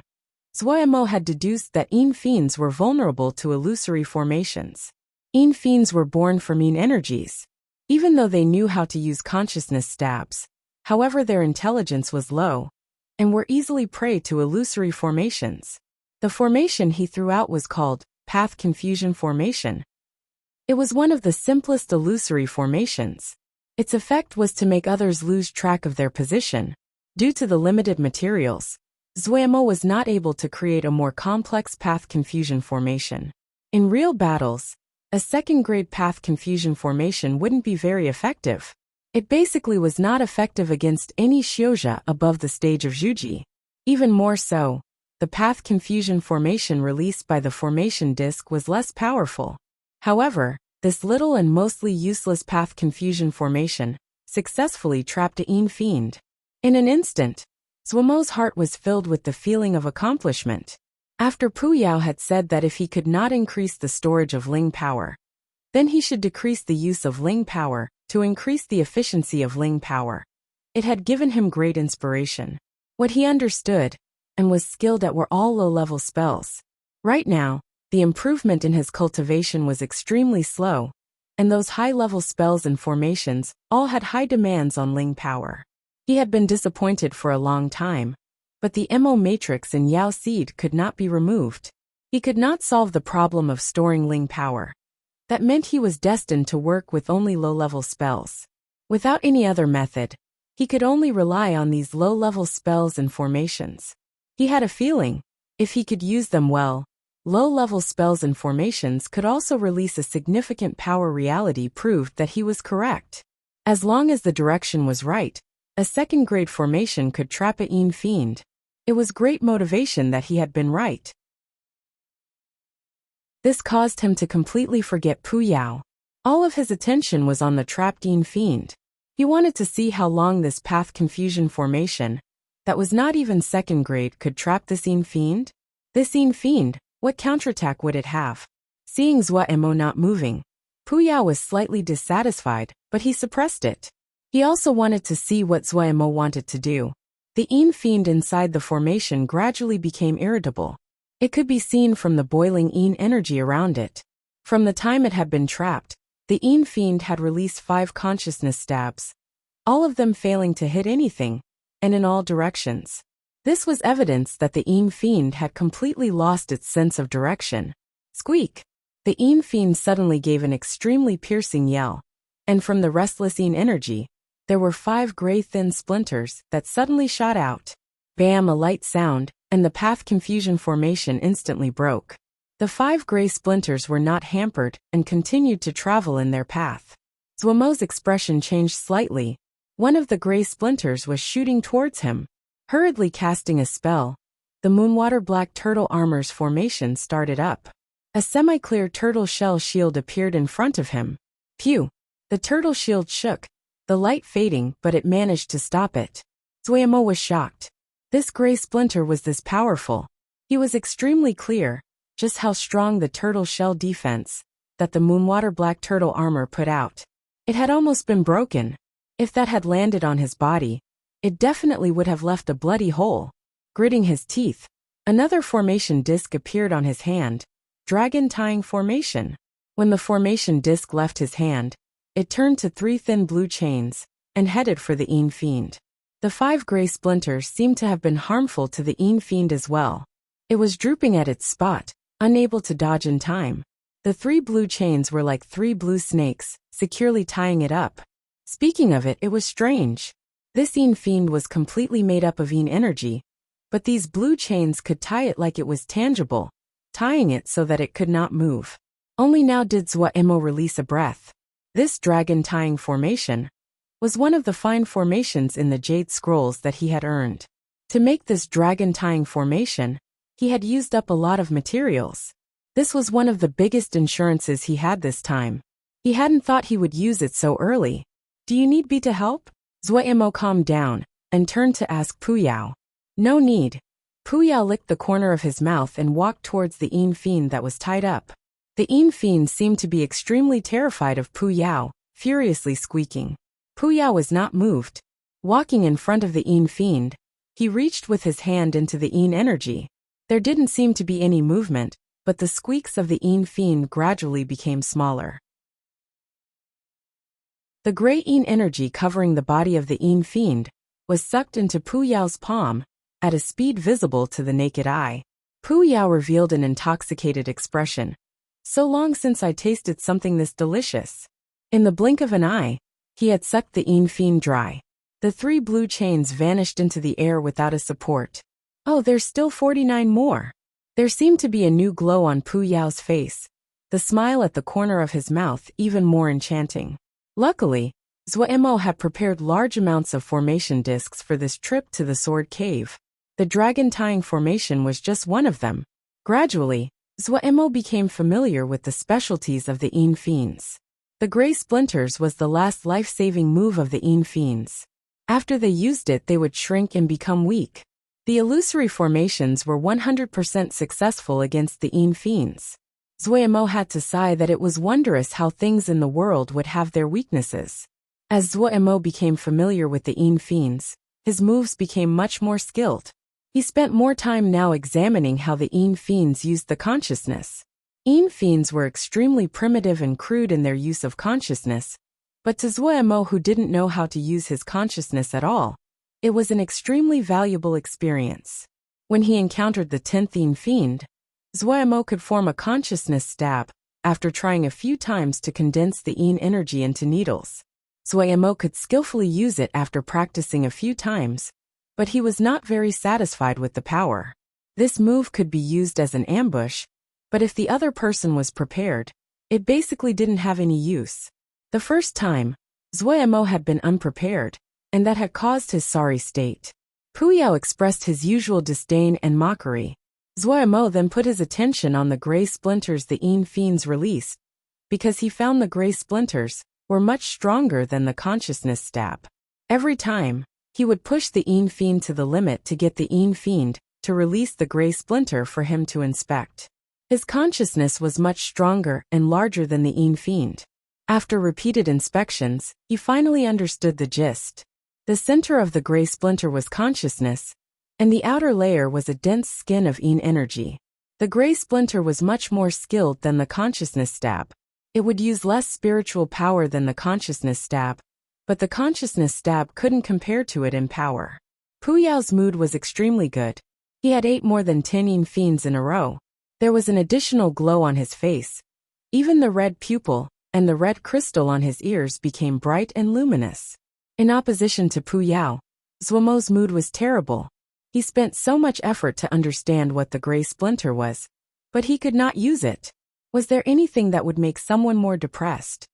Zuemo had deduced that fiends were vulnerable to illusory formations. Fiends were born from energies. Even though they knew how to use consciousness stabs, however their intelligence was low, and were easily prey to illusory formations. The formation he threw out was called Path Confusion Formation. It was one of the simplest illusory formations. Its effect was to make others lose track of their position. Due to the limited materials, Zuemo was not able to create a more complex path confusion formation. In real battles, a second-grade path confusion formation wouldn't be very effective. It basically was not effective against any Xiuzha above the stage of Zhuji. Even more so, the path confusion formation released by the formation disc was less powerful. However, this little and mostly useless path confusion formation successfully trapped a fiend. In an instant, Zuemo's heart was filled with the feeling of accomplishment. After Pu Yao had said that if he could not increase the storage of Ling power, then he should decrease the use of Ling power to increase the efficiency of Ling power. It had given him great inspiration. What he understood and was skilled at were all low-level spells. Right now, the improvement in his cultivation was extremely slow, and those high-level spells and formations all had high demands on Ling power. He had been disappointed for a long time, but the Mo matrix in Yao Seed could not be removed. He could not solve the problem of storing Ling power. That meant he was destined to work with only low-level spells. Without any other method, he could only rely on these low-level spells and formations. He had a feeling, if he could use them well, low-level spells and formations could also release a significant power. Reality proved that he was correct. As long as the direction was right, a second-grade formation could trap a fiend. It was great motivation that he had been right. This caused him to completely forget Pu Yao. All of his attention was on the trapped fiend. He wanted to see how long this path confusion formation, that was not even second grade, could trap this fiend. This fiend, what counterattack would it have? Seeing Zuemo not moving, Pu Yao was slightly dissatisfied, but he suppressed it. He also wanted to see what Zuemo wanted to do. The fiend inside the formation gradually became irritable. It could be seen from the boiling energy around it. From the time it had been trapped, the fiend had released 5 consciousness stabs, all of them failing to hit anything, and in all directions. This was evidence that the fiend had completely lost its sense of direction. Squeak! The fiend suddenly gave an extremely piercing yell, and from the restless energy, there were 5 gray thin splinters that suddenly shot out. Bam! A light sound, and the path confusion formation instantly broke. The 5 gray splinters were not hampered and continued to travel in their path. Zuemo's expression changed slightly. One of the gray splinters was shooting towards him. Hurriedly casting a spell, the Moonwater Black Turtle Armor's formation started up. A semi-clear turtle shell shield appeared in front of him. Phew! The turtle shield shook, the light fading, but it managed to stop it. Zuemo was shocked. This gray splinter was this powerful. He was extremely clear just how strong the turtle shell defense that the Moonwater Black Turtle Armor put out. It had almost been broken. If that had landed on his body, it definitely would have left a bloody hole. Gritting his teeth, another formation disc appeared on his hand. Dragon Tying Formation. When the formation disc left his hand, it turned to 3 thin blue chains and headed for the fiend. The 5 gray splinters seemed to have been harmful to the Yin fiend as well. It was drooping at its spot, unable to dodge in time. The 3 blue chains were like 3 blue snakes, securely tying it up. Speaking of it, it was strange. This Yin fiend was completely made up of Yin energy, but these blue chains could tie it like it was tangible, tying it so that it could not move. Only now did Zuo release a breath. This dragon tying formation was one of the fine formations in the Jade Scrolls that he had earned. To make this dragon tying formation, he had used up a lot of materials. This was one of the biggest insurances he had this time. He hadn't thought he would use it so early. Do you need me to help? Zuo calmed down and turned to ask Pu Yao. No need. Pu Yao licked the corner of his mouth and walked towards the Yin fiend that was tied up. The Yin fiend seemed to be extremely terrified of Pu Yao, furiously squeaking. Pu Yao was not moved. Walking in front of the Yin fiend, he reached with his hand into the Yin energy. There didn't seem to be any movement, but the squeaks of the Yin fiend gradually became smaller. The gray Yin energy covering the body of the Yin fiend was sucked into Pu Yao's palm at a speed visible to the naked eye. Pu Yao revealed an intoxicated expression. So long since I tasted something this delicious. In the blink of an eye, he had sucked the Yin fiend dry. The 3 blue chains vanished into the air without a support. Oh, there's still 49 more. There seemed to be a new glow on Pu Yao's face, the smile at the corner of his mouth even more enchanting. Luckily, Zuo had prepared large amounts of formation discs for this trip to the Sword Cave. The dragon tying formation was just one of them. Gradually, Zuo became familiar with the specialties of the Yin fiends. The gray splinters was the last life-saving move of the Yin fiends. After they used it, they would shrink and become weak. The illusory formations were 100% successful against the Yin fiends. Zuo had to sigh that it was wondrous how things in the world would have their weaknesses. As Zuo became familiar with the Yin fiends, his moves became much more skilled. He spent more time now examining how the Yin fiends used the consciousness. Yin fiends were extremely primitive and crude in their use of consciousness, but to Zuo, who didn't know how to use his consciousness at all, it was an extremely valuable experience. When he encountered the 10th Yin fiend, Zuo could form a consciousness stab after trying a few times to condense the Yin energy into needles. Zuo could skillfully use it after practicing a few times, but he was not very satisfied with the power. This move could be used as an ambush, but if the other person was prepared, it basically didn't have any use. The first time, Zuo had been unprepared, and that had caused his sorry state. Pu Yao expressed his usual disdain and mockery. Zuo then put his attention on the gray splinters the Yin fiends released, because he found the gray splinters were much stronger than the consciousness stab. Every time, he would push the Yin fiend to the limit to get the Yin fiend to release the gray splinter for him to inspect. His consciousness was much stronger and larger than the Yin fiend. After repeated inspections, he finally understood the gist. The center of the gray splinter was consciousness, and the outer layer was a dense skin of Yin energy. The gray splinter was much more skilled than the consciousness stab. It would use less spiritual power than the consciousness stab, but the consciousness stab couldn't compare to it in power. Pu Yao's mood was extremely good. He had ate more than 10 Yin fiends in a row. There was an additional glow on his face. Even the red pupil and the red crystal on his ears became bright and luminous. In opposition to Pu Yao, Zuo's mood was terrible. He spent so much effort to understand what the gray splinter was, but he could not use it. Was there anything that would make someone more depressed?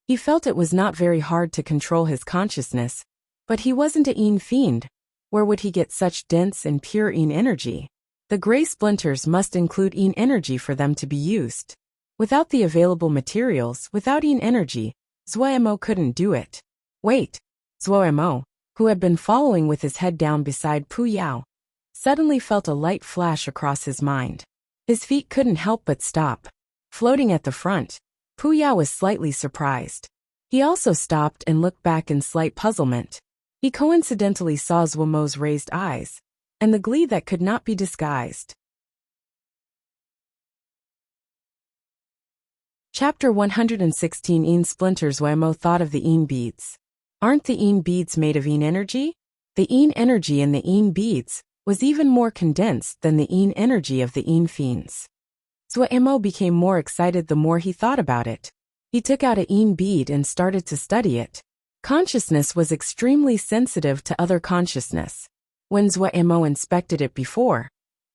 He felt it was not very hard to control his consciousness, but he wasn't a Yin fiend. Where would he get such dense and pure Yin energy? The gray splinters must include Yin energy for them to be used. Without the available materials, without Yin energy, Zuo couldn't do it. Wait! Zuo, who had been following with his head down beside Pu Yao, suddenly felt a light flash across his mind. His feet couldn't help but stop. Floating at the front, Pu Yao was slightly surprised. He also stopped and looked back in slight puzzlement. He coincidentally saw Zuo's raised eyes, and the glee that could not be disguised. Chapter 116 Yin Splinters. Zuo thought of the Yin beads. Aren't the Yin beads made of Yin energy? The Yin energy in the Yin beads was even more condensed than the Yin energy of the Yin fiends. Zhuemo became more excited the more he thought about it. He took out a Yin bead and started to study it. Consciousness was extremely sensitive to other consciousness. When Zhuemo inspected it before,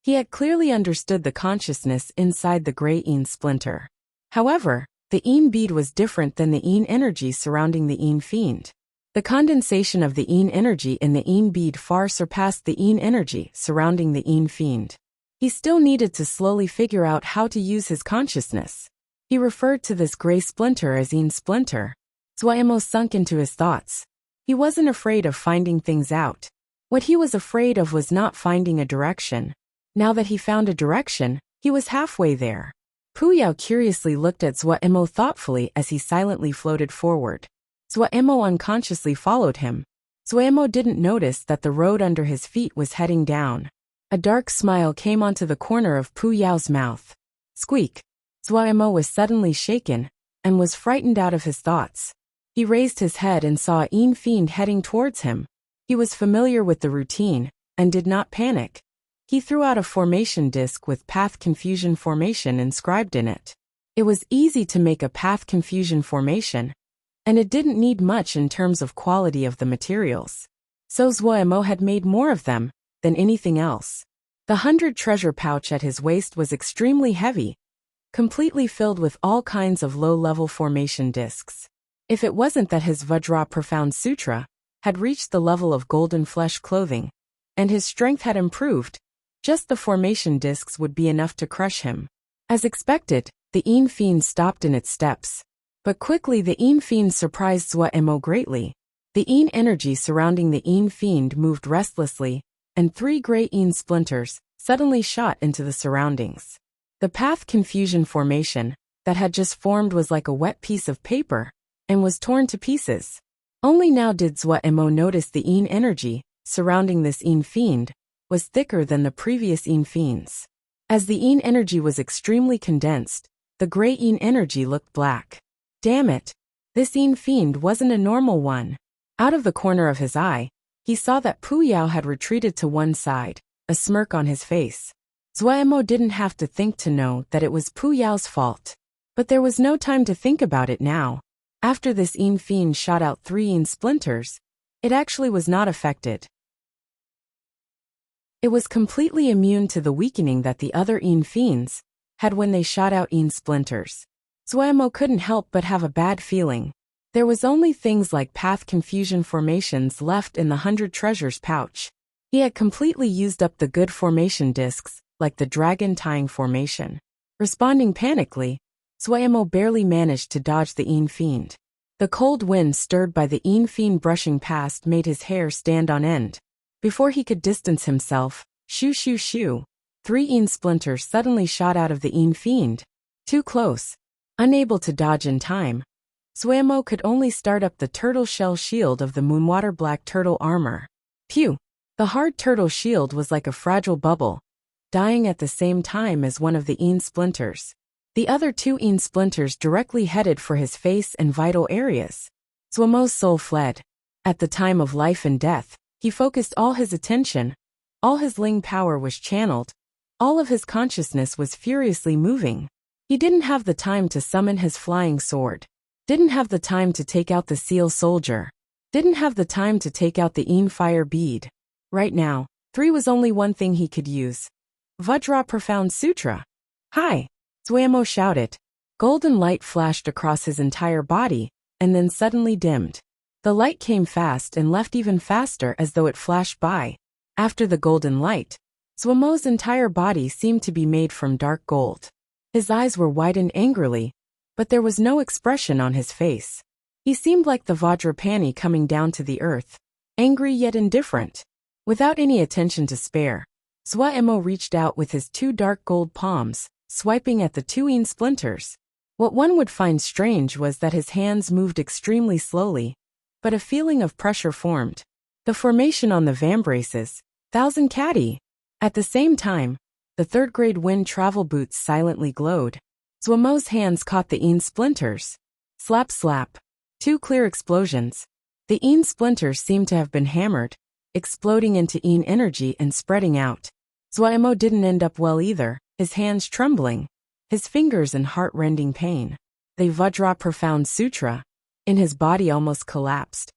he had clearly understood the consciousness inside the gray Yin splinter. However, the Yin bead was different than the Yin energy surrounding the Yin fiend. The condensation of the Yin energy in the Yin bead far surpassed the Yin energy surrounding the Yin fiend. He still needed to slowly figure out how to use his consciousness. He referred to this gray splinter as Yin splinter. Zhuemo sunk into his thoughts. He wasn't afraid of finding things out. What he was afraid of was not finding a direction. Now that he found a direction, he was halfway there. Puyao curiously looked at Zhuemo thoughtfully as he silently floated forward. Zhuemo unconsciously followed him. Zhuemo didn't notice that the road under his feet was heading down. A dark smile came onto the corner of Puyao's mouth. Squeak! Zhuemo was suddenly shaken and was frightened out of his thoughts. He raised his head and saw a Yin fiend heading towards him. He was familiar with the routine and did not panic. He threw out a formation disc with path confusion formation inscribed in it. It was easy to make a path confusion formation, and it didn't need much in terms of quality of the materials. So Zhuemo had made more of them than anything else. The 100 treasure pouch at his waist was extremely heavy, completely filled with all kinds of low-level formation discs. If it wasn't that his Vajra Profound Sutra had reached the level of golden flesh clothing, and his strength had improved, just the formation discs would be enough to crush him. As expected, the Yin fiend stopped in its steps. But quickly the Yin fiend surprised Zhuemo greatly. The Yin energy surrounding the Yin fiend moved restlessly, and 3 gray Yin splinters suddenly shot into the surroundings. The path confusion formation that had just formed was like a wet piece of paper and was torn to pieces. Only now did Zhuemo notice the Yin energy surrounding this Yin fiend was thicker than the previous Yin fiends. As the Yin energy was extremely condensed, the gray Yin energy looked black. Damn it! This Yin fiend wasn't a normal one. Out of the corner of his eye, he saw that Puyao had retreated to one side, a smirk on his face. Zhuemo didn't have to think to know that it was Puyao's fault. But there was no time to think about it now. After this Yin fiend shot out 3 Yin splinters, it actually was not affected. It was completely immune to the weakening that the other Yin fiends had when they shot out Yin splinters. Zhuemo couldn't help but have a bad feeling. There was only things like path confusion formations left in the 100 treasures pouch. He had completely used up the good formation discs, like the dragon tying formation. Responding panically, Zhuemo barely managed to dodge the Yin fiend. The cold wind stirred by the Yin fiend brushing past made his hair stand on end. Before he could distance himself, shoo shoo shoo, 3 Yin splinters suddenly shot out of the Yin fiend. Too close. Unable to dodge in time, Zhuemo could only start up the turtle shell shield of the Moonwater Black Turtle armor. Phew! The hard turtle shield was like a fragile bubble, dying at the same time as one of the Yin splinters. The other 2 Yin splinters directly headed for his face and vital areas. Zhuemo's soul fled. At the time of life and death, he focused all his attention. All his Ling power was channeled. All of his consciousness was furiously moving. He didn't have the time to summon his flying sword. Didn't have the time to take out the seal soldier. Didn't have the time to take out the Yin fire bead. Right now, 3 was only one thing he could use. Vajra Profound Sutra. Hi! Zhuemo shouted. Golden light flashed across his entire body, and then suddenly dimmed. The light came fast and left even faster as though it flashed by. After the golden light, Zhuemo's entire body seemed to be made from dark gold. His eyes were widened angrily, but there was no expression on his face. He seemed like the Vajrapani coming down to the earth, angry yet indifferent. Without any attention to spare, Zhuemo reached out with his 2 dark gold palms, swiping at the 2 Yin splinters. What one would find strange was that his hands moved extremely slowly, but a feeling of pressure formed. The formation on the vambraces, 1000 Caddy. At the same time, the 3rd grade wind travel boots silently glowed. Zhuemo's hands caught the Yin splinters. Slap slap. 2 clear explosions. The Yin splinters seemed to have been hammered, exploding into Yin energy and spreading out. Zuaimo didn't end up well either, his hands trembling, his fingers in heart-rending pain. The Vajra Profound Sutra in his body almost collapsed.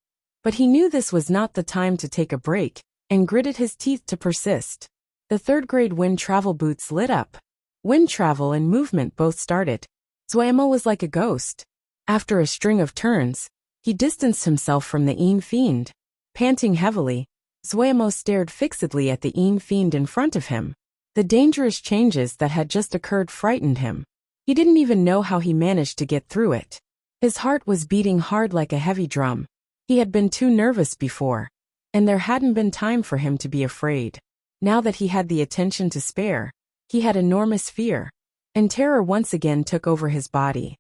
But he knew this was not the time to take a break, and gritted his teeth to persist. The third-grade wind travel boots lit up. Wind travel and movement both started. Zuaimo was like a ghost. After a string of turns, he distanced himself from the Yin fiend. Panting heavily, Zuaimo stared fixedly at the Yin fiend in front of him. The dangerous changes that had just occurred frightened him. He didn't even know how he managed to get through it. His heart was beating hard like a heavy drum. He had been too nervous before, and there hadn't been time for him to be afraid. Now that he had the attention to spare, he had enormous fear, and terror once again took over his body.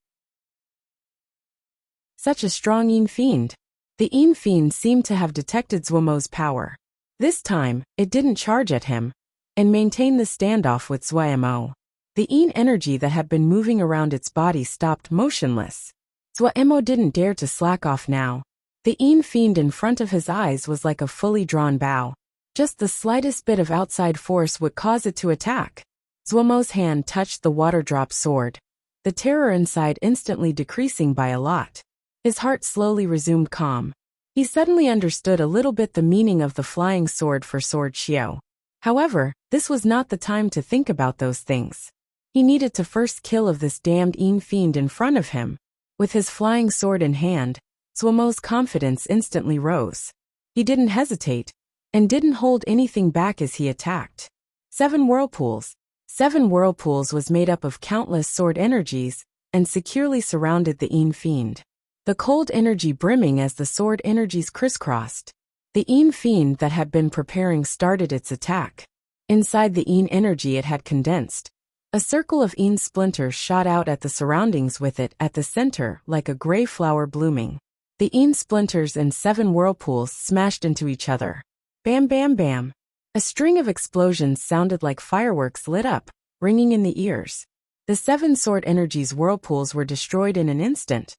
Such a strong Yin fiend. The Yin fiend seemed to have detected Zuaimo's power. This time, it didn't charge at him, and maintained the standoff with Zuaimo. The Yin energy that had been moving around its body stopped motionless. Zuaimo didn't dare to slack off now. The Yin fiend in front of his eyes was like a fully drawn bow. Just the slightest bit of outside force would cause it to attack. Zuaimo's hand touched the water-drop sword, the terror inside instantly decreasing by a lot. His heart slowly resumed calm. He suddenly understood a little bit the meaning of the flying sword for Sword Xiao. However, this was not the time to think about those things. He needed to first kill of this damned Yin fiend in front of him. With his flying sword in hand, Zuaimo's confidence instantly rose. He didn't hesitate, and didn't hold anything back as he attacked. 7 whirlpools. 7 whirlpools was made up of countless sword energies, and securely surrounded the Yin fiend. The cold energy brimming as the sword energies crisscrossed. The Yin fiend that had been preparing started its attack. Inside the Yin energy it had condensed. A circle of Yin splinters shot out at the surroundings with it at the center like a gray flower blooming. The Yin splinters and 7 whirlpools smashed into each other. Bam bam bam. A string of explosions sounded like fireworks lit up, ringing in the ears. The 7 sword energies whirlpools were destroyed in an instant.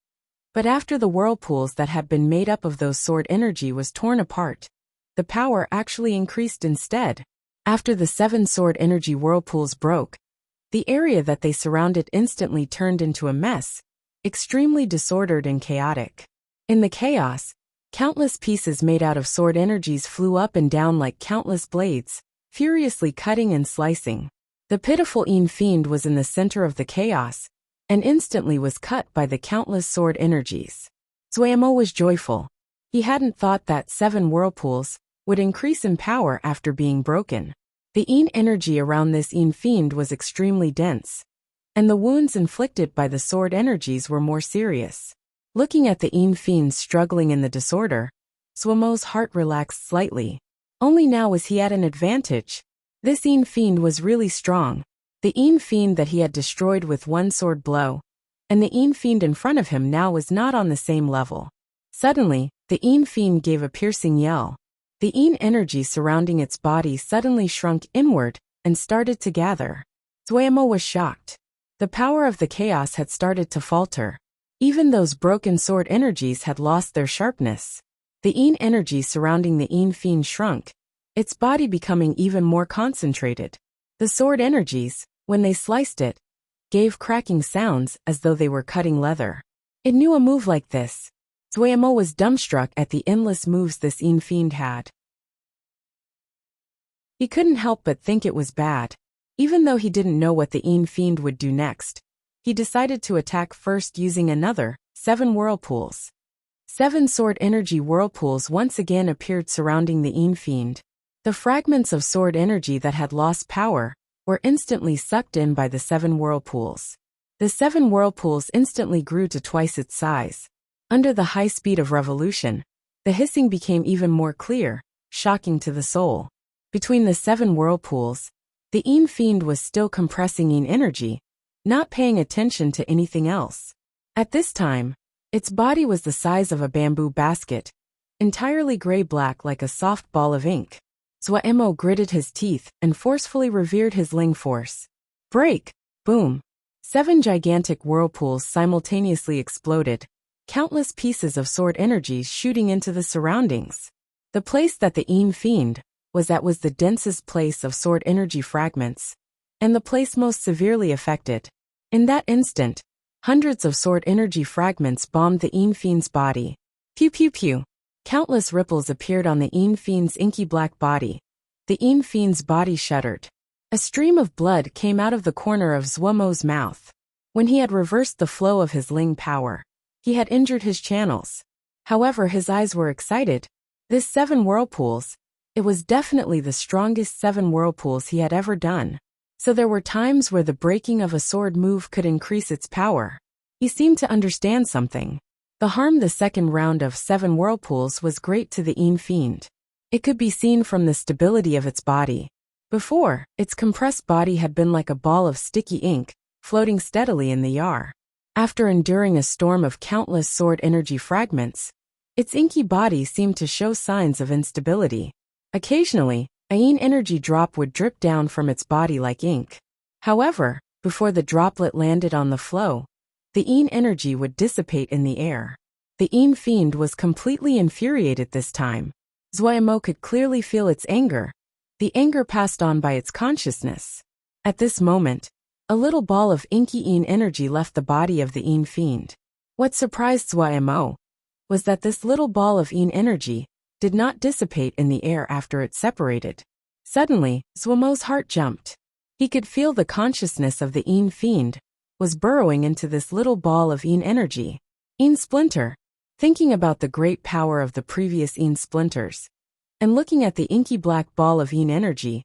But after the whirlpools that had been made up of those sword energy was torn apart, the power actually increased instead. After the 7 sword energy whirlpools broke, the area that they surrounded instantly turned into a mess, extremely disordered and chaotic. In the chaos, countless pieces made out of sword energies flew up and down like countless blades, furiously cutting and slicing. The pitiful Yin fiend was in the center of the chaos, and instantly was cut by the countless sword energies. Zuaimo was joyful. He hadn't thought that 7 whirlpools would increase in power after being broken. The Yin energy around this Yin fiend was extremely dense, and the wounds inflicted by the sword energies were more serious. Looking at the Yin fiend struggling in the disorder, Zuaimo's heart relaxed slightly. Only now was he at an advantage. This Yin fiend was really strong. The Yin fiend that he had destroyed with 1 sword blow, and the Yin fiend in front of him now was not on the same level. Suddenly, the Yin fiend gave a piercing yell. The Yin energy surrounding its body suddenly shrunk inward and started to gather. Zuaimo was shocked. The power of the chaos had started to falter. Even those broken sword energies had lost their sharpness. The Yin energy surrounding the Yin fiend shrunk, its body becoming even more concentrated. The sword energies, when they sliced it, gave cracking sounds as though they were cutting leather. It knew a move like this. Zuaimo was dumbstruck at the endless moves this Yin fiend had. He couldn't help but think it was bad. Even though he didn't know what the Yin fiend would do next, he decided to attack first using another 7 whirlpools. 7 sword energy whirlpools once again appeared surrounding the Yin fiend. The fragments of sword energy that had lost power were instantly sucked in by the 7 whirlpools. The 7 whirlpools instantly grew to twice its size. Under the high speed of revolution, the hissing became even more clear, shocking to the soul. Between the 7 whirlpools, the Yin fiend was still compressing Yin energy, not paying attention to anything else. At this time, its body was the size of a bamboo basket, entirely gray-black like a soft ball of ink. Zuaimo gritted his teeth and forcefully revered his Ling force. Break! Boom! 7 gigantic whirlpools simultaneously exploded, countless pieces of sword energies shooting into the surroundings. The place that the Fiend was at was the densest place of sword energy fragments, and the place most severely affected. In that instant, hundreds of sword energy fragments bombed the Fiend's body. Pew pew pew. Countless ripples appeared on the Fiend's inky black body. The Fiend's body shuddered. A stream of blood came out of the corner of Zhuomo's mouth. When he had reversed the flow of his Ling power, he had injured his channels. However, his eyes were excited. This 7 whirlpools, it was definitely the strongest 7 whirlpools he had ever done. So there were times where the breaking of a sword move could increase its power. He seemed to understand something. The harm the second round of 7 whirlpools was great to the Fiend. It could be seen from the stability of its body. Before, its compressed body had been like a ball of sticky ink, floating steadily in the Yar. After enduring a storm of countless sword energy fragments, its inky body seemed to show signs of instability. Occasionally, a yin energy drop would drip down from its body like ink. However, before the droplet landed on the flow, the yin energy would dissipate in the air. The Fiend was completely infuriated this time. Zhuomo could clearly feel its anger. The anger passed on by its consciousness. At this moment, a little ball of inky yin energy left the body of the Fiend. What surprised Zhuomo was that this little ball of yin energy did not dissipate in the air after it separated. Suddenly, Zhuomo's heart jumped. He could feel the consciousness of the Fiend was burrowing into this little ball of yin energy. Yin splinter. Thinking about the great power of the previous yin splinters, and looking at the inky black ball of yin energy,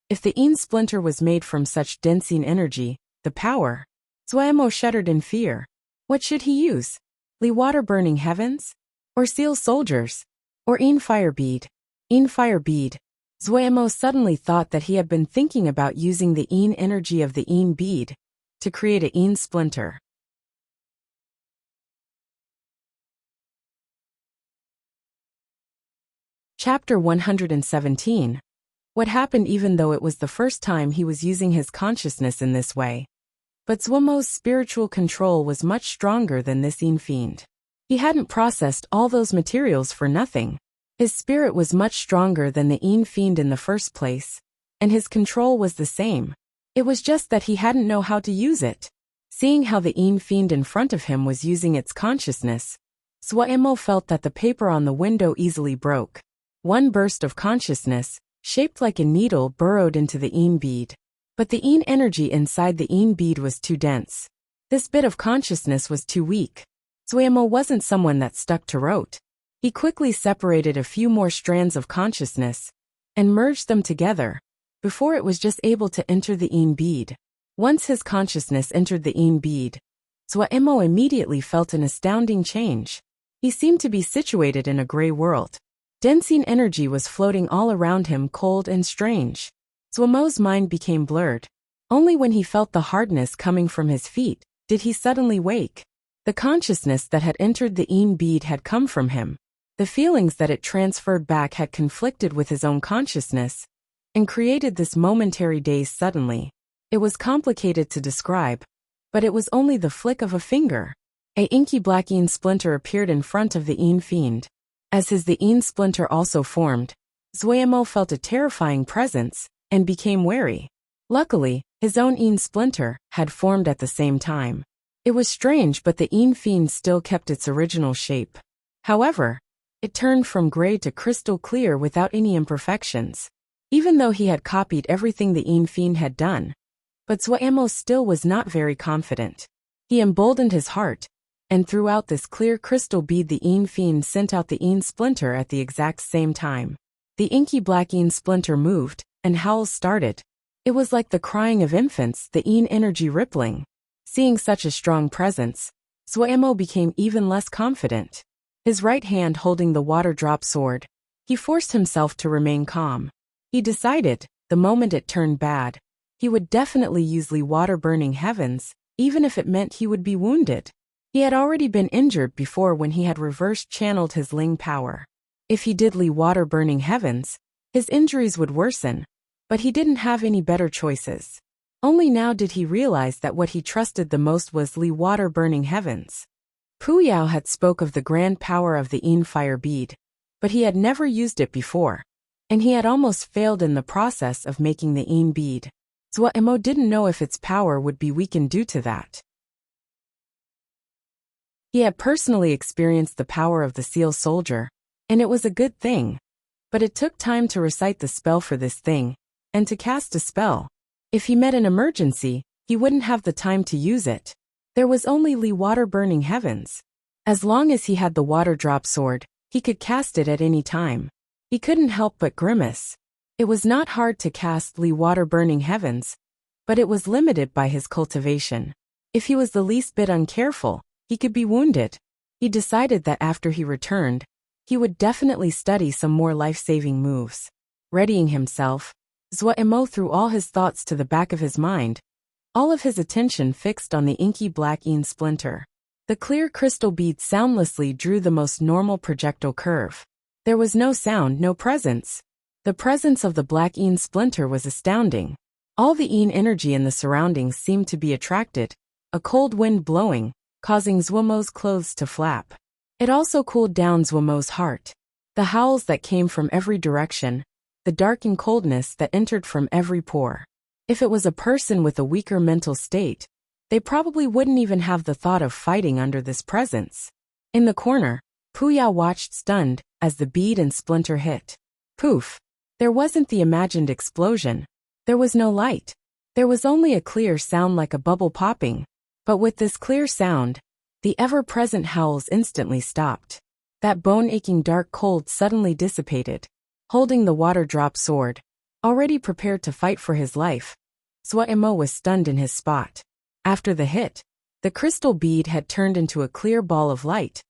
if the yin splinter was made from such dense yin energy, the power. Zhuomo shuddered in fear. What should he use? Li water burning heavens? Or seal soldiers? Or yin fire bead? Yin fire bead. Zhuomo suddenly thought that he had been thinking about using the yin energy of the yin bead to create a yin splinter. Chapter 117. What happened even though it was the first time he was using his consciousness in this way. But Zhuomo's spiritual control was much stronger than this yin fiend. He hadn't processed all those materials for nothing. His spirit was much stronger than the yin fiend in the first place, and his control was the same. It was just that he hadn't know how to use it. Seeing how the yin fiend in front of him was using its consciousness, Zhuomo felt that the paper on the window easily broke. One burst of consciousness, shaped like a needle, burrowed into the yin bead. But the yin energy inside the yin bead was too dense. This bit of consciousness was too weak. Zhuomo wasn't someone that stuck to rote. He quickly separated a few more strands of consciousness and merged them together before it was just able to enter the yin bead. Once his consciousness entered the yin bead, Zhuomo immediately felt an astounding change. He seemed to be situated in a gray world. Dense yin energy was floating all around him, cold and strange. Zhuomo's mind became blurred. Only when he felt the hardness coming from his feet did he suddenly wake. The consciousness that had entered the yin bead had come from him. The feelings that it transferred back had conflicted with his own consciousness and created this momentary daze suddenly. It was complicated to describe, but it was only the flick of a finger. A inky black yin splinter appeared in front of the yin fiend. As the yin splinter also formed, Zhuomo felt a terrifying presence and became wary. Luckily, his own yin splinter had formed at the same time. It was strange, but the yin fiend still kept its original shape. However, it turned from gray to crystal clear without any imperfections. Even though he had copied everything the yin fiend had done, but Zhuomo still was not very confident. He emboldened his heart, and throughout this clear crystal bead the yin fiend sent out the yin splinter at the exact same time. The inky black yin splinter moved, and howls started. It was like the crying of infants, the yin energy rippling. Seeing such a strong presence, Zhuomo became even less confident. His right hand holding the water drop sword, he forced himself to remain calm. He decided, the moment it turned bad, he would definitely use Li water burning heavens, even if it meant he would be wounded. He had already been injured before when he had reverse channeled his Ling power. If he did Li water burning heavens, his injuries would worsen, but he didn't have any better choices. Only now did he realize that what he trusted the most was Li water burning heavens. Pu Yao had spoke of the grand power of the Yin fire bead, but he had never used it before, and he had almost failed in the process of making the Yin bead. Zuo didn't know if its power would be weakened due to that. He had personally experienced the power of the seal soldier, and it was a good thing. But it took time to recite the spell for this thing, and to cast a spell. If he met an emergency, he wouldn't have the time to use it. There was only Li water burning heavens. As long as he had the water drop sword, he could cast it at any time. He couldn't help but grimace. It was not hard to cast Li water burning heavens, but it was limited by his cultivation. If he was the least bit uncareful, he could be wounded. He decided that after he returned, he would definitely study some more life-saving moves. Readying himself, Zuo threw all his thoughts to the back of his mind, all of his attention fixed on the inky black Yin splinter. The clear crystal bead soundlessly drew the most normal projectile curve. There was no sound, no presence. The presence of the black Yin splinter was astounding. All the Yin energy in the surroundings seemed to be attracted, a cold wind blowing, causing Zuomo's clothes to flap. It also cooled down Zuomo's heart. The howls that came from every direction, the dark and coldness that entered from every pore. If it was a person with a weaker mental state, they probably wouldn't even have the thought of fighting under this presence. In the corner, Pu Yao watched stunned as the bead and splinter hit. Poof! There wasn't the imagined explosion. There was no light. There was only a clear sound like a bubble popping. But with this clear sound, the ever-present howls instantly stopped. That bone-aching dark cold suddenly dissipated. Holding the water drop sword, already prepared to fight for his life, Zuo was stunned in his spot. After the hit, the crystal bead had turned into a clear ball of light,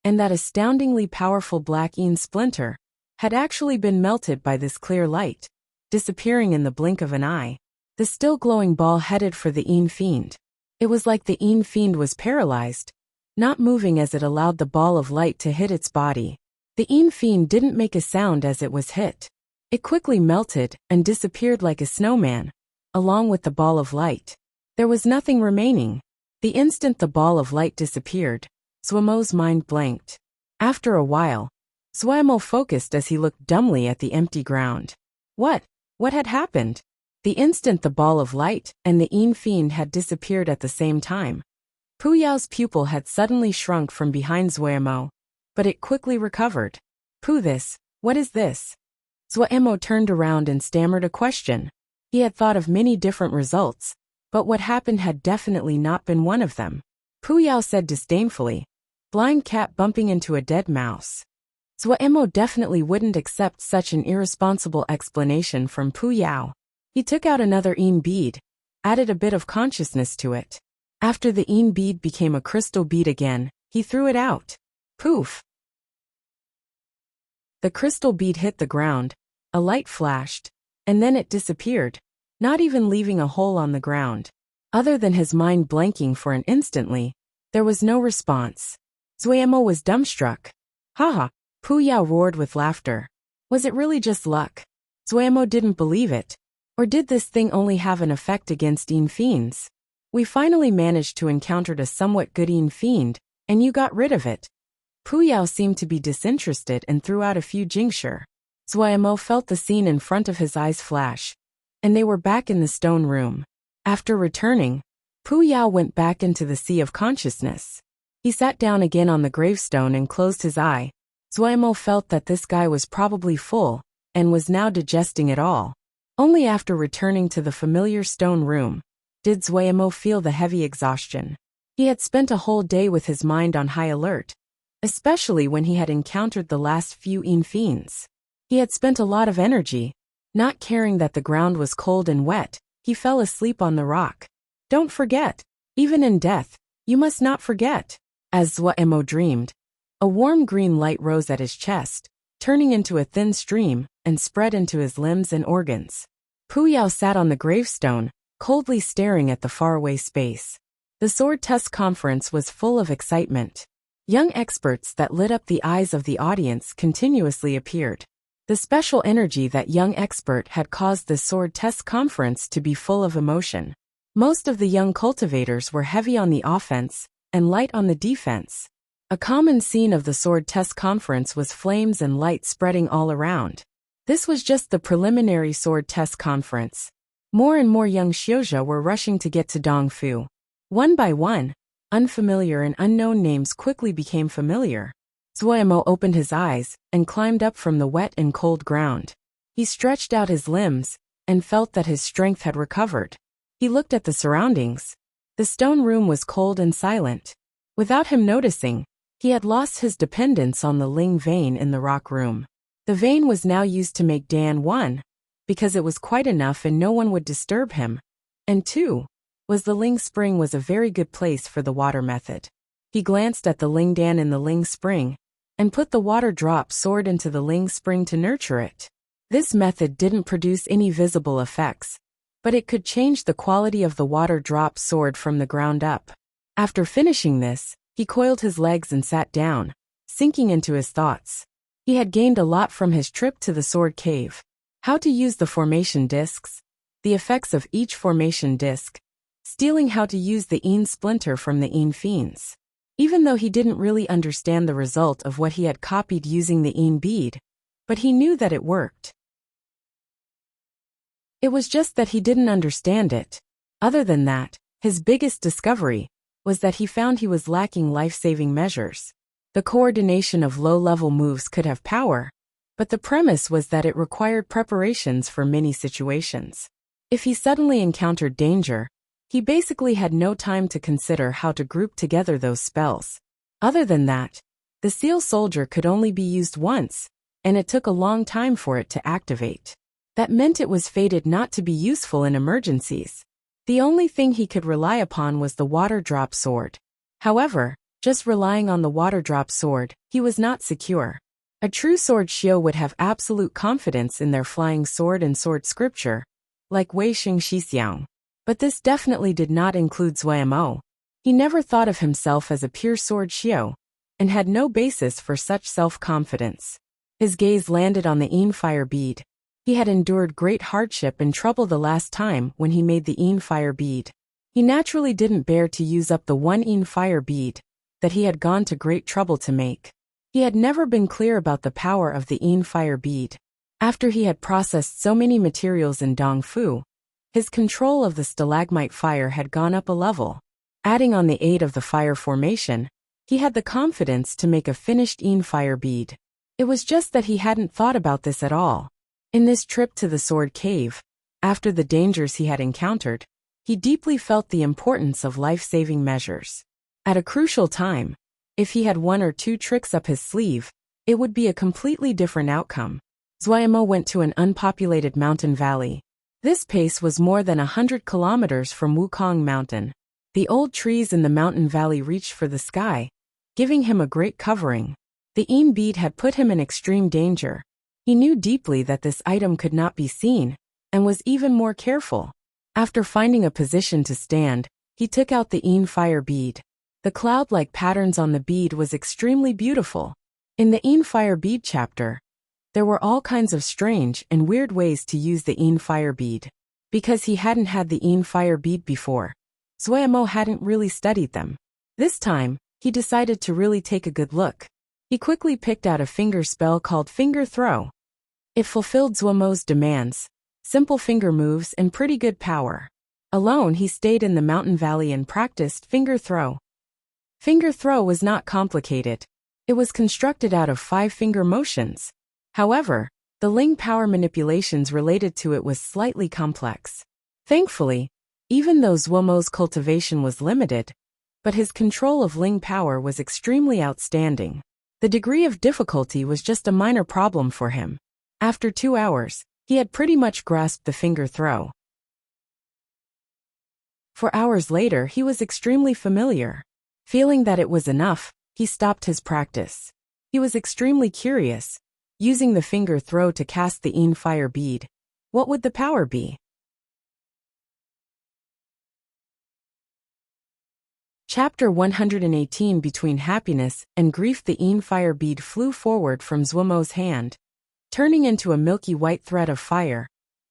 and that astoundingly powerful black Yin splinter had actually been melted by this clear light, disappearing in the blink of an eye. The still glowing ball headed for the Yin fiend. It was like the Yin fiend was paralyzed, not moving as it allowed the ball of light to hit its body. The Yin fiend didn't make a sound as it was hit. It quickly melted and disappeared like a snowman, along with the ball of light. There was nothing remaining. The instant the ball of light disappeared, Zuomo's mind blanked. After a while, Zuo focused as he looked dumbly at the empty ground. What had happened? The instant the ball of light and the Yin fiend had disappeared at the same time, Pu Yao's pupil had suddenly shrunk from behind Zuo, but it quickly recovered. What is this? Zuo turned around and stammered a question. He had thought of many different results, but what happened had definitely not been one of them. Pu Yao said disdainfully, "Blind cat bumping into a dead mouse." Zuo definitely wouldn't accept such an irresponsible explanation from Pu Yao. He took out another Yin bead, added a bit of consciousness to it. After the Yin bead became a crystal bead again, he threw it out. Poof! The crystal bead hit the ground, a light flashed, and then it disappeared, not even leaving a hole on the ground. Other than his mind blanking for an instantly, there was no response. Zuo was dumbstruck. "Haha!" Pu Yao roared with laughter. Was it really just luck? Zuo didn't believe it. Or did this thing only have an effect against Yin fiends? We finally managed to encounter a somewhat good Yin fiend, and you got rid of it. Pu Yao seemed to be disinterested and threw out a few jingsher. Zuo felt the scene in front of his eyes flash, and they were back in the stone room. After returning, Pu Yao went back into the sea of consciousness. He sat down again on the gravestone and closed his eye. Zuo felt that this guy was probably full, and was now digesting it all. Only after returning to the familiar stone room did Zuo feel the heavy exhaustion. He had spent a whole day with his mind on high alert, especially when he had encountered the last few Yin fiends. He had spent a lot of energy. Not caring that the ground was cold and wet, he fell asleep on the rock. Don't forget, even in death, you must not forget. As Zuo dreamed, a warm green light rose at his chest, turning into a thin stream, and spread into his limbs and organs. Pu Yao sat on the gravestone, coldly staring at the faraway space. The Sword Test Conference was full of excitement. Young experts that lit up the eyes of the audience continuously appeared. The special energy that young expert had caused the Sword Test Conference to be full of emotion. Most of the young cultivators were heavy on the offense and light on the defense. A common scene of the sword test conference was flames and light spreading all around. This was just the preliminary sword test conference. More and more young Xiuzhe were rushing to get to Dongfu. One by one, unfamiliar and unknown names quickly became familiar. Zuomo opened his eyes and climbed up from the wet and cold ground. He stretched out his limbs and felt that his strength had recovered. He looked at the surroundings. The stone room was cold and silent. Without him noticing, he had lost his dependence on the Ling vein in the rock room. The vein was now used to make Dan 1, because it was quite enough and no one would disturb him, and 2, was the Ling spring was a very good place for the water method. He glanced at the Ling Dan in the Ling spring, and put the water drop sword into the Ling spring to nurture it. This method didn't produce any visible effects, but it could change the quality of the water drop sword from the ground up. After finishing this, he coiled his legs and sat down, sinking into his thoughts. He had gained a lot from his trip to the sword cave. How to use the formation discs, the effects of each formation disc, stealing how to use the Een splinter from the Een fiends. Even though he didn't really understand the result of what he had copied using the Een bead, but he knew that it worked. It was just that he didn't understand it. Other than that, his biggest discovery was that he found he was lacking life-saving measures. The coordination of low-level moves could have power, but the premise was that it required preparations for many situations. If he suddenly encountered danger, he basically had no time to consider how to group together those spells. Other than that, the Seal Soldier could only be used once, and it took a long time for it to activate. That meant it was fated not to be useful in emergencies. The only thing he could rely upon was the water drop sword. However, just relying on the water drop sword, he was not secure. A true sword Shio would have absolute confidence in their flying sword and sword scripture, like Wei Xing Xixiang. But this definitely did not include Zuomo. He never thought of himself as a pure sword Shio, and had no basis for such self-confidence. His gaze landed on the Een fire bead. He had endured great hardship and trouble the last time when he made the Een fire bead. He naturally didn't bear to use up the one Een fire bead that he had gone to great trouble to make. He had never been clear about the power of the Een fire bead. After he had processed so many materials in Dongfu, his control of the stalagmite fire had gone up a level. Adding on the aid of the fire formation, he had the confidence to make a finished Een fire bead. It was just that he hadn't thought about this at all. In this trip to the sword cave, after the dangers he had encountered, he deeply felt the importance of life-saving measures. At a crucial time, if he had 1 or 2 tricks up his sleeve, it would be a completely different outcome. Zuomo went to an unpopulated mountain valley. This place was more than 100 kilometers from Wukong Mountain. The old trees in the mountain valley reached for the sky, giving him a great covering. The Een bead had put him in extreme danger. He knew deeply that this item could not be seen, and was even more careful. After finding a position to stand, he took out the Een fire bead. The cloud-like patterns on the bead was extremely beautiful. In the Een fire bead chapter, there were all kinds of strange and weird ways to use the Een fire bead. Because he hadn't had the Een fire bead before, Zuomo hadn't really studied them. This time, he decided to really take a good look. He quickly picked out a finger spell called Finger Throw. It fulfilled Zuomo's demands, simple finger moves and pretty good power. Alone he stayed in the mountain valley and practiced Finger Throw. Finger Throw was not complicated. It was constructed out of 5 finger motions. However, the Ling power manipulations related to it was slightly complex. Thankfully, even though Zuomo's cultivation was limited, but his control of Ling power was extremely outstanding. The degree of difficulty was just a minor problem for him. After 2 hours, he had pretty much grasped the finger throw. 4 hours later, he was extremely familiar. Feeling that it was enough, he stopped his practice. He was extremely curious. Using the finger throw to cast the Een fire bead, what would the power be? Chapter 118. Between happiness and grief, the Een fire bead flew forward from Zuomo's hand, turning into a milky white thread of fire,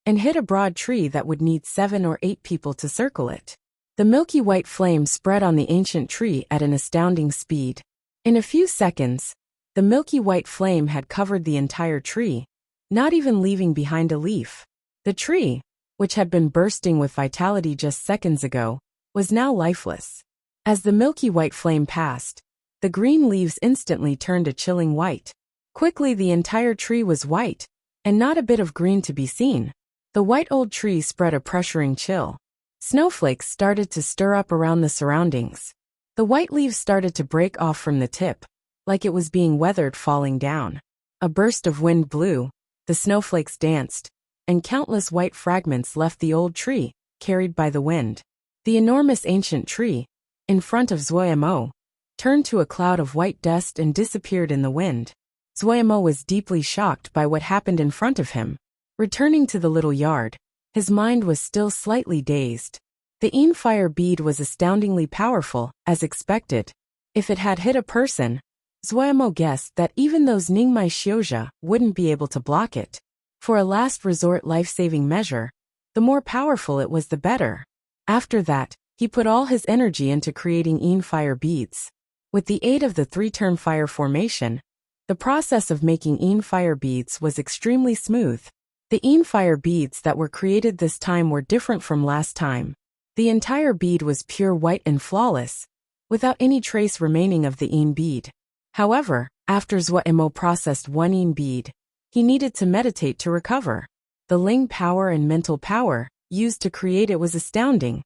and hit a broad tree that would need 7 or 8 people to circle it. The milky white flame spread on the ancient tree at an astounding speed. In a few seconds, the milky white flame had covered the entire tree, not even leaving behind a leaf. The tree, which had been bursting with vitality just seconds ago, was now lifeless. As the milky white flame passed, the green leaves instantly turned a chilling white. Quickly the entire tree was white, and not a bit of green to be seen. The white old tree spread a pressuring chill. Snowflakes started to stir up around the surroundings. The white leaves started to break off from the tip, like it was being weathered falling down. A burst of wind blew, the snowflakes danced, and countless white fragments left the old tree, carried by the wind. The enormous ancient tree, in front of Zuoyamo, turned to a cloud of white dust and disappeared in the wind. Zuoyamo was deeply shocked by what happened in front of him. Returning to the little yard, his mind was still slightly dazed. The Yin fire bead was astoundingly powerful, as expected. If it had hit a person, Zuoyamo guessed that even those Ningmai Xiuzha wouldn't be able to block it. For a last resort life-saving measure, the more powerful it was the better. After that, he put all his energy into creating Yin fire beads. With the aid of the three-turn fire formation, the process of making Yin fire beads was extremely smooth. The Yin fire beads that were created this time were different from last time. The entire bead was pure white and flawless, without any trace remaining of the Yin bead. However, after Zuoyamo processed one Yin bead, he needed to meditate to recover. The Ling power and mental power used to create it was astounding.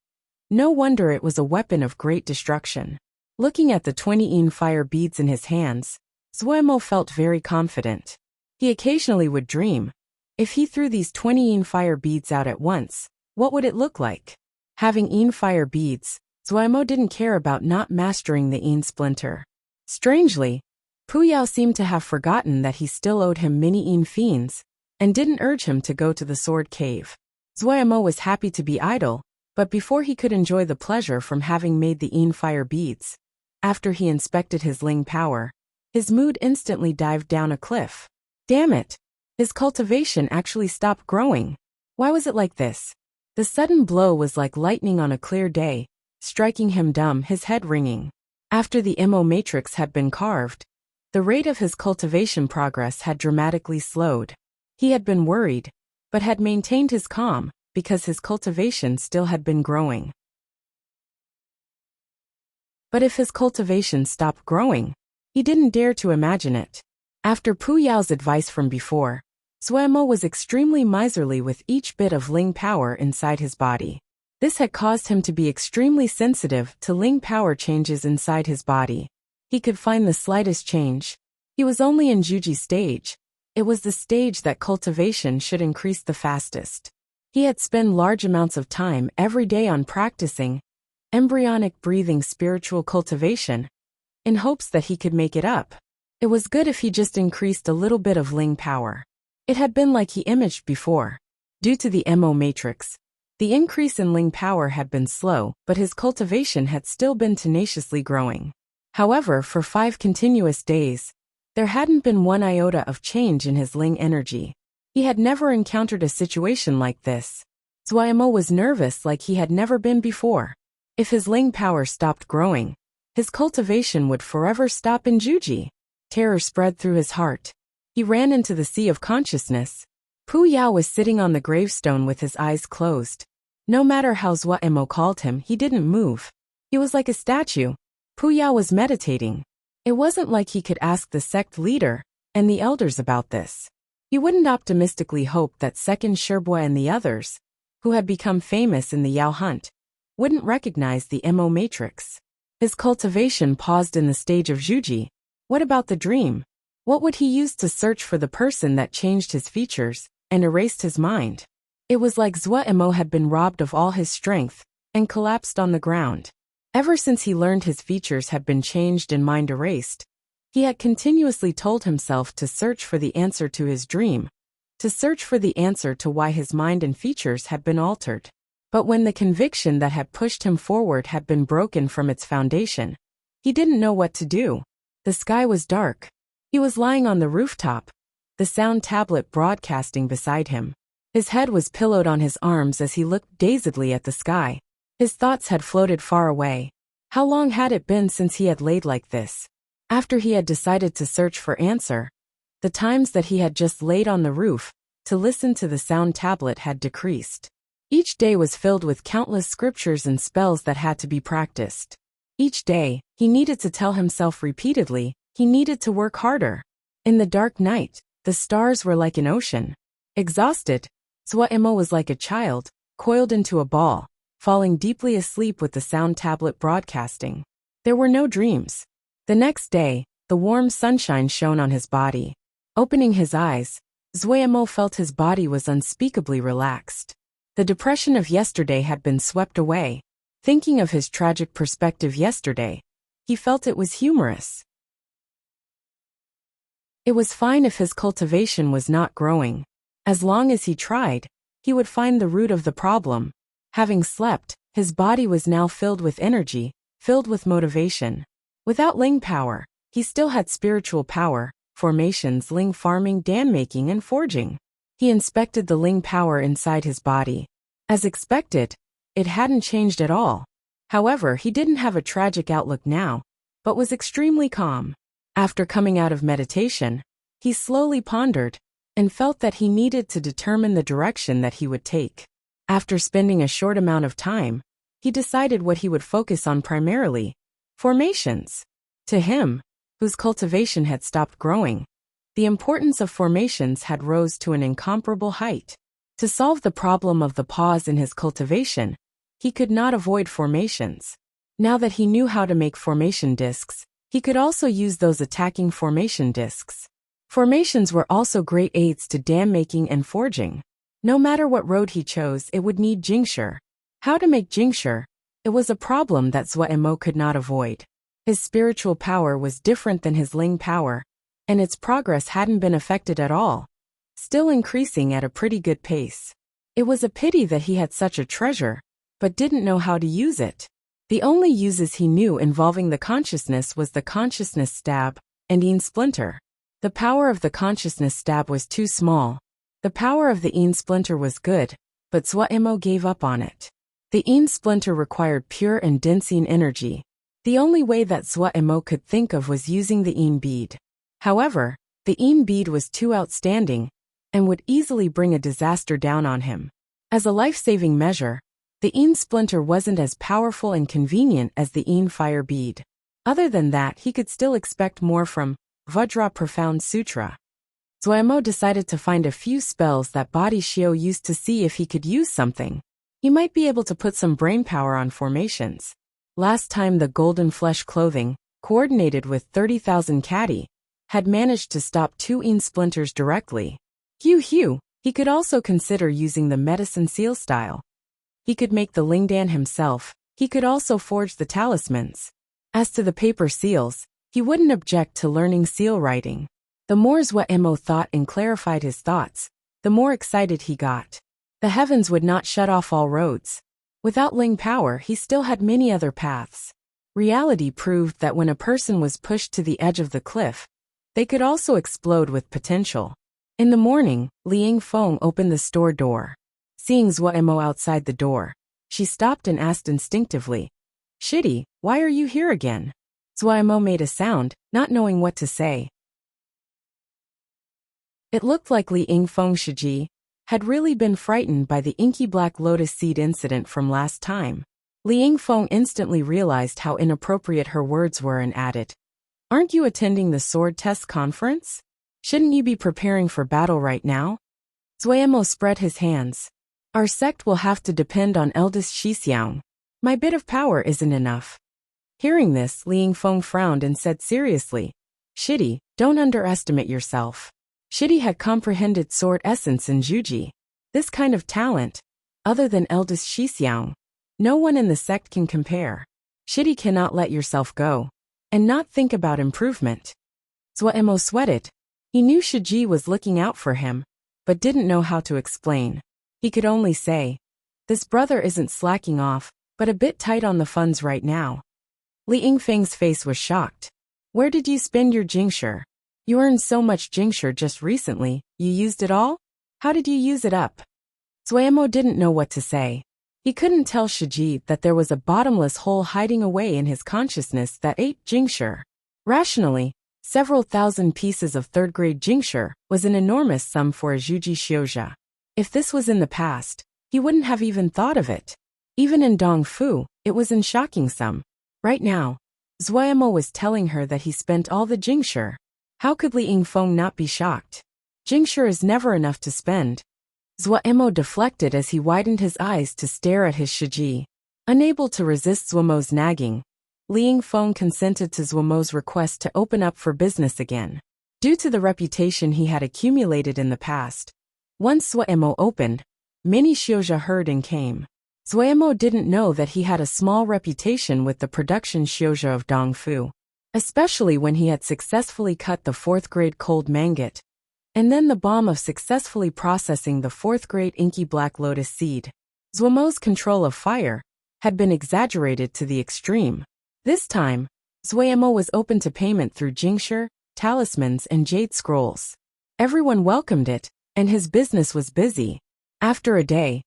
No wonder it was a weapon of great destruction. Looking at the 20 Yin fire beads in his hands, Zuoyamo felt very confident. He occasionally would dream, if he threw these 20 Yin fire beads out at once, what would it look like? Having Yin fire beads, Zuoyamo didn't care about not mastering the Yin splinter. Strangely, Puyao seemed to have forgotten that he still owed him many Yin fiends, and didn't urge him to go to the sword cave. Zuoyamo was happy to be idle, but before he could enjoy the pleasure from having made the Yin fire beads, after he inspected his Ling power, his mood instantly dived down a cliff. Damn it! His cultivation actually stopped growing. Why was it like this? The sudden blow was like lightning on a clear day, striking him dumb, his head ringing. After the Mo matrix had been carved, the rate of his cultivation progress had dramatically slowed. He had been worried, but had maintained his calm, because his cultivation still had been growing. But if his cultivation stopped growing, he didn't dare to imagine it. After Puyao's advice from before, Zuoyamo was extremely miserly with each bit of Ling power inside his body. This had caused him to be extremely sensitive to Ling power changes inside his body. He could find the slightest change. He was only in Juji stage. It was the stage that cultivation should increase the fastest. He had spent large amounts of time every day on practicing embryonic breathing spiritual cultivation, in hopes that he could make it up. It was good if he just increased a little bit of Ling power. It had been like he imaged before. Due to the Mo matrix, the increase in Ling power had been slow, but his cultivation had still been tenaciously growing. However, for 5 continuous days, there hadn't been one iota of change in his Ling energy. He had never encountered a situation like this. Zuoyamo was nervous like he had never been before. If his Ling power stopped growing, his cultivation would forever stop in Juji. Terror spread through his heart. He ran into the sea of consciousness. Puyao was sitting on the gravestone with his eyes closed. No matter how Zuoyamo called him, he didn't move. He was like a statue. Puyao was meditating. It wasn't like he could ask the sect leader and the elders about this. He wouldn't optimistically hope that Second Sherbua and the others, who had become famous in the Yao hunt, wouldn't recognize the Mo matrix. His cultivation paused in the stage of Juji. What about the dream? What would he use to search for the person that changed his features and erased his mind? It was like Zuoyamo had been robbed of all his strength and collapsed on the ground. Ever since he learned his features had been changed and mind erased, he had continuously told himself to search for the answer to his dream, to search for the answer to why his mind and features had been altered. But when the conviction that had pushed him forward had been broken from its foundation, he didn't know what to do. The sky was dark. He was lying on the rooftop, the sound tablet broadcasting beside him. His head was pillowed on his arms as he looked dazedly at the sky. His thoughts had floated far away. How long had it been since he had laid like this? After he had decided to search for answer, the times that he had just laid on the roof to listen to the sound tablet had decreased. Each day was filled with countless scriptures and spells that had to be practiced. Each day, he needed to tell himself repeatedly, he needed to work harder. In the dark night, the stars were like an ocean. Exhausted, Swaemo was like a child, coiled into a ball, falling deeply asleep with the sound tablet broadcasting. There were no dreams. The next day, the warm sunshine shone on his body. Opening his eyes, Swaemo felt his body was unspeakably relaxed. The depression of yesterday had been swept away. Thinking of his tragic perspective yesterday, he felt it was humorous. It was fine if his cultivation was not growing. As long as he tried, he would find the root of the problem. Having slept, his body was now filled with energy, filled with motivation. Without Ling power, he still had spiritual power, formations, Ling farming, dan making, and forging. He inspected the Ling power inside his body. As expected, it hadn't changed at all. However, he didn't have a tragic outlook now, but was extremely calm. After coming out of meditation, he slowly pondered and felt that he needed to determine the direction that he would take. After spending a short amount of time, he decided what he would focus on primarily: formations. To him, whose cultivation had stopped growing, the importance of formations had rose to an incomparable height. To solve the problem of the pause in his cultivation, he could not avoid formations. Now that he knew how to make formation discs, he could also use those attacking formation discs. Formations were also great aids to dam making and forging. No matter what road he chose, it would need Jingshi. How to make Jingshi? It was a problem that Swaemo could not avoid. His spiritual power was different than his Ling power, and its progress hadn't been affected at all, still increasing at a pretty good pace. It was a pity that he had such a treasure, but didn't know how to use it. The only uses he knew involving the consciousness was the consciousness stab and Yin splinter. The power of the consciousness stab was too small. The power of the Yin splinter was good, but Swaemo gave up on it. The Yin splinter required pure and dense Yin energy. The only way that Swaemo could think of was using the Yin bead. However, the Yin bead was too outstanding and would easily bring a disaster down on him. As a life-saving measure, the Yin splinter wasn't as powerful and convenient as the Yin fire bead. Other than that, he could still expect more from Vajra Profound Sutra. Swaemo decided to find a few spells that Body Shio used to see if he could use something. He might be able to put some brainpower on formations. Last time the golden flesh clothing, coordinated with 30,000 Kati, had managed to stop 2 Yin splinters directly. He could also consider using the medicine seal style. He could make the Lingdan himself. He could also forge the talismans. As to the paper seals, he wouldn't object to learning seal writing. The more Swaemo thought and clarified his thoughts, the more excited he got. The heavens would not shut off all roads. Without Ling power, he still had many other paths. Reality proved that when a person was pushed to the edge of the cliff, they could also explode with potential. In the morning, Liang Feng opened the store door. Seeing Swaemo outside the door, she stopped and asked instinctively, "Shitty, why are you here again?" Swaemo made a sound, not knowing what to say. It looked like Liang Feng Shiji had really been frightened by the inky black lotus seed incident from last time. Liang Feng instantly realized how inappropriate her words were and added, "Aren't you attending the sword test conference? Shouldn't you be preparing for battle right now?" Swaemo spread his hands. "Our sect will have to depend on eldest Shixiang. My bit of power isn't enough." Hearing this, Liang Feng frowned and said seriously, "Shitty, don't underestimate yourself." Shitty had comprehended sword essence and Juji. This kind of talent, other than eldest Shixiang, no one in the sect can compare. Shitty cannot let yourself go and not think about improvement. Swaemo sweated. He knew Shiji was looking out for him, but didn't know how to explain. He could only say, "This brother isn't slacking off, but a bit tight on the funds right now." Liang Feng's face was shocked. "Where did you spend your Jingshi? You earned so much Jingshi just recently, you used it all? How did you use it up?" Swaemo didn't know what to say. He couldn't tell Shiji that there was a bottomless hole hiding away in his consciousness that ate Jingshi. Rationally, several thousand pieces of third-grade Jingshi was an enormous sum for a Zhuji Xiuzha. If this was in the past, he wouldn't have even thought of it. Even in Dongfu, it was a shocking sum. Right now, Zuomo was telling her that he spent all the Jingshi. How could Li Yingfeng not be shocked? Jingshi is never enough to spend. Zuomo deflected as he widened his eyes to stare at his Shiji. Unable to resist Zuomo's nagging, Li Yingfeng consented to Zuomo's request to open up for business again. Due to the reputation he had accumulated in the past, once Zuomo opened, many Xiuzha heard and came. Zuomo didn't know that he had a small reputation with the production Xiuzha of Dongfu, especially when he had successfully cut the 4th-grade cold mangot, and then the bomb of successfully processing the 4th-grade inky black lotus seed. Zuomo's control of fire had been exaggerated to the extreme. This time, Zuomo was open to payment through Jingshi, talismans and jade scrolls. Everyone welcomed it, and his business was busy. After a day,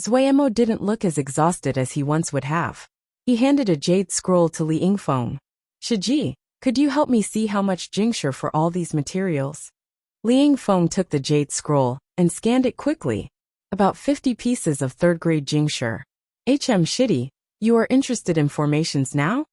Zuomo didn't look as exhausted as he once would have. He handed a jade scroll to Li Yingfeng. Shiji, could you help me see how much Jingshi for all these materials? Li Yingfeng took the jade scroll and scanned it quickly. About 50 pieces of 3rd-grade Jingshi. Shidi, you are interested in formations now?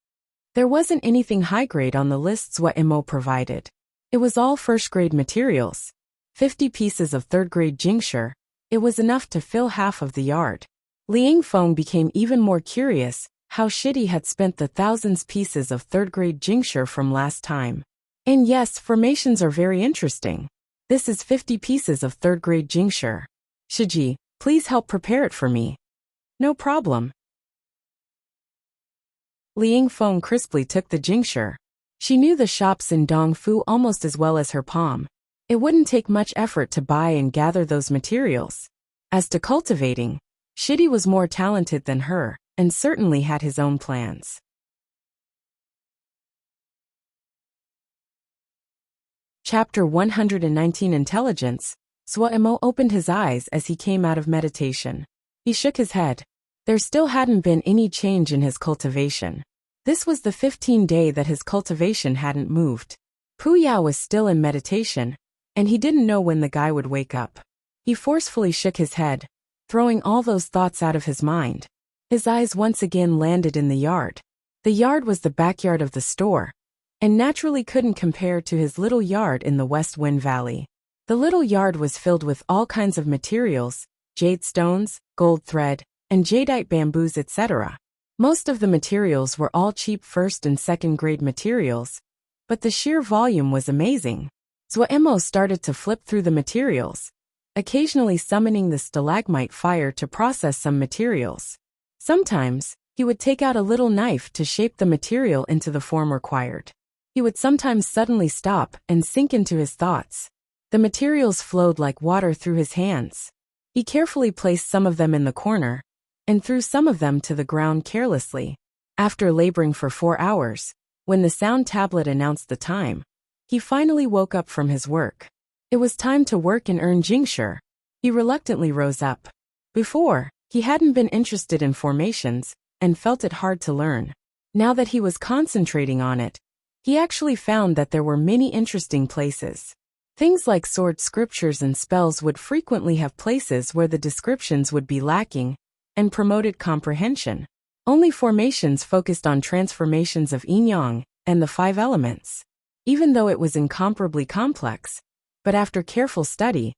There wasn't anything high-grade on the list Zuomo provided. It was all 1st-grade materials. 50 pieces of 3rd-grade Jingshi. It was enough to fill half of the yard. Li Yingfeng became even more curious how Shidi had spent the thousands pieces of 3rd-grade Jingshi from last time. And yes, formations are very interesting. This is 50 pieces of 3rd-grade Jingshi. Shiji, please help prepare it for me. No problem. Li Yingfeng crisply took the Jingshi. She knew the shops in Dongfu almost as well as her palm. It wouldn't take much effort to buy and gather those materials. As to cultivating, Shidi was more talented than her, and certainly had his own plans. Chapter 119 Intelligence. Zuomo opened his eyes as he came out of meditation. He shook his head. There still hadn't been any change in his cultivation. This was the 15th day that his cultivation hadn't moved. Pu Yao was still in meditation, and he didn't know when the guy would wake up. He forcefully shook his head, throwing all those thoughts out of his mind. His eyes once again landed in the yard. The yard was the backyard of the store, and naturally couldn't compare to his little yard in the West Wind Valley. The little yard was filled with all kinds of materials, jade stones, gold thread, and jadeite bamboos, etc. Most of the materials were all cheap 1st and 2nd-grade materials, but the sheer volume was amazing. Zuomo started to flip through the materials, occasionally summoning the stalagmite fire to process some materials. Sometimes, he would take out a little knife to shape the material into the form required. He would sometimes suddenly stop and sink into his thoughts. The materials flowed like water through his hands. He carefully placed some of them in the corner, and threw some of them to the ground carelessly. After laboring for 4 hours, when the sound tablet announced the time, he finally woke up from his work. It was time to work and earn Jingshi. He reluctantly rose up. Before, he hadn't been interested in formations, and felt it hard to learn. Now that he was concentrating on it, he actually found that there were many interesting places. Things like sword scriptures and spells would frequently have places where the descriptions would be lacking, and promoted comprehension. Only formations focused on transformations of yin-yang and the 5 elements. Even though it was incomparably complex, but after careful study,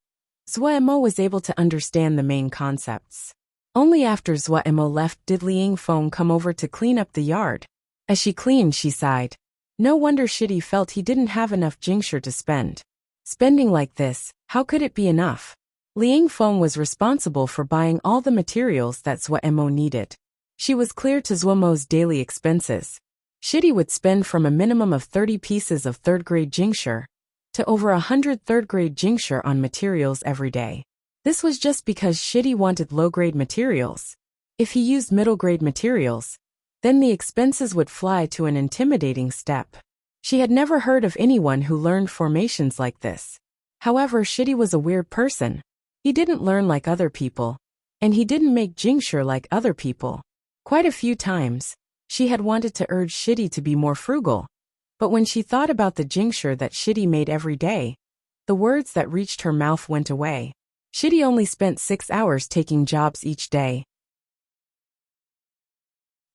Zuomo was able to understand the main concepts. Only after Zuomo left did Li Yingfeng come over to clean up the yard. As she cleaned, she sighed. No wonder Shidi felt he didn't have enough Jingshi to spend. Spending like this, how could it be enough? Li Yingfeng was responsible for buying all the materials that Zuomo needed. She was clear to Zuomo's daily expenses. Shidi would spend from a minimum of 30 pieces of 3rd-grade Jingshi to over 100 3rd-grade Jingshi on materials every day. This was just because Shidi wanted low-grade materials. If he used middle-grade materials, then the expenses would fly to an intimidating step. She had never heard of anyone who learned formations like this. However, Shidi was a weird person. He didn't learn like other people, and he didn't make Jingshi like other people. Quite a few times, she had wanted to urge Shidi to be more frugal, But when she thought about the jingsher that Shidi made every day, the words that reached her mouth went away. Shidi only spent 6 hours taking jobs each day.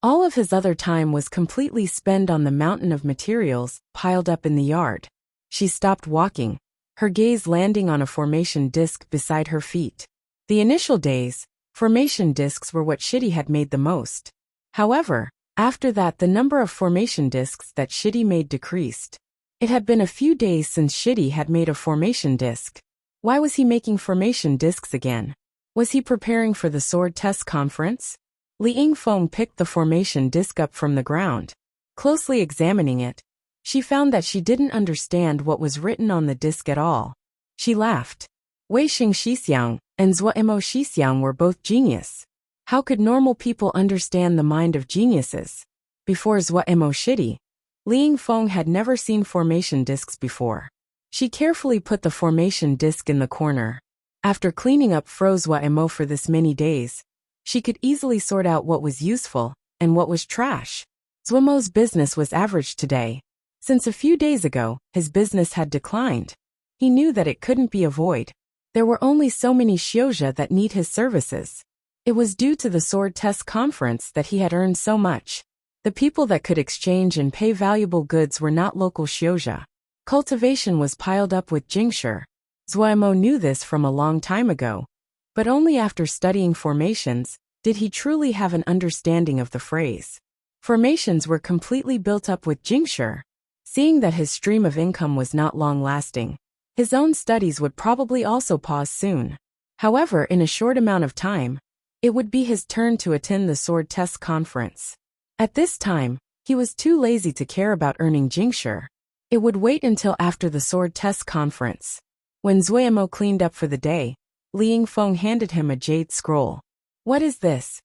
All of his other time was completely spent on the mountain of materials piled up in the yard. She stopped walking, her gaze landing on a formation disc beside her feet. The initial days, formation discs were what Shidi had made the most. However, after that the number of formation discs that Shidi made decreased. It had been a few days since Shidi had made a formation disc. Why was he making formation discs again? Was he preparing for the sword test conference? Li Yingfeng picked the formation disc up from the ground. Closely examining it, she found that she didn't understand what was written on the disc at all. She laughed. Wei Xing Xixiang and Zuo Xixiang were both genius. How could normal people understand the mind of geniuses? Before Zuo Shidi, Li Yingfeng had never seen formation discs before. She carefully put the formation disc in the corner. After cleaning up Zuo for this many days, she could easily sort out what was useful and what was trash. Zuomo's business was average today. Since a few days ago, his business had declined. He knew that it couldn't be avoided. There were only so many Xiozha that need his services. It was due to the sword test conference that he had earned so much. The people that could exchange and pay valuable goods were not local Xiozha. Cultivation was piled up with jingsher. Zuo knew this from a long time ago. But only after studying formations did he truly have an understanding of the phrase. Formations were completely built up with jingsher. Seeing that his stream of income was not long-lasting, his own studies would probably also pause soon. However, in a short amount of time, it would be his turn to attend the sword test conference. At this time, he was too lazy to care about earning jingsher. It would wait until after the sword test conference. When Zuo cleaned up for the day, Li Yingfeng handed him a jade scroll. What is this?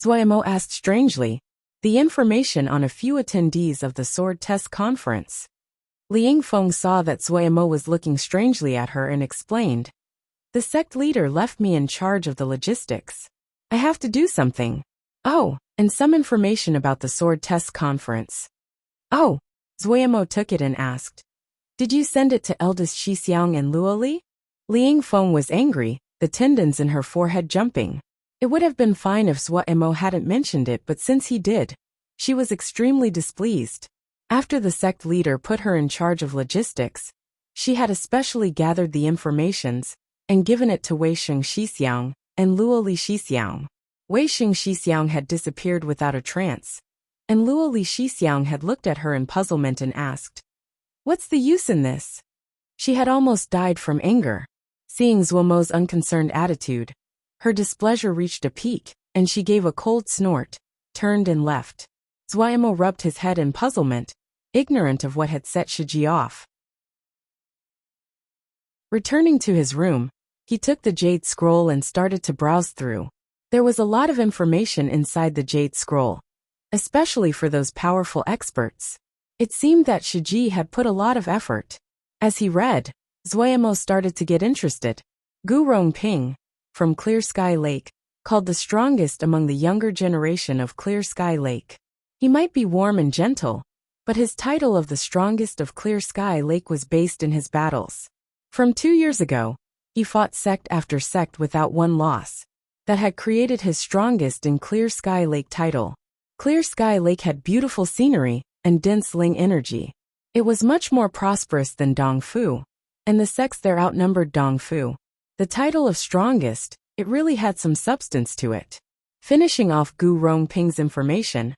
Zuo asked strangely. The information on a few attendees of the sword test conference. Li Yingfeng saw that Zuo was looking strangely at her and explained. The sect leader left me in charge of the logistics. I have to do something. Oh, and some information about the sword test conference. Oh, Zuo took it and asked. Did you send it to eldest Xixiang and Luoli? Li Yingfeng was angry, the tendons in her forehead jumping. It would have been fine if Zuo hadn't mentioned it, but since he did, she was extremely displeased. After the sect leader put her in charge of logistics, she had especially gathered the informations and given it to Wei Xing Xixiang and Luoli Xixiang. Wei Xing Xixiang had disappeared without a trance, and Luoli Xixiang had looked at her in puzzlement and asked, "What's the use in this?" She had almost died from anger. Seeing Zuomo's unconcerned attitude, her displeasure reached a peak, and she gave a cold snort, turned and left. Zuo rubbed his head in puzzlement, ignorant of what had set Shiji off. Returning to his room, he took the jade scroll and started to browse through. There was a lot of information inside the jade scroll, especially for those powerful experts. It seemed that Shiji had put a lot of effort. As he read, Zuo started to get interested. Gu Rongping, from Clear Sky Lake, called the strongest among the younger generation of Clear Sky Lake. He might be warm and gentle, but his title of the strongest of Clear Sky Lake was based in his battles. From 2 years ago, he fought sect after sect without one loss. That had created his strongest in Clear Sky Lake title. Clear Sky Lake had beautiful scenery and dense Ling energy. It was much more prosperous than Dongfu, and the sects there outnumbered Dongfu. The title of strongest, it really had some substance to it. Finishing off Gu Rongping's information,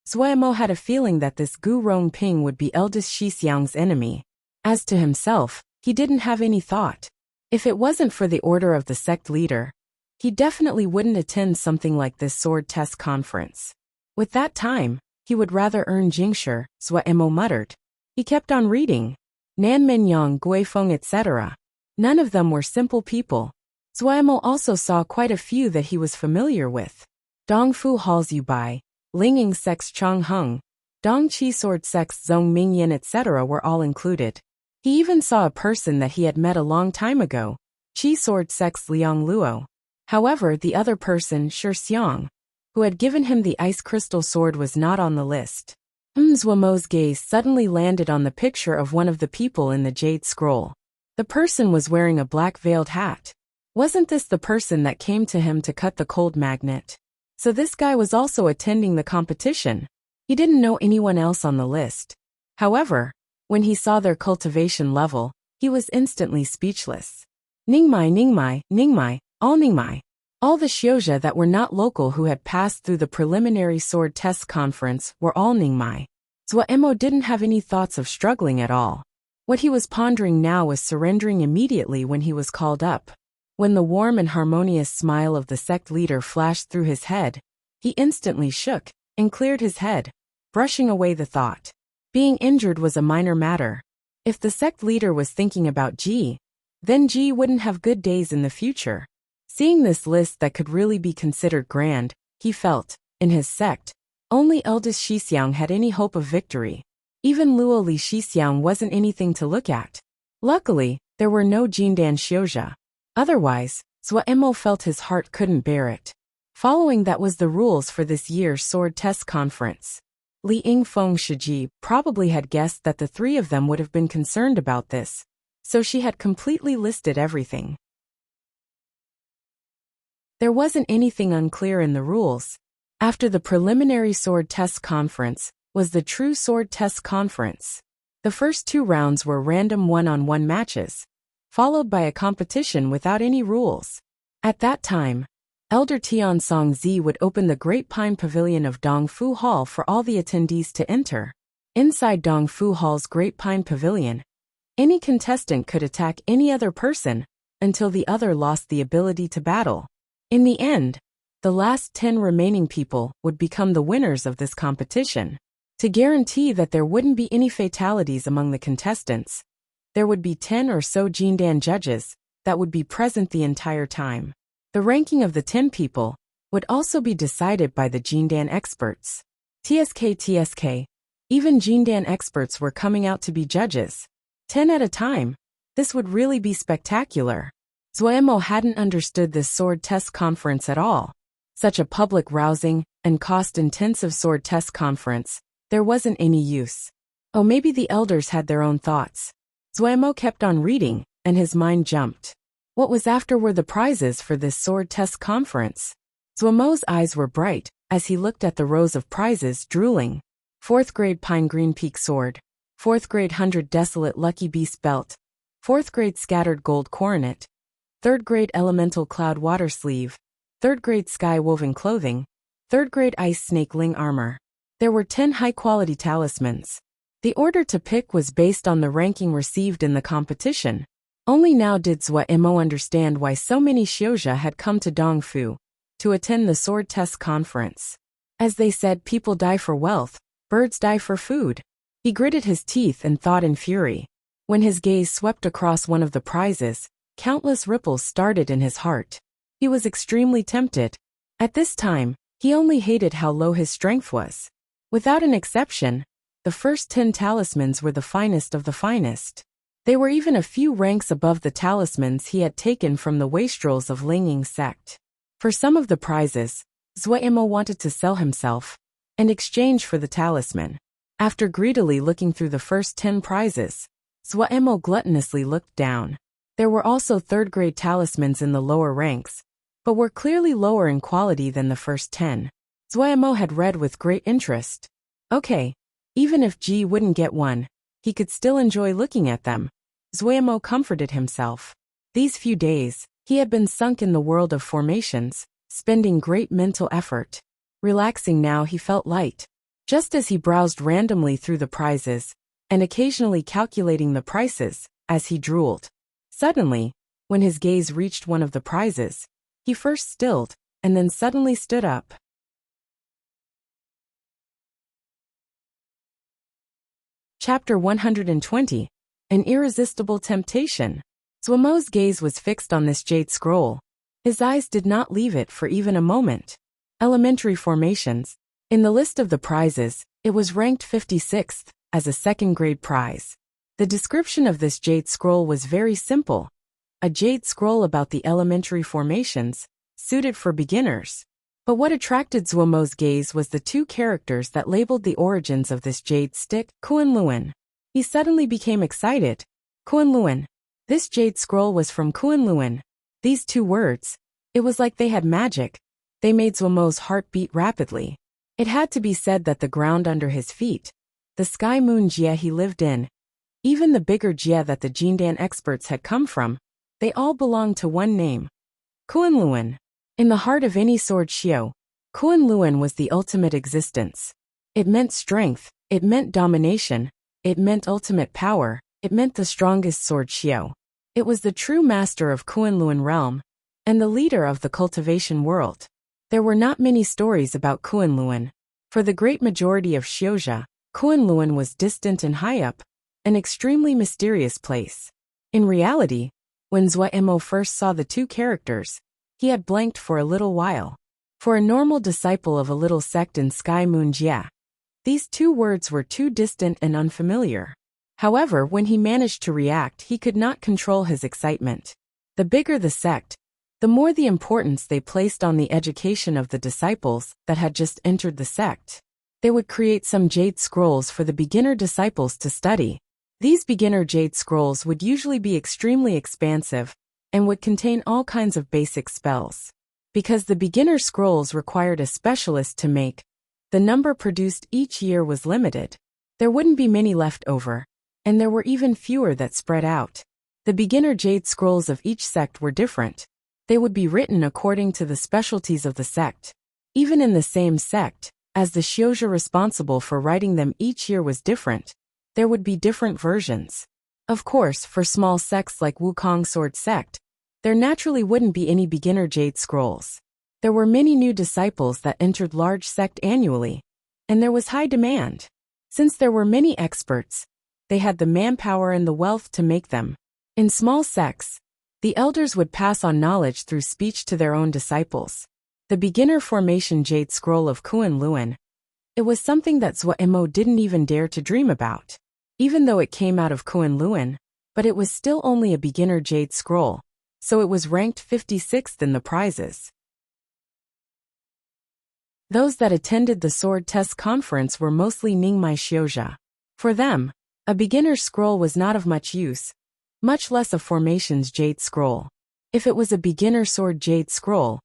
Zuo had a feeling that this Gu Rongping would be eldest Xixiang's enemy. As to himself, he didn't have any thought. If it wasn't for the order of the sect leader, he definitely wouldn't attend something like this sword test conference. With that time, he would rather earn jingsher, Zuo muttered. He kept on reading. Nan Minyang, Guifeng, etc. None of them were simple people. Zuo also saw quite a few that he was familiar with. Dongfu Halls Yubai, Linging Sects Chong Hung, Dongqi Sword Sects Zhong Mingyan, etc. were all included. He even saw a person that he had met a long time ago, Qi Sword Sects Liang Luo. However, the other person, Shi Xiang, who had given him the ice crystal sword, was not on the list. Zwamo's gaze suddenly landed on the picture of one of the people in the jade scroll. The person was wearing a black veiled hat. Wasn't this the person that came to him to cut the cold magnet? So this guy was also attending the competition. He didn't know anyone else on the list. However, when he saw their cultivation level, he was instantly speechless. Ningmai, Ningmai, Ningmai, all Ningmai. All the Xiozha that were not local who had passed through the preliminary sword test conference were all Ningmai. Zuemo didn't have any thoughts of struggling at all. What he was pondering now was surrendering immediately when he was called up. When the warm and harmonious smile of the sect leader flashed through his head, he instantly shook and cleared his head, brushing away the thought. Being injured was a minor matter. If the sect leader was thinking about Ji, then Ji wouldn't have good days in the future. Seeing this list that could really be considered grand, he felt, in his sect, only eldest Shixiang had any hope of victory. Even Luo Li Shixiang wasn't anything to look at. Luckily, there were no Jindan Xiozha. Otherwise, Zuemo felt his heart couldn't bear it. Following that was the rules for this year's sword test conference. Li Yingfeng Shiji probably had guessed that the three of them would have been concerned about this, so she had completely listed everything. There wasn't anything unclear in the rules. After the preliminary sword test conference was the true sword test conference. The first 2 rounds were random one-on-one matches, followed by a competition without any rules. At that time, Elder Tian Songzi would open the Great Pine Pavilion of Dongfu Hall for all the attendees to enter. Inside Dongfu Hall's Great Pine Pavilion, any contestant could attack any other person until the other lost the ability to battle. In the end, the last 10 remaining people would become the winners of this competition. To guarantee that there wouldn't be any fatalities among the contestants, there would be 10 or so Jindan judges that would be present the entire time. The ranking of the 10 people would also be decided by the Jindan experts. TSK, even Jindan experts were coming out to be judges. 10 at a time. This would really be spectacular. Zuemo hadn't understood this sword test conference at all. Such a public rousing and cost-intensive sword test conference, there wasn't any use. Oh, maybe the elders had their own thoughts. Zuemo kept on reading, and his mind jumped. What was after were the prizes for this sword test conference. Zuemo's eyes were bright as he looked at the rows of prizes, drooling. 4th grade Pine Green Peak Sword, 4th grade 100 Desolate Lucky Beast Belt, 4th grade Scattered Gold Coronet, 3rd grade Elemental Cloud Water Sleeve, 3rd grade Sky Woven Clothing, 3rd grade Ice Snake Ling Armor. There were 10 high-quality talismans. The order to pick was based on the ranking received in the competition. Only now did Zuemo understand why so many Xiozha had come to Dongfu to attend the sword test conference. As they said, people die for wealth, birds die for food. He gritted his teeth and thought in fury. When his gaze swept across one of the prizes, countless ripples started in his heart. He was extremely tempted. At this time, he only hated how low his strength was. Without an exception, the first 10 talismans were the finest of the finest. They were even a few ranks above the talismans he had taken from the wastrels of Lingying's sect. For some of the prizes, Zuemo wanted to sell himself in exchange for the talisman. After greedily looking through the first 10 prizes, Zuemo gluttonously looked down. There were also 3rd grade talismans in the lower ranks, but were clearly lower in quality than the first 10. Zuemo had read with great interest. Okay, even if Ji wouldn't get one, he could still enjoy looking at them. Zuemo comforted himself. These few days, he had been sunk in the world of formations, spending great mental effort. Relaxing now, he felt light. Just as he browsed randomly through the prizes, and occasionally calculating the prices, as he drooled. Suddenly, when his gaze reached one of the prizes, he first stilled, and then suddenly stood up. Chapter 120. An Irresistible Temptation. Zuemo's gaze was fixed on this jade scroll. His eyes did not leave it for even a moment. Elementary formations. In the list of the prizes, it was ranked 56th, as a 2nd grade prize. The description of this jade scroll was very simple. A jade scroll about the elementary formations, suited for beginners. But what attracted Zuomo's gaze was the two characters that labeled the origins of this jade stick, Kunlun. He suddenly became excited. Kunlun. This jade scroll was from Kunlun. These two words, it was like they had magic. They made Zuomo's heart beat rapidly. It had to be said that the ground under his feet, the sky moon Jia he lived in, even the bigger Jia that the Jindan experts had come from, they all belonged to one name. Kunlun. In the heart of any sword Xiao, Kunlun was the ultimate existence. It meant strength, it meant domination, it meant ultimate power, it meant the strongest sword Xiao. It was the true master of Kunlun realm, and the leader of the cultivation world. There were not many stories about Kunlun. For the great majority of Xiaojia, Kunlun was distant and high up, an extremely mysterious place. In reality, when Zuomo first saw the two characters, he had blanked for a little while. For a normal disciple of a little sect in Sky Moon Jia, these two words were too distant and unfamiliar. However, when he managed to react, he could not control his excitement. The bigger the sect, the more the importance they placed on the education of the disciples that had just entered the sect. They would create some jade scrolls for the beginner disciples to study. These beginner jade scrolls would usually be extremely expansive and would contain all kinds of basic spells. Because the beginner scrolls required a specialist to make, the number produced each year was limited. There wouldn't be many left over, and there were even fewer that spread out. The beginner jade scrolls of each sect were different. They would be written according to the specialties of the sect. Even in the same sect, as the Xiaojia responsible for writing them each year was different, there would be different versions. Of course, for small sects like Wukong Sword Sect, there naturally wouldn't be any beginner jade scrolls. There were many new disciples that entered large sect annually, and there was high demand. Since there were many experts, they had the manpower and the wealth to make them. In small sects, the elders would pass on knowledge through speech to their own disciples. The beginner formation jade scroll of Kunlun, it was something that Zuomo didn't even dare to dream about. Even though it came out of Kunlun, but it was still only a beginner jade scroll, so it was ranked 56th in the prizes. Those that attended the sword test conference were mostly Ningmai Xiaojia. For them, a beginner scroll was not of much use, much less a formations jade scroll. If it was a beginner sword jade scroll,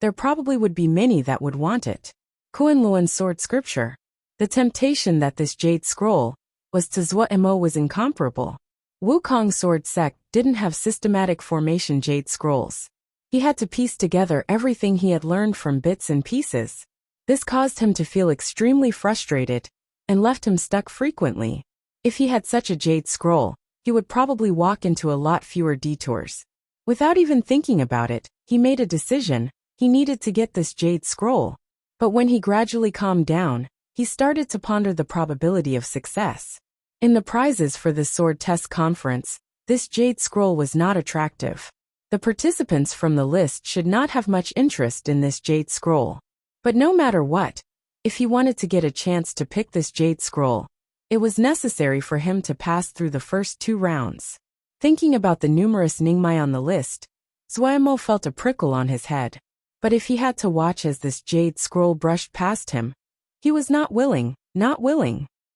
there probably would be many that would want it. Kunlun's sword scripture. The temptation that this jade scroll was to Zuomo was incomparable. Wukong Sword Sect didn't have systematic formation jade scrolls. He had to piece together everything he had learned from bits and pieces. This caused him to feel extremely frustrated and left him stuck frequently. If he had such a jade scroll, he would probably walk into a lot fewer detours. Without even thinking about it, he made a decision. He needed to get this jade scroll. But when he gradually calmed down, he started to ponder the probability of success. In the prizes for this sword test conference, this jade scroll was not attractive. The participants from the list should not have much interest in this jade scroll. But no matter what, if he wanted to get a chance to pick this jade scroll, it was necessary for him to pass through the first 2 rounds. Thinking about the numerous Ningmai on the list, Zuomo felt a prickle on his head. But if he had to watch as this jade scroll brushed past him, he was not willing.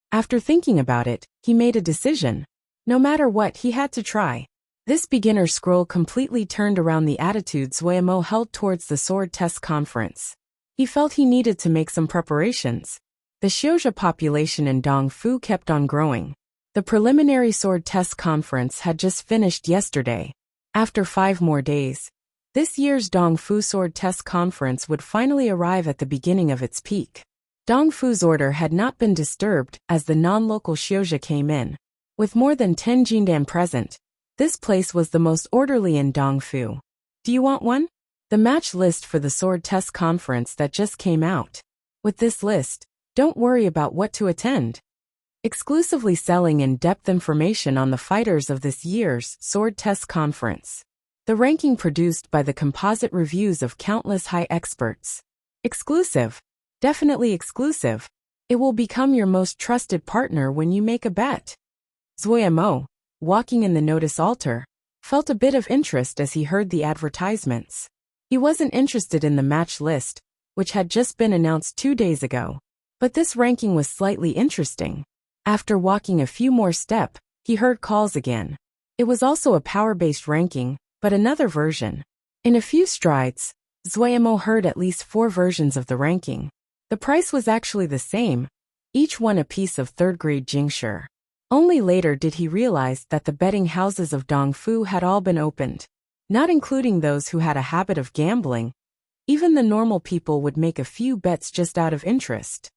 After thinking about it, he made a decision. No matter what, he had to try. This beginner scroll completely turned around the attitude Zuomo held towards the sword test conference. He felt he needed to make some preparations. The Xiaojia population in Dongfu kept on growing. The preliminary sword test conference had just finished yesterday. After 5 more days, this year's Dongfu sword test conference would finally arrive at the beginning of its peak. Dongfu's order had not been disturbed as the non-local Xiaojia came in. With more than 10 Jindan present, this place was the most orderly in Dongfu. Do you want one? The match list for the sword test conference that just came out. With this list, don't worry about what to attend. Exclusively selling in-depth information on the fighters of this year's sword test conference. The ranking produced by the composite reviews of countless high experts. Exclusive. Definitely exclusive. It will become your most trusted partner when you make a bet. Zuomo, walking in the notice altar, felt a bit of interest as he heard the advertisements. He wasn't interested in the match list, which had just been announced 2 days ago. But this ranking was slightly interesting. After walking a few more steps, he heard calls again. It was also a power-based ranking, but another version. In a few strides, Zuemo heard at least 4 versions of the ranking. The price was actually the same, each one a piece of third-grade Jingshi. Only later did he realize that the betting houses of Dongfu had all been opened. Not including those who had a habit of gambling, even the normal people would make a few bets just out of interest.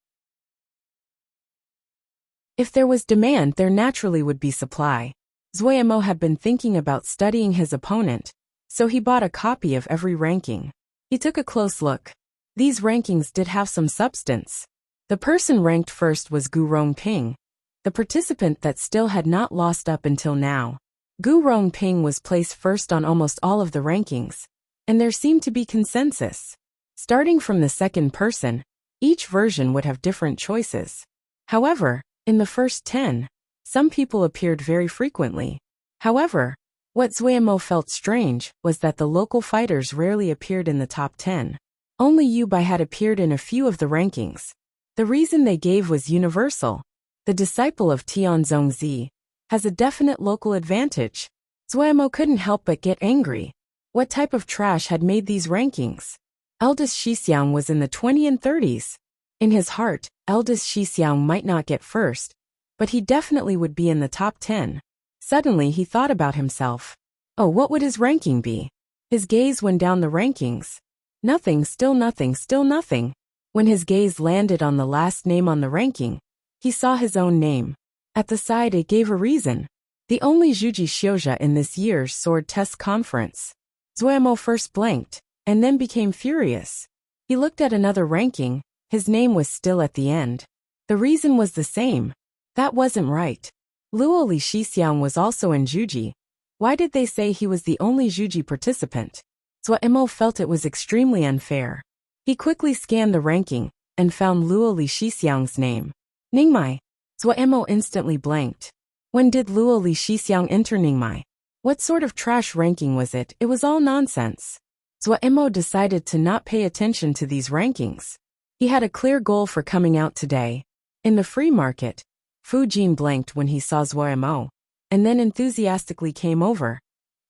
If there was demand, there naturally would be supply. Zuemo had been thinking about studying his opponent, so he bought a copy of every ranking. He took a close look. These rankings did have some substance. The person ranked first was Gu Rongping, the participant that still had not lost up until now. Gu Rongping was placed first on almost all of the rankings, and there seemed to be consensus. Starting from the second person, each version would have different choices. However, in the first 10, some people appeared very frequently. However, what Zuemo felt strange was that the local fighters rarely appeared in the top 10. Only Yu Bai had appeared in a few of the rankings. The reason they gave was universal. The disciple of Tianzong Zi has a definite local advantage. Zuemo couldn't help but get angry. What type of trash had made these rankings? Eldest Shixiang was in the 20 and 30s. In his heart, eldest Shixiang might not get first, but he definitely would be in the top 10. Suddenly he thought about himself. Oh, what would his ranking be? His gaze went down the rankings. Nothing, still nothing, still nothing. When his gaze landed on the last name on the ranking, he saw his own name. At the side it gave a reason. The only Zhuji Xiuzha in this year's sword test conference. Zuemo first blanked, and then became furious. He looked at another ranking, his name was still at the end. The reason was the same. That wasn't right. Luo Li Shixiang was also in Zhuji. Why did they say he was the only Zhuji participant? Zuemo felt it was extremely unfair. He quickly scanned the ranking, and found Luo Li Shixiang's name. Ningmai. Zuemo instantly blanked. When did Luo Li Shixiang enter Ningmai? What sort of trash ranking was it? It was all nonsense. Zuemo decided to not pay attention to these rankings. He had a clear goal for coming out today. In the free market, Fu Jin blanked when he saw Zuemo, and then enthusiastically came over.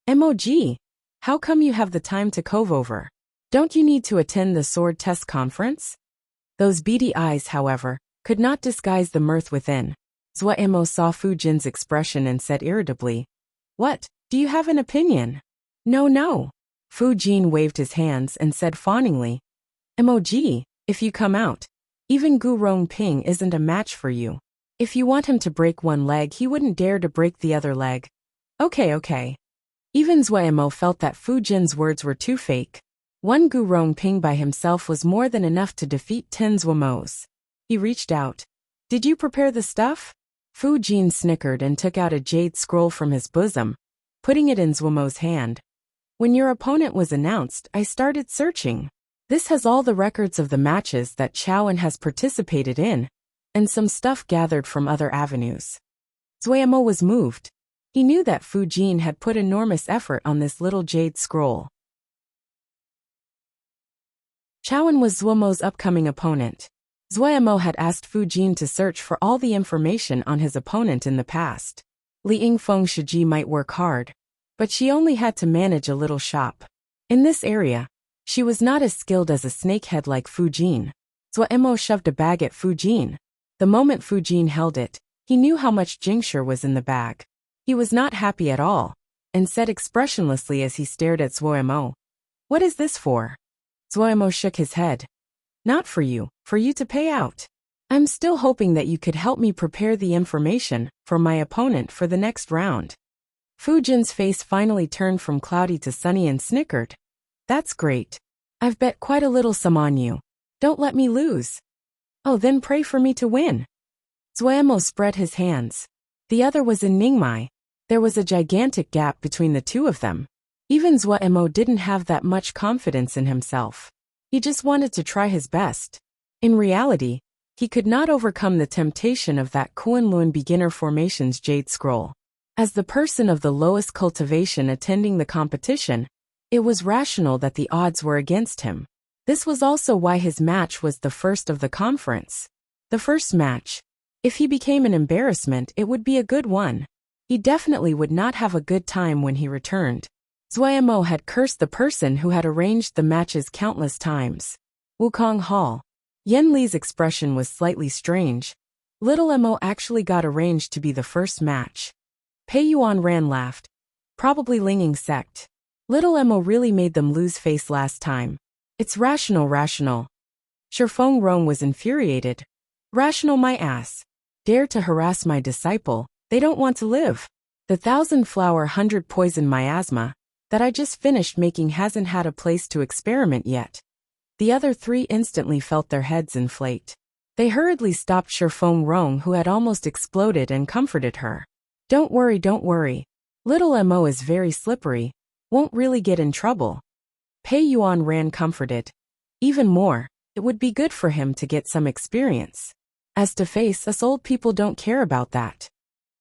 MOG, how come you have the time to cove over? Don't you need to attend the sword test conference? Those beady eyes, however, could not disguise the mirth within. Zuemo saw Fu Jin's expression and said irritably, "What, do you have an opinion?" No. Fu Jin waved his hands and said fawningly, "MOG, if you come out, even Gu Rongping isn't a match for you. If you want him to break one leg, he wouldn't dare to break the other leg." Okay. Even Zuemo felt that Fu Jin's words were too fake. One Gu Rongping by himself was more than enough to defeat 10 Zuemos. He reached out. "Did you prepare the stuff?" Fu Jin snickered and took out a jade scroll from his bosom, putting it in Zuemo's hand. "When your opponent was announced, I started searching. This has all the records of the matches that Chaoan has participated in, and some stuff gathered from other avenues." Zuemo was moved. He knew that Fu Jin had put enormous effort on this little jade scroll. Chaoan was Zuemo's upcoming opponent. Zuemo had asked Fu Jin to search for all the information on his opponent in the past. Li Yingfeng Shiji might work hard, but she only had to manage a little shop. In this area, she was not as skilled as a snakehead like Fu Jin. Zuemo shoved a bag at Fu Jin. The moment Fu Jin held it, he knew how much Jingshi was in the bag. He was not happy at all, and said expressionlessly as he stared at Zuemo, "What is this for?" Zuemo shook his head. "Not for you to pay out. I'm still hoping that you could help me prepare the information for my opponent for the next round." Fu Jin's face finally turned from cloudy to sunny and snickered. "That's great. I've bet quite a little sum on you. Don't let me lose." "Oh, then pray for me to win." Zuemo spread his hands. The other was in Ningmai. There was a gigantic gap between the two of them. Even Zuemo didn't have that much confidence in himself. He just wanted to try his best. In reality, he could not overcome the temptation of that Kunlun beginner formation's jade scroll. As the person of the lowest cultivation attending the competition, it was rational that the odds were against him. This was also why his match was the first of the conference. The first match. If he became an embarrassment, it would be a good one. He definitely would not have a good time when he returned. Zuo had cursed the person who had arranged the matches countless times. Wukong Hall. Yen Li's expression was slightly strange. Little Mo actually got arranged to be the first match. Pei Yuan Ran laughed. Probably Linging sect. Little Mo really made them lose face last time. It's rational. Shifeng Rong was infuriated. Rational my ass. Dare to harass my disciple, they don't want to live. The 1,000-flower 100 poison miasma that I just finished making hasn't had a place to experiment yet. The other three instantly felt their heads inflate. They hurriedly stopped Shifeng Rong, who had almost exploded, and comforted her. Don't worry. Little Mo is very slippery. Won't really get in trouble. Pei Yuan Ran comforted. Even more, it would be good for him to get some experience. As to face, us old people don't care about that.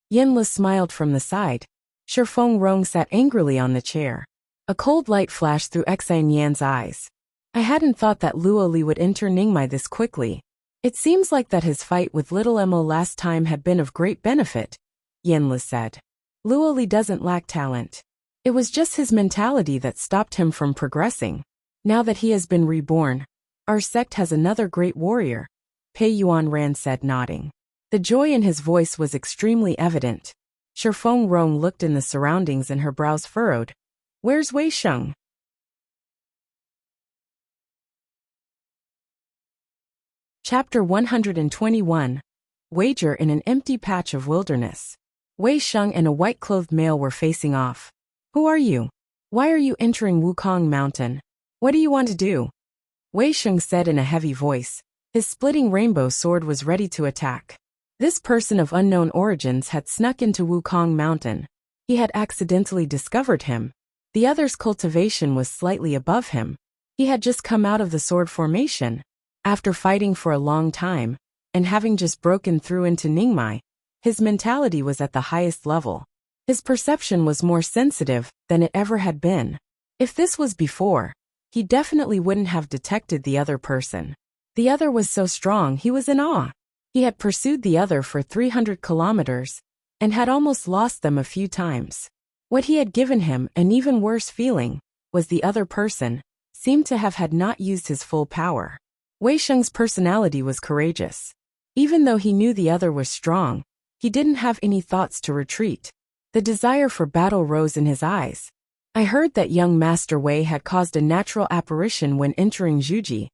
Yen Li smiled from the side. Shifeng Rong sat angrily on the chair. A cold light flashed through Xan Yan's eyes. I hadn't thought that Luo Li would enter Ningmai this quickly. It seems like that his fight with Little Mo last time had been of great benefit, Yen Li said. Luo Li doesn't lack talent. It was just his mentality that stopped him from progressing. Now that he has been reborn, our sect has another great warrior, Pei Yuan Ran said, nodding. The joy in his voice was extremely evident. Shifeng Rong looked in the surroundings and her brows furrowed. Where's Wei Sheng? Chapter 121. Wager in an empty patch of wilderness. Wei Sheng and a white-clothed male were facing off. Who are you? Why are you entering Wukong Mountain? What do you want to do? Wei Sheng said in a heavy voice. His splitting rainbow sword was ready to attack. This person of unknown origins had snuck into Wukong Mountain. He had accidentally discovered him. The other's cultivation was slightly above him. He had just come out of the sword formation. After fighting for a long time, and having just broken through into Ningmai, his mentality was at the highest level. His perception was more sensitive than it ever had been. If this was before, he definitely wouldn't have detected the other person. The other was so strong he was in awe. He had pursued the other for 300 kilometers, and had almost lost them a few times. What he had given him an even worse feeling was the other person seemed to have had not used his full power. Wei Sheng's personality was courageous. Even though he knew the other was strong, he didn't have any thoughts to retreat. The desire for battle rose in his eyes. I heard that young Master Wei had caused a natural apparition when entering Zhuji,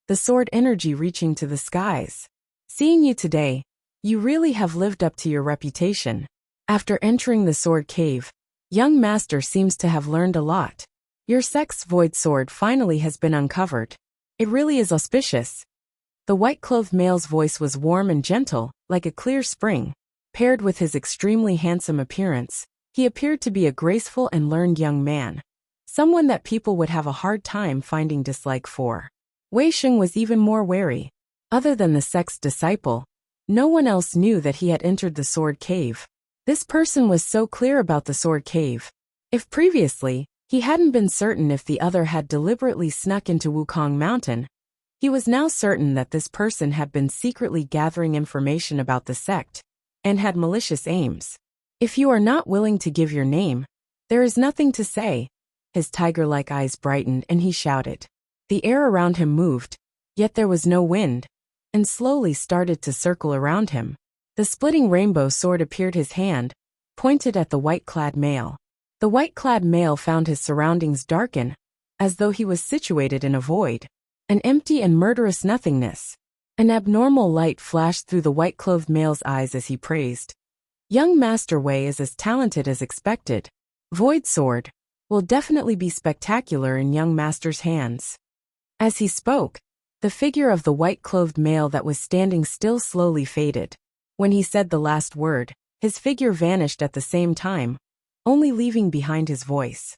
the sword energy reaching to the skies. Seeing you today, you really have lived up to your reputation. After entering the sword cave, young Master seems to have learned a lot. Your sect's void sword finally has been uncovered. It really is auspicious. The white-clothed male's voice was warm and gentle, like a clear spring. Paired with his extremely handsome appearance, he appeared to be a graceful and learned young man. Someone that people would have a hard time finding dislike for. Wei Sheng was even more wary. Other than the sect's disciple, no one else knew that he had entered the sword cave. This person was so clear about the sword cave. If previously, he hadn't been certain if the other had deliberately snuck into Wukong Mountain, he was now certain that this person had been secretly gathering information about the sect, and had malicious aims. If you are not willing to give your name, there is nothing to say. His tiger-like eyes brightened and he shouted. The air around him moved, yet there was no wind, and slowly started to circle around him. The splitting rainbow sword appeared his hand, pointed at the white-clad male. The white-clad male found his surroundings darken, as though he was situated in a void, an empty and murderous nothingness. An abnormal light flashed through the white-clothed male's eyes as he praised. Young Master Wei is as talented as expected. Void sword will definitely be spectacular in young Master's hands. As he spoke, the figure of the white-clothed male that was standing still slowly faded. When he said the last word, his figure vanished at the same time, only leaving behind his voice.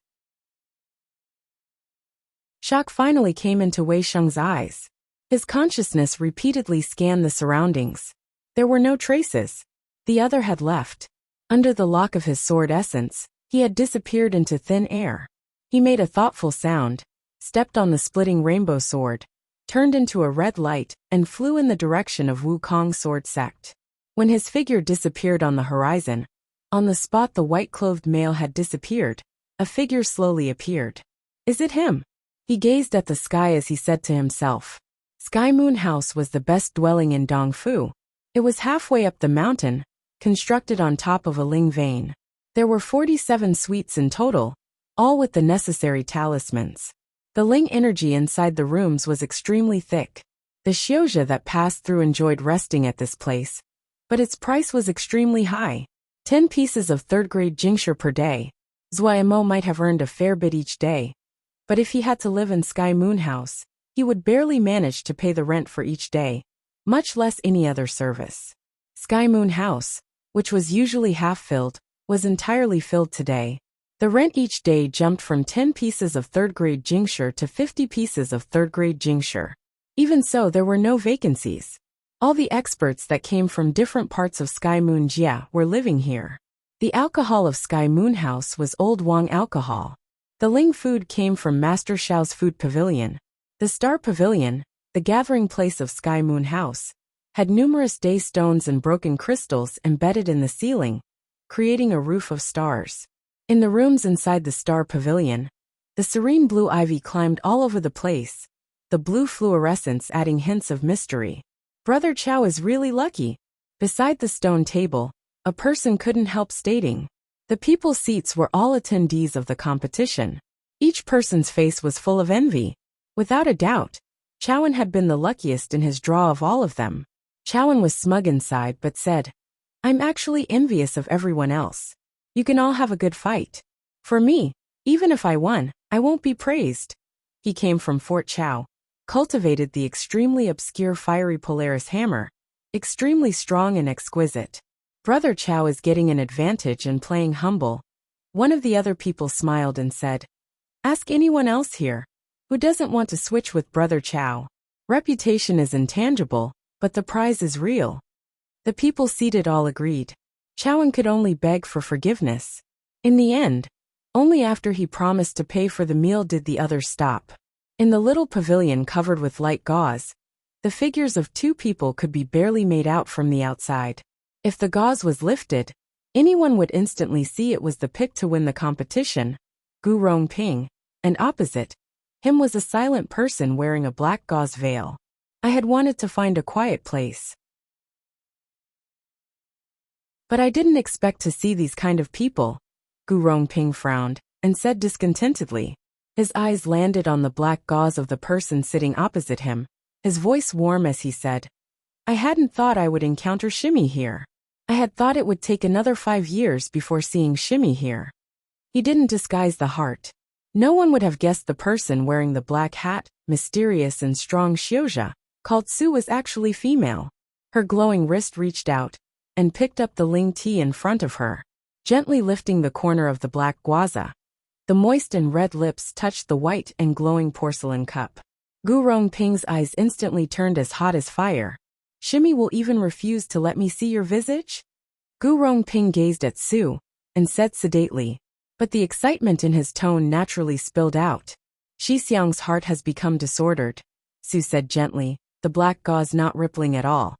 Shock finally came into Wei Sheng's eyes. His consciousness repeatedly scanned the surroundings. There were no traces. The other had left. Under the lock of his sword essence, he had disappeared into thin air. He made a thoughtful sound, stepped on the splitting rainbow sword, turned into a red light, and flew in the direction of Wukong's sword sect. When his figure disappeared on the horizon, on the spot the white-clothed male had disappeared, a figure slowly appeared. Is it him? He gazed at the sky as he said to himself. Sky Moon House was the best dwelling in Dongfu. It was halfway up the mountain, constructed on top of a ling vein. There were 47 suites in total, all with the necessary talismans. The ling energy inside the rooms was extremely thick. The xiozha that passed through enjoyed resting at this place, but its price was extremely high. 10 pieces of third-grade Jingshi per day. Zuaimo might have earned a fair bit each day, but if he had to live in Sky Moon House, he would barely manage to pay the rent for each day, much less any other service. Sky Moon House, which was usually half-filled, was entirely filled today. The rent each day jumped from 10 pieces of third-grade Jingshi to 50 pieces of third-grade Jingshi. Even so, there were no vacancies. All the experts that came from different parts of Sky Moon Jia were living here. The alcohol of Sky Moon House was Old Wang alcohol. The ling food came from Master Xiao's food pavilion. The Star Pavilion, the gathering place of Sky Moon House, had numerous day stones and broken crystals embedded in the ceiling, creating a roof of stars. In the rooms inside the Star Pavilion, the serene blue ivy climbed all over the place, the blue fluorescence adding hints of mystery. Brother Chow is really lucky. Beside the stone table, a person couldn't help stating. The people's seats were all attendees of the competition. Each person's face was full of envy. Without a doubt, Chowan had been the luckiest in his draw of all of them. Chowan was smug inside but said, I'm actually envious of everyone else. You can all have a good fight. For me, even if I won, I won't be praised. He came from Fort Chow, cultivated the extremely obscure fiery Polaris hammer, extremely strong and exquisite. Brother Chow is getting an advantage and playing humble. One of the other people smiled and said, Ask anyone else here. Who doesn't want to switch with Brother Chow? Reputation is intangible, but the prize is real. The people seated all agreed. Chowan could only beg for forgiveness. In the end, only after he promised to pay for the meal did the others stop. In the little pavilion covered with light gauze, the figures of 2 people could be barely made out from the outside. If the gauze was lifted, anyone would instantly see it was the pick to win the competition, Gu Rongping, and opposite him was a silent person wearing a black gauze veil. I had wanted to find a quiet place, but I didn't expect to see these kind of people. Gu Rongping frowned and said discontentedly. His eyes landed on the black gauze of the person sitting opposite him, his voice warm as he said, I hadn't thought I would encounter Shimmy here. I had thought it would take another 5 years before seeing Shimmy here. He didn't disguise the heart. No one would have guessed the person wearing the black hat, mysterious and strong xiozha, called Su was actually female. Her glowing wrist reached out and picked up the ling tea in front of her, gently lifting the corner of the black guaza. The moist and red lips touched the white and glowing porcelain cup. Gu Rongping's eyes instantly turned as hot as fire. Shimmy will even refuse to let me see your visage? Gu Rongping gazed at Su and said sedately, but the excitement in his tone naturally spilled out. Xixiang's heart has become disordered, Su said gently, the black gauze not rippling at all.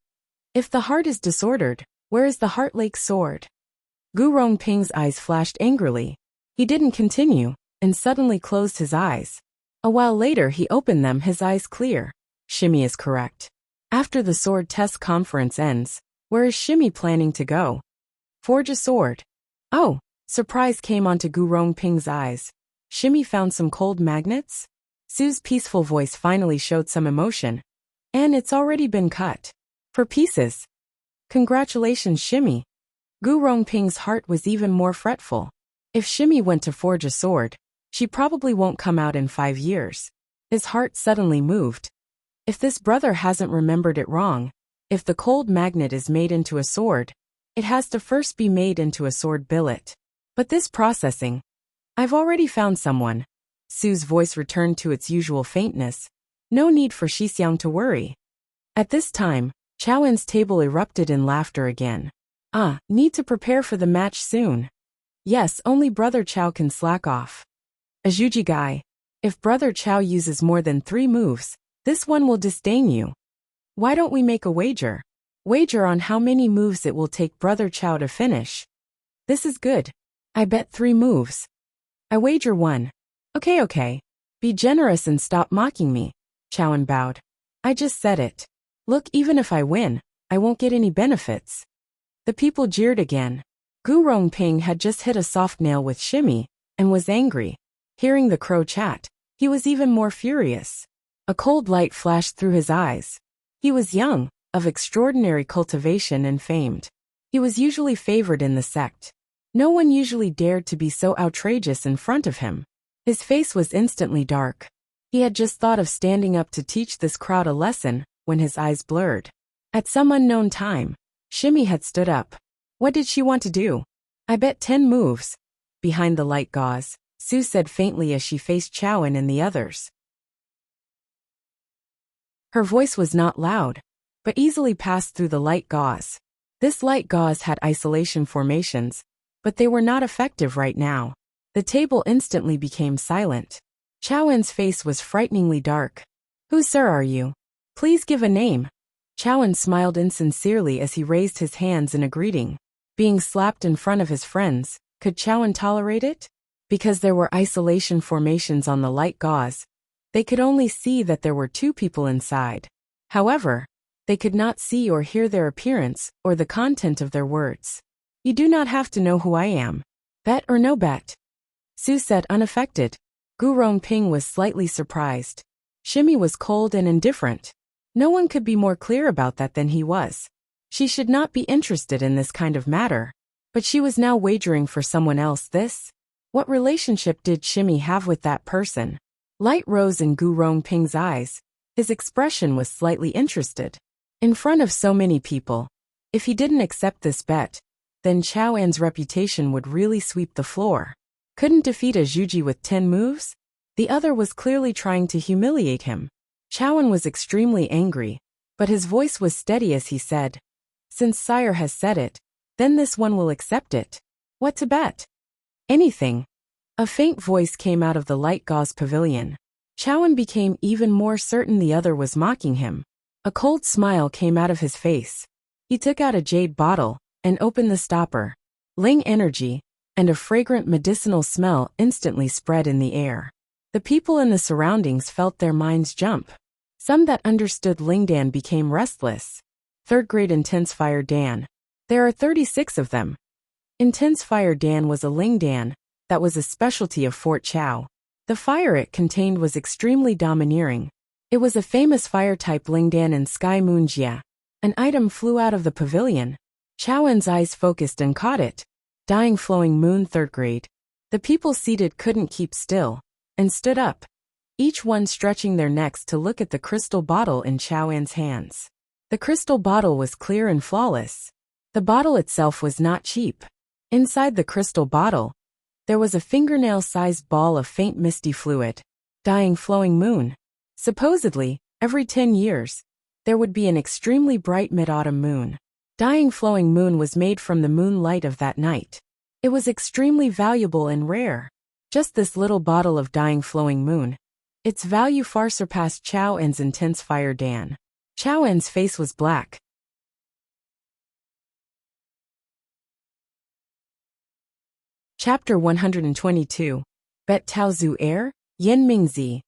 If the heart is disordered, where is the Heart Lake sword? Gu Rongping's eyes flashed angrily. He didn't continue, and suddenly closed his eyes. A while later he opened them, his eyes clear. Shimmy is correct. After the sword test conference ends, where is Shimmy planning to go? Forge a sword. Oh, surprise came onto Gu Rongping's eyes. Shimmy found some cold magnets? Su's peaceful voice finally showed some emotion. And it's already been cut. For pieces. Congratulations, Shimmy. Gu Rongping's heart was even more fretful. If Shimmy went to forge a sword, she probably won't come out in 5 years. His heart suddenly moved. If this brother hasn't remembered it wrong, if the cold magnet is made into a sword, it has to first be made into a sword billet. But this processing, I've already found someone. Su's voice returned to its usual faintness. No need for Xixiang to worry. At this time, Chowan's table erupted in laughter again. Need to prepare for the match soon. Yes, only Brother Chow can slack off. A Zhuji guy. If Brother Chow uses more than 3 moves, this one will disdain you. Why don't we make a wager? Wager on how many moves it will take Brother Chow to finish. This is good. I bet 3 moves. I wager 1. Okay. Be generous and stop mocking me. Chowan bowed. I just said it. Look, even if I win, I won't get any benefits. The people jeered again. Gu Rongping had just hit a soft nail with Shimmy, and was angry. Hearing the crow chat, he was even more furious. A cold light flashed through his eyes. He was young, of extraordinary cultivation and famed. He was usually favored in the sect. No one usually dared to be so outrageous in front of him. His face was instantly dark. He had just thought of standing up to teach this crowd a lesson, when his eyes blurred. At some unknown time, Shimmy had stood up. What did she want to do? I bet 10 moves. Behind the light gauze, Sue said faintly as she faced Chowan and the others. Her voice was not loud, but easily passed through the light gauze. This light gauze had isolation formations, but they were not effective right now. The table instantly became silent. Chowan's face was frighteningly dark. Who, sir, are you? Please give a name. Chowan smiled insincerely as he raised his hands in a greeting. Being slapped in front of his friends, could Chowan tolerate it? Because there were isolation formations on the light gauze, they could only see that there were 2 people inside. However, they could not see or hear their appearance or the content of their words. You do not have to know who I am. Bet or no bet? Sue said unaffected. Gu Rongping was slightly surprised. Shimmy was cold and indifferent. No one could be more clear about that than he was. She should not be interested in this kind of matter. But she was now wagering for someone else this? What relationship did Shimmy have with that person? Light rose in Gu Rongping's eyes. His expression was slightly interested. In front of so many people. If he didn't accept this bet, then Chowan's reputation would really sweep the floor. Couldn't defeat a Zhuji with 10 moves? The other was clearly trying to humiliate him. Chowan was extremely angry, but his voice was steady as he said, Since sire has said it, then this one will accept it. What to bet? Anything. A faint voice came out of the light gauze pavilion. Chowan became even more certain the other was mocking him. A cold smile came out of his face. He took out a jade bottle and opened the stopper. Ling energy and a fragrant medicinal smell instantly spread in the air. The people in the surroundings felt their minds jump. Some that understood Lingdan became restless. 3rd grade Intense Fire Dan. There are 36 of them. Intense Fire Dan was a Lingdan that was a specialty of Fort Chow. The fire it contained was extremely domineering. It was a famous fire-type Lingdan in Sky Moon Jia. An item flew out of the pavilion. Chowan's eyes focused and caught it. Dying Flowing Moon 3rd grade. The people seated couldn't keep still, and stood up, each one stretching their necks to look at the crystal bottle in Chowan's hands. The crystal bottle was clear and flawless. The bottle itself was not cheap. Inside the crystal bottle, there was a fingernail-sized ball of faint misty fluid. Dying Flowing Moon. Supposedly, every 10 years, there would be an extremely bright mid-autumn moon. Dying Flowing Moon was made from the moonlight of that night. It was extremely valuable and rare. Just this little bottle of Dying Flowing Moon. Its value far surpassed Chowan's Intense Fire Dan. Chowan's face was black. Chapter 122. Bet Tao Zhu Er, Yin Mingzi,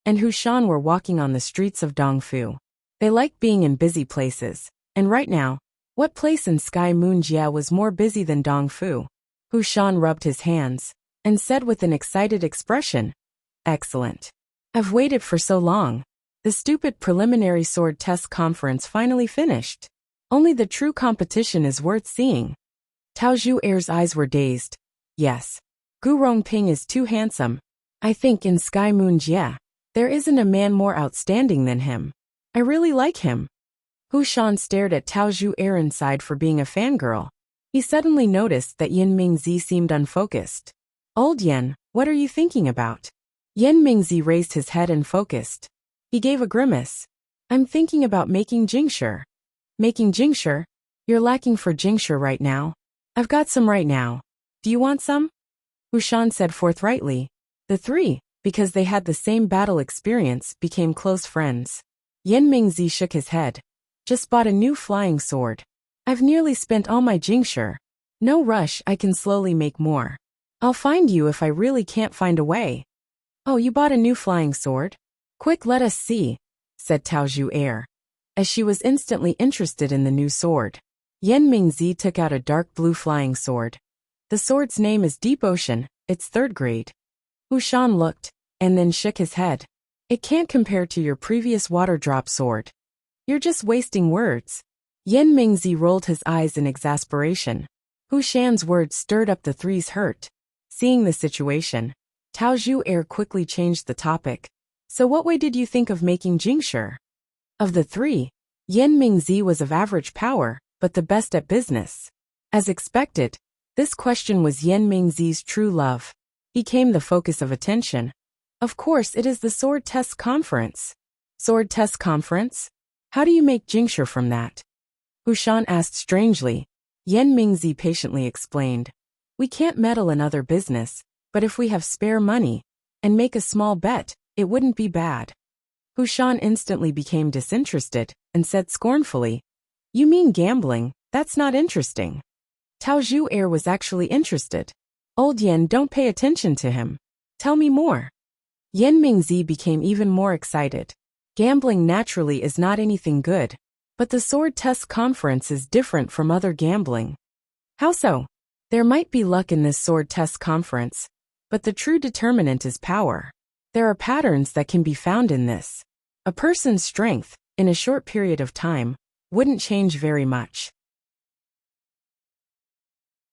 and Hu Shan were walking on the streets of Dongfu. They liked being in busy places, and right now, what place in Sky Moon Jia was more busy than Dongfu? Hu Shan rubbed his hands and said with an excited expression, Excellent. I've waited for so long. The stupid preliminary sword test conference finally finished. Only the true competition is worth seeing. Tao Zhu Er's eyes were dazed. Yes. Gu Rongping is too handsome. I think in Sky Moon Jia, there isn't a man more outstanding than him. I really like him. Hu Shan stared at Tao Zhu Er inside for being a fangirl. He suddenly noticed that Yin Mingzi seemed unfocused. Old Yen, what are you thinking about? Yin Mingzi raised his head and focused. He gave a grimace. I'm thinking about making Jingshi. Making Jingshi? You're lacking for Jingshi right now. I've got some right now. Do you want some? Hu Shan said forthrightly. The 3, because they had the same battle experience, became close friends. Yan Mingzi shook his head. Just bought a new flying sword. I've nearly spent all my jingshi. No rush, I can slowly make more. I'll find you if I really can't find a way. Oh, you bought a new flying sword? Quick, let us see, said Tao Zhu, as she was instantly interested in the new sword. Yan Mingzi took out a dark blue flying sword. The sword's name is Deep Ocean, it's 3rd grade. Hu Shan looked, and then shook his head. It can't compare to your previous water drop sword. You're just wasting words. Yan Mingzi rolled his eyes in exasperation. Hu Shan's words stirred up the three's hurt. Seeing the situation, Tao Zhu quickly changed the topic. So what way did you think of making jingshi? Of the three, Yan Mingzi was of average power, but the best at business. As expected, this question was Yan Mingzi's true love. He became the focus of attention. Of course, it is the sword test conference. Sword test conference? How do you make jingshi from that? Hu Shan asked strangely. Yan Mingzi patiently explained. We can't meddle in other business, but if we have spare money, and make a small bet, it wouldn't be bad. Hu Shan instantly became disinterested, and said scornfully, You mean gambling? That's not interesting. Tao Zhu was actually interested. Old Yan, don't pay attention to him. Tell me more. Yan Mingzi became even more excited. Gambling naturally is not anything good, but the sword test conference is different from other gambling. How so? There might be luck in this sword test conference, but the true determinant is power. There are patterns that can be found in this. A person's strength, in a short period of time, wouldn't change very much.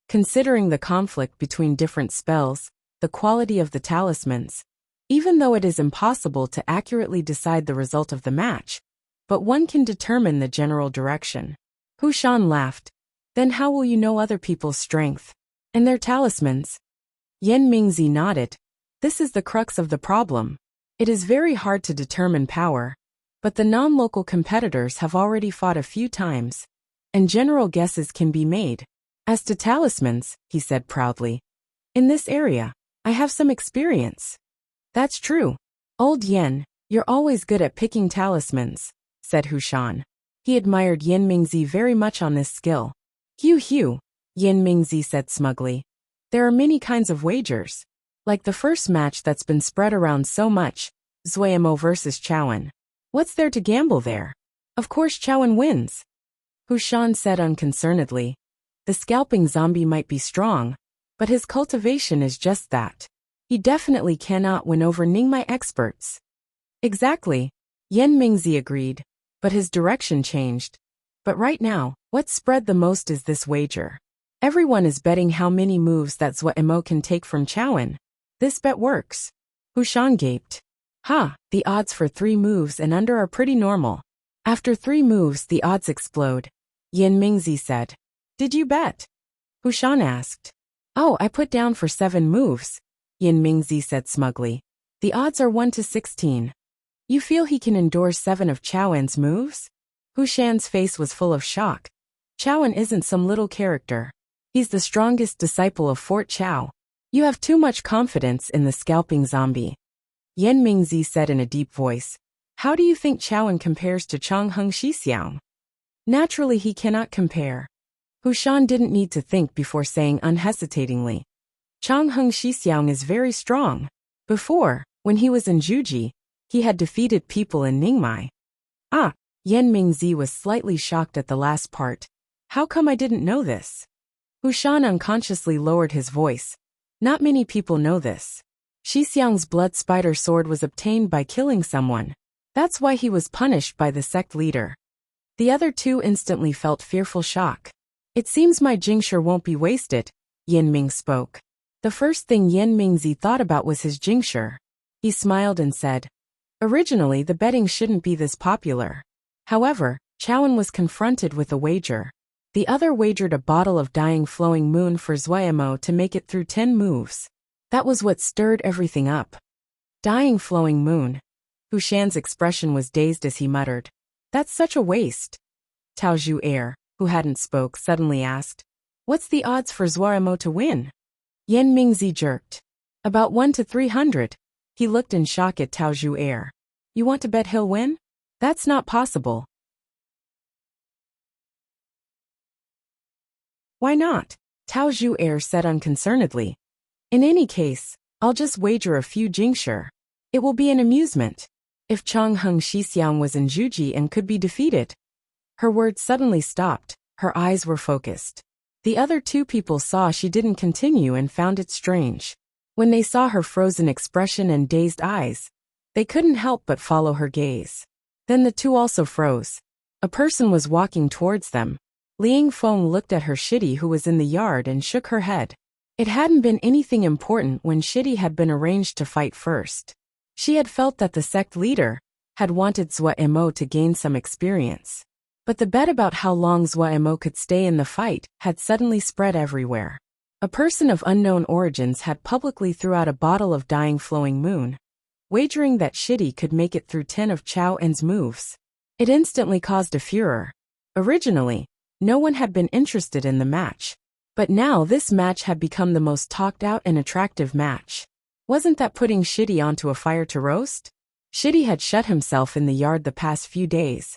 Considering the conflict between different spells, the quality of the talismans, even though it is impossible to accurately decide the result of the match, but one can determine the general direction. Hu Shan laughed. Then how will you know other people's strength? And their talismans? Yan Mingzi nodded. This is the crux of the problem. It is very hard to determine power, but the non-local competitors have already fought a few times, and general guesses can be made. As to talismans, he said proudly, in this area, I have some experience. That's true. Old Yan, you're always good at picking talismans, said Hu Shan. He admired Yan Mingzi very much on this skill. Hugh, Yan Mingzi said smugly. There are many kinds of wagers. Like the first match that's been spread around so much, Zuemo versus Chowan. What's there to gamble there? Of course Chowan wins. Hu Shan said unconcernedly. The scalping zombie might be strong, but his cultivation is just that. He definitely cannot win over Ningmai experts. Exactly, Yan Mingzi agreed, but his direction changed. But right now, what spread the most is this wager. Everyone is betting how many moves that Zuemo can take from Chowan. This bet works. Hu Shan gaped. The odds for 3 moves and under are pretty normal. After 3 moves the odds explode. Yan Mingzi said. Did you bet? Hu Shan asked. Oh, I put down for 7 moves. Yan Mingzi said smugly. The odds are 1 to 16. You feel he can endure 7 of Chowan's moves? Hu Shan's face was full of shock. Chowan isn't some little character. He's the strongest disciple of Fort Chao. You have too much confidence in the scalping zombie. Yan Mingzi said in a deep voice. How do you think Chowan compares to Changheng Xixiang? Naturally he cannot compare. Hu Shan didn't need to think before saying unhesitatingly. Changheng Xixiang is very strong. Before, when he was in Juji, he had defeated people in Ningmai. Yan Mingzi was slightly shocked at the last part. How come I didn't know this? Hu Shan unconsciously lowered his voice. Not many people know this. Xixiang's blood spider sword was obtained by killing someone. That's why he was punished by the sect leader. The other 2 instantly felt fearful shock. It seems my jingshi won't be wasted, Yan Ming spoke. The first thing Yan Mingzi thought about was his jingshi. He smiled and said, originally the betting shouldn't be this popular. However, Chowan was confronted with a wager. The other wagered a bottle of Dying Flowing Moon for Zuemo to make it through 10 moves. That was what stirred everything up. Dying Flowing Moon. Hu Shan's expression was dazed as he muttered. That's such a waste. Tao Zhu, who hadn't spoke, suddenly asked. What's the odds for Zuemo to win? Yan Mingzi jerked. About 1 to 300. He looked in shock at Tao Zhu. You want to bet he'll win? That's not possible. Why not? Tao Zhu said unconcernedly. In any case, I'll just wager a few jingshi. It will be an amusement. If Chang Heng Shixiang was in Juji and could be defeated. Her words suddenly stopped, her eyes were focused. The other two people saw she didn't continue and found it strange. When they saw her frozen expression and dazed eyes, they couldn't help but follow her gaze. Then the two also froze. A person was walking towards them. Liang Feng looked at her Shidi who was in the yard and shook her head. It hadn't been anything important when Shidi had been arranged to fight first. She had felt that the sect leader had wanted Zhuo to gain some experience. But the bet about how long Zhuo could stay in the fight had suddenly spread everywhere. A person of unknown origins had publicly threw out a bottle of dying flowing moon, wagering that Shidi could make it through 10 of Chao En's moves. It instantly caused a furor. Originally, no one had been interested in the match. But now this match had become the most talked out and attractive match. Wasn't that putting Shidi onto a fire to roast? Shidi had shut himself in the yard the past few days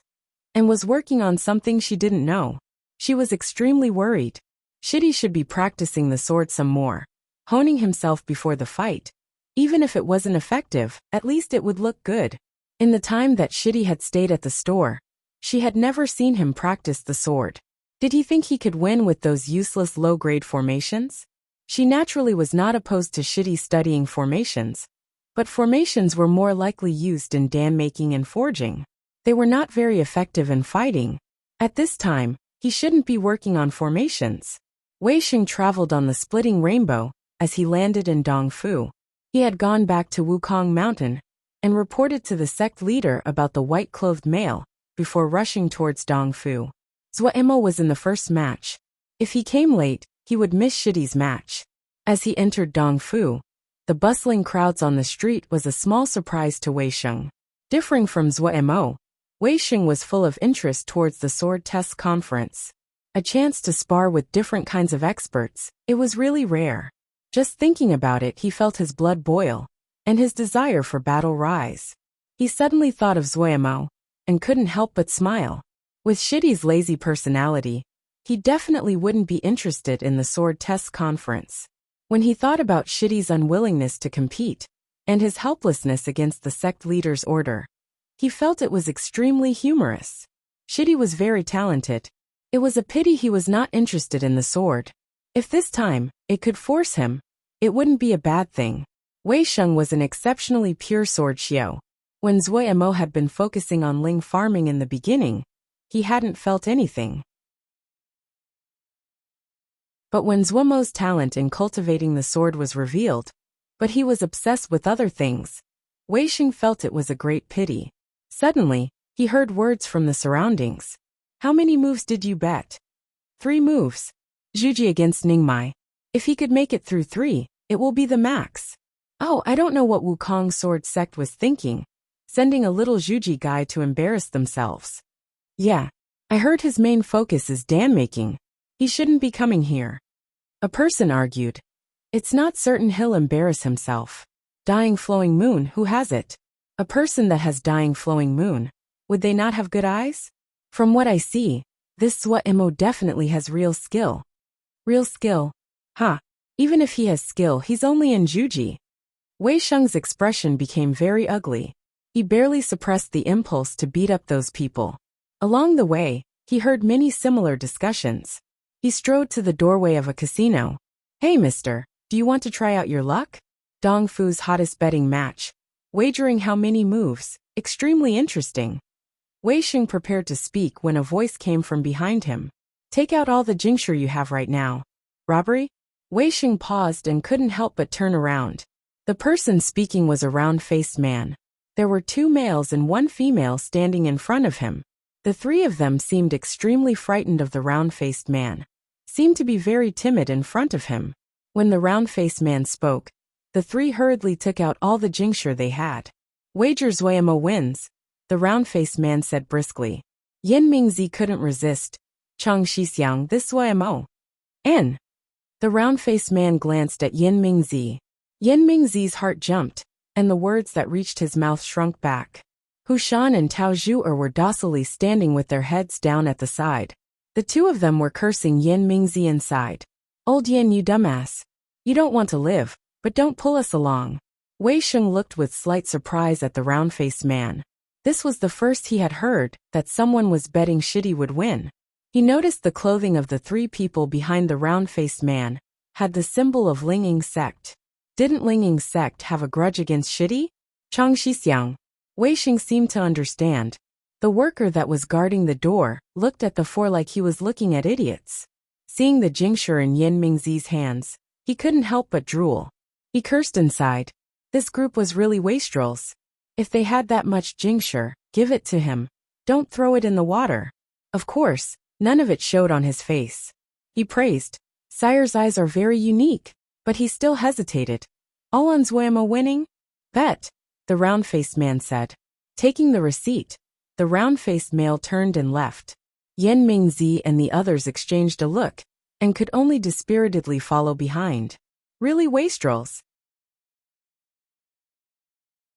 and was working on something she didn't know. She was extremely worried. Shidi should be practicing the sword some more, honing himself before the fight. Even if it wasn't effective, at least it would look good. In the time that Shidi had stayed at the store, she had never seen him practice the sword. Did he think he could win with those useless low-grade formations? She naturally was not opposed to Shidi studying formations, but formations were more likely used in dam making and forging. They were not very effective in fighting. At this time, he shouldn't be working on formations. Wei Xing traveled on the splitting rainbow as he landed in Dongfu. He had gone back to Wukong Mountain and reported to the sect leader about the white-clothed male before rushing towards Dongfu. Zhuo was in the first match. If he came late, he would miss Shidi's match. As he entered Dongfu, the bustling crowds on the street was a small surprise to Wei Xing. Differing from Zhuo, Wei Xing was full of interest towards the sword test conference. A chance to spar with different kinds of experts, it was really rare. Just thinking about it, he felt his blood boil and his desire for battle rise. He suddenly thought of Zhuo and couldn't help but smile. With Shidi's lazy personality, he definitely wouldn't be interested in the sword test conference. When he thought about Shidi's unwillingness to compete and his helplessness against the sect leader's order, he felt it was extremely humorous. Shidi was very talented. It was a pity he was not interested in the sword. If this time it could force him, it wouldn't be a bad thing. Wei Xing was an exceptionally pure sword xiao. When Zhuo had been focusing on Ling farming in the beginning, he hadn't felt anything. But when Zhuo's talent in cultivating the sword was revealed, but he was obsessed with other things, Wei Xing felt it was a great pity. Suddenly, he heard words from the surroundings. How many moves did you bet? 3 moves. Zhuji against Ningmai. If he could make it through 3, it will be the max. Oh, I don't know what Wukong sword sect was thinking, sending a little Zhuji guy to embarrass themselves. Yeah, I heard his main focus is dam making. He shouldn't be coming here. A person argued. It's not certain he'll embarrass himself. Dying flowing moon, who has it? A person that has dying flowing moon. Would they not have good eyes? From what I see, this Zhuo definitely has real skill. Real skill? Ha! Even if he has skill, he's only in Juji. Wei Xing's expression became very ugly. He barely suppressed the impulse to beat up those people. Along the way, he heard many similar discussions. He strode to the doorway of a casino. Hey mister, do you want to try out your luck? Dongfu's hottest betting match. Wagering how many moves, extremely interesting. Wei Xing prepared to speak when a voice came from behind him. Take out all the jingshi you have right now. Robbery? Wei Xing paused and couldn't help but turn around. The person speaking was a round-faced man. There were 2 males and 1 female standing in front of him. The 3 of them seemed extremely frightened of the round-faced man. Seemed to be very timid in front of him. When the round-faced man spoke, the 3 hurriedly took out all the jingshi they had. Wager Zhuo wins, the round-faced man said briskly. Yin Mingzi couldn't resist. Chang Shixiang, this Zhuo. N. The round-faced man glanced at Yin Mingzi. Yin Mingzi's heart jumped. and the words that reached his mouth shrunk back. Hu Shan and Tao Zhu'er were docilely standing with their heads down at the side. The two of them were cursing Yan Mingzi inside. Old Yan, you dumbass. You don't want to live, but don't pull us along. Wei Sheng looked with slight surprise at the round-faced man. This was the first he had heard that someone was betting Shidi would win. He noticed the clothing of the three people behind the round-faced man had the symbol of Lingying sect. Didn't Lingying sect have a grudge against Shidi? Chang Shixiang. Wei Sheng seemed to understand. The worker that was guarding the door looked at the four like he was looking at idiots. Seeing the Jingshi in Yan Mingzi's hands, he couldn't help but drool. He cursed inside. This group was really wastrels. If they had that much Jingshi, give it to him. Don't throw it in the water. Of course, none of it showed on his face. He praised. Sire's eyes are very unique, but he still hesitated. All on Zuemo winning? Bet, the round-faced man said. Taking the receipt, the round-faced male turned and left. Yan Mingzi and the others exchanged a look, and could only dispiritedly follow behind. Really wastrels.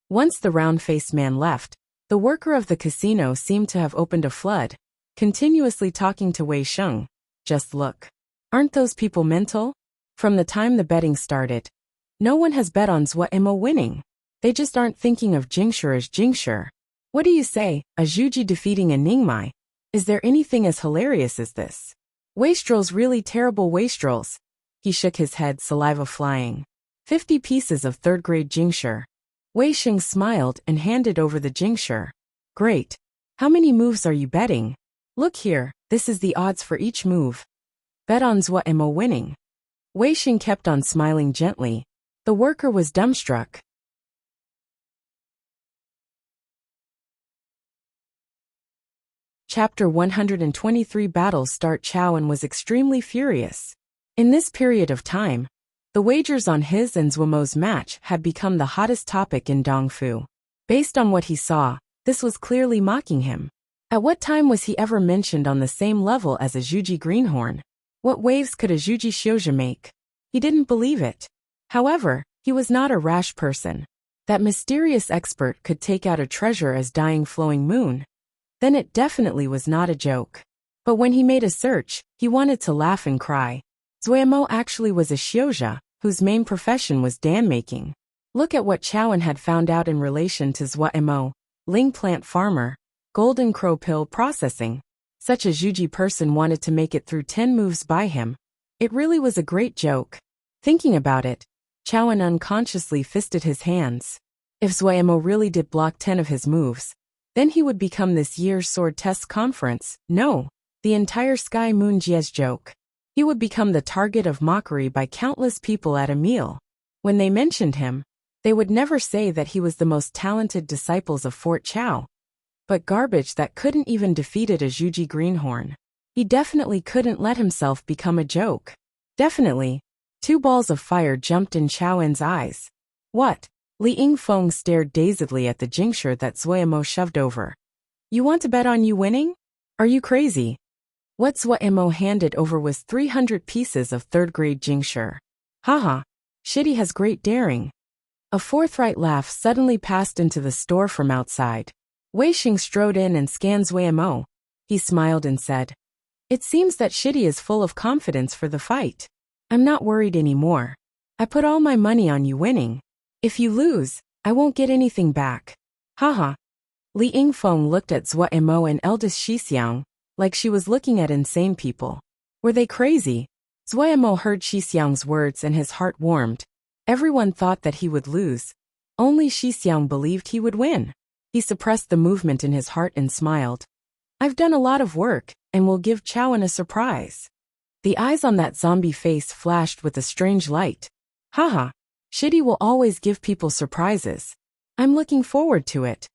Once the round-faced man left, the worker of the casino seemed to have opened a flood, continuously talking to Wei Sheng. Just look. Aren't those people mental? From the time the betting started, no one has bet on Zuemo winning. They just aren't thinking of Jingshi as Jingshi. What do you say, a Zhuji defeating a Ningmai? Is there anything as hilarious as this? Wastrels, really terrible wastrels. He shook his head, saliva flying. 50 pieces of third-grade Jingshi. Wei Sheng smiled and handed over the Jingshi. Great. How many moves are you betting? Look here, this is the odds for each move. Bet on Zuemo winning. Wei Sheng kept on smiling gently. The worker was dumbstruck. Chapter 123 Battles start. Chowan was extremely furious. In this period of time, the wagers on his and Zuemo's match had become the hottest topic in Dongfu. Based on what he saw, this was clearly mocking him. At what time was he ever mentioned on the same level as a Zhuji Greenhorn? What waves could a Zhuji Xiuzhi make? He didn't believe it. However, he was not a rash person. That mysterious expert could take out a treasure as dying flowing moon. Then it definitely was not a joke. But when he made a search, he wanted to laugh and cry. Zuemo actually was a Xiuzhi, whose main profession was dam making. Look at what Chowan had found out in relation to Zuemo, Ling plant farmer, golden crow pill processing. Such a Zhuji person wanted to make it through 10 moves by him. It really was a great joke. Thinking about it, Chowan unconsciously fisted his hands. If Zuemo really did block 10 of his moves, then he would become this year's sword test conference. No, the entire Sky Moon Jie's joke. He would become the target of mockery by countless people at a meal. When they mentioned him, they would never say that he was the most talented disciples of Fort Chao. But garbage that couldn't even defeat a Zhuji Greenhorn. He definitely couldn't let himself become a joke. Definitely. 2 balls of fire jumped in Chowan's eyes. What? Li Yingfeng stared dazedly at the Jingshi that Zuemo shoved over. You want to bet on you winning? Are you crazy? What Zuemo handed over was 300 pieces of third-grade Jingshi. Haha. Shidi has great daring. A forthright laugh suddenly passed into the store from outside. Wei Sheng strode in and scanned Zuemo. He smiled and said, It seems that Shidi is full of confidence for the fight. I'm not worried anymore. I put all my money on you winning. If you lose, I won't get anything back. Haha. Li Yingfeng looked at Zuemo and eldest Shixiang, like she was looking at insane people. Were they crazy? Zuemo heard Shixiang's words and his heart warmed. Everyone thought that he would lose. Only Shixiang believed he would win. He suppressed the movement in his heart and smiled. I've done a lot of work, and will give Chowan a surprise. The eyes on that zombie face flashed with a strange light. Haha. Shidi will always give people surprises. I'm looking forward to it.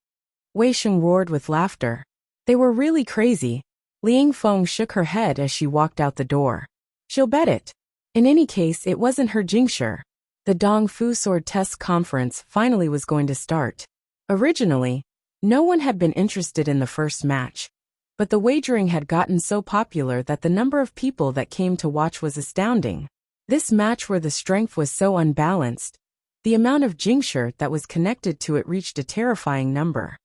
Wei Sheng roared with laughter. They were really crazy. Li Yingfeng shook her head as she walked out the door. She'll bet it. In any case, it wasn't her Jingshi. The Dongfu Sword Test Conference finally was going to start. Originally, no one had been interested in the first match, but the wagering had gotten so popular that the number of people that came to watch was astounding. This match where the strength was so unbalanced, The amount of Jingshi that was connected to it reached a terrifying number.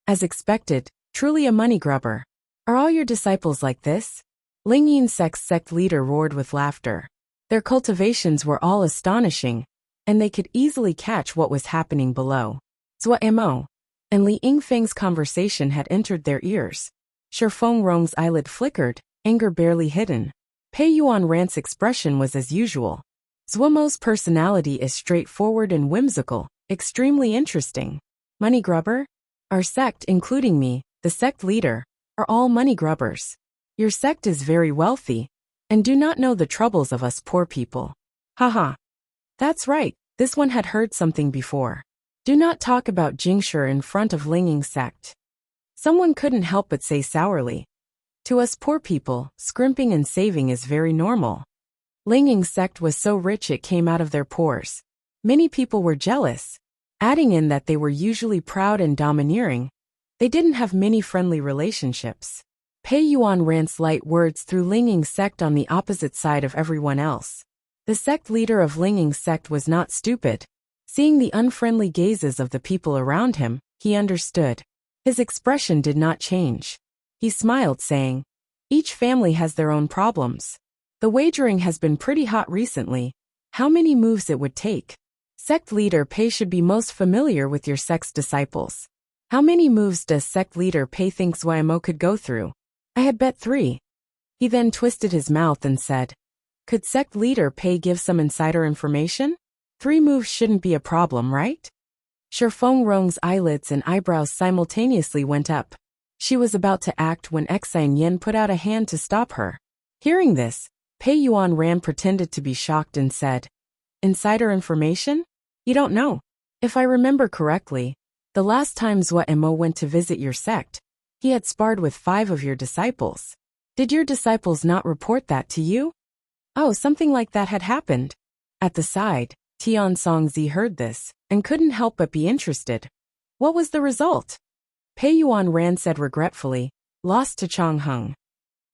As expected, truly a money grubber. Are all your disciples like this? Ling Sect's sect leader roared with laughter. Their cultivations were all astonishing, and they could easily catch what was happening below. Zuo and Li Yingfeng's conversation had entered their ears. Shifeng Rong's eyelid flickered, anger barely hidden. Pei Yuan Ran's expression was as usual. Zuomo's personality is straightforward and whimsical, extremely interesting. Money grubber? Our sect, including me, the sect leader, are all money grubbers. Your sect is very wealthy, and do not know the troubles of us poor people. Haha. That's right, this one had heard something before. Do not talk about Jingshi in front of Ling sect. Someone couldn't help but say sourly. To us poor people, scrimping and saving is very normal. Ling sect was so rich it came out of their pores. Many people were jealous, adding in that they were usually proud and domineering. They didn't have many friendly relationships. Pei Yuan Ran's light words threw Ling sect on the opposite side of everyone else. The sect leader of Ling sect was not stupid. Seeing the unfriendly gazes of the people around him, he understood. His expression did not change. He smiled, saying, "Each family has their own problems. The wagering has been pretty hot recently. How many moves it would take? Sect leader Pei should be most familiar with your sect's disciples. How many moves does sect leader Pei think Zuo could go through? I had bet 3. He then twisted his mouth and said, "Could sect leader Pei give some insider information? 3 moves shouldn't be a problem, right?" Shifeng Rong's eyelids and eyebrows simultaneously went up. She was about to act when Xine Yin put out a hand to stop her. Hearing this, Pei Yuan Ran pretended to be shocked and said, "Insider information? You don't know. If I remember correctly, the last time Zuo went to visit your sect, he had sparred with 5 of your disciples. Did your disciples not report that to you?" Oh, something like that had happened. At the side, Tian Songzi heard this, and couldn't help but be interested. What was the result? Pei Yuan Ran said regretfully, "Lost to Chang Heng."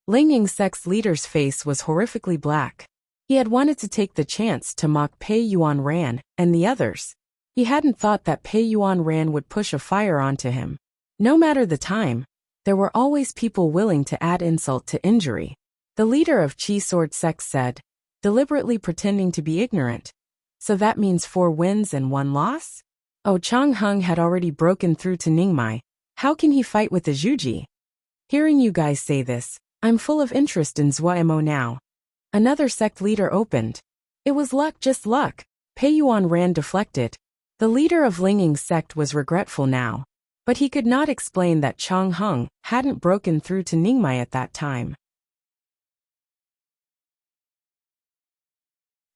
Ling sect's leader's face was horrifically black. He had wanted to take the chance to mock Pei Yuan Ran and the others. He hadn't thought that Pei Yuan Ran would push a fire onto him. No matter the time, there were always people willing to add insult to injury. The leader of Qi Sword sect said, deliberately pretending to be ignorant. So that means 4 wins and 1 loss? Oh, Chang Heng had already broken through to Ningmai. How can he fight with the Zhuji? Hearing you guys say this, I'm full of interest in Zuo now. Another sect leader opened. It was luck, just luck. Pei Yuan Ran deflected. The leader of Ling sect was regretful now. But he could not explain that Chang Heng hadn't broken through to Ningmai at that time.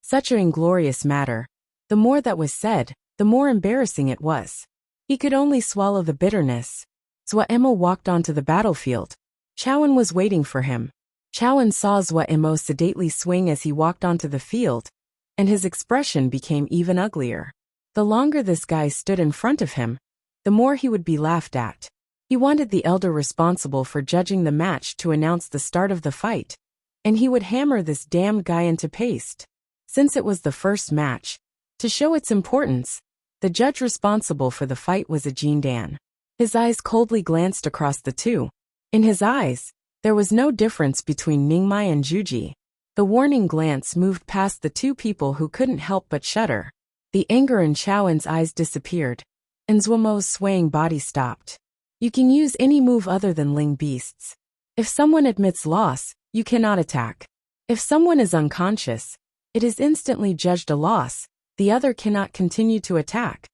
Such an inglorious matter. The more that was said, the more embarrassing it was. He could only swallow the bitterness. Zuo walked onto the battlefield. Chowan was waiting for him. Chowan saw Zuo sedately swing as he walked onto the field, and his expression became even uglier. The longer this guy stood in front of him, the more he would be laughed at. He wanted the elder responsible for judging the match to announce the start of the fight, and he would hammer this damned guy into paste. Since it was the first match, to show its importance, the judge responsible for the fight was a Jin Dan. His eyes coldly glanced across the two. In his eyes, there was no difference between Ningmai and Zhuji. The warning glance moved past the 2 people who couldn't help but shudder. The anger in Chowan's eyes disappeared, and Zuomo's swaying body stopped. You can use any move other than Ling beasts. If someone admits loss, you cannot attack. If someone is unconscious, it is instantly judged a loss. The other cannot continue to attack.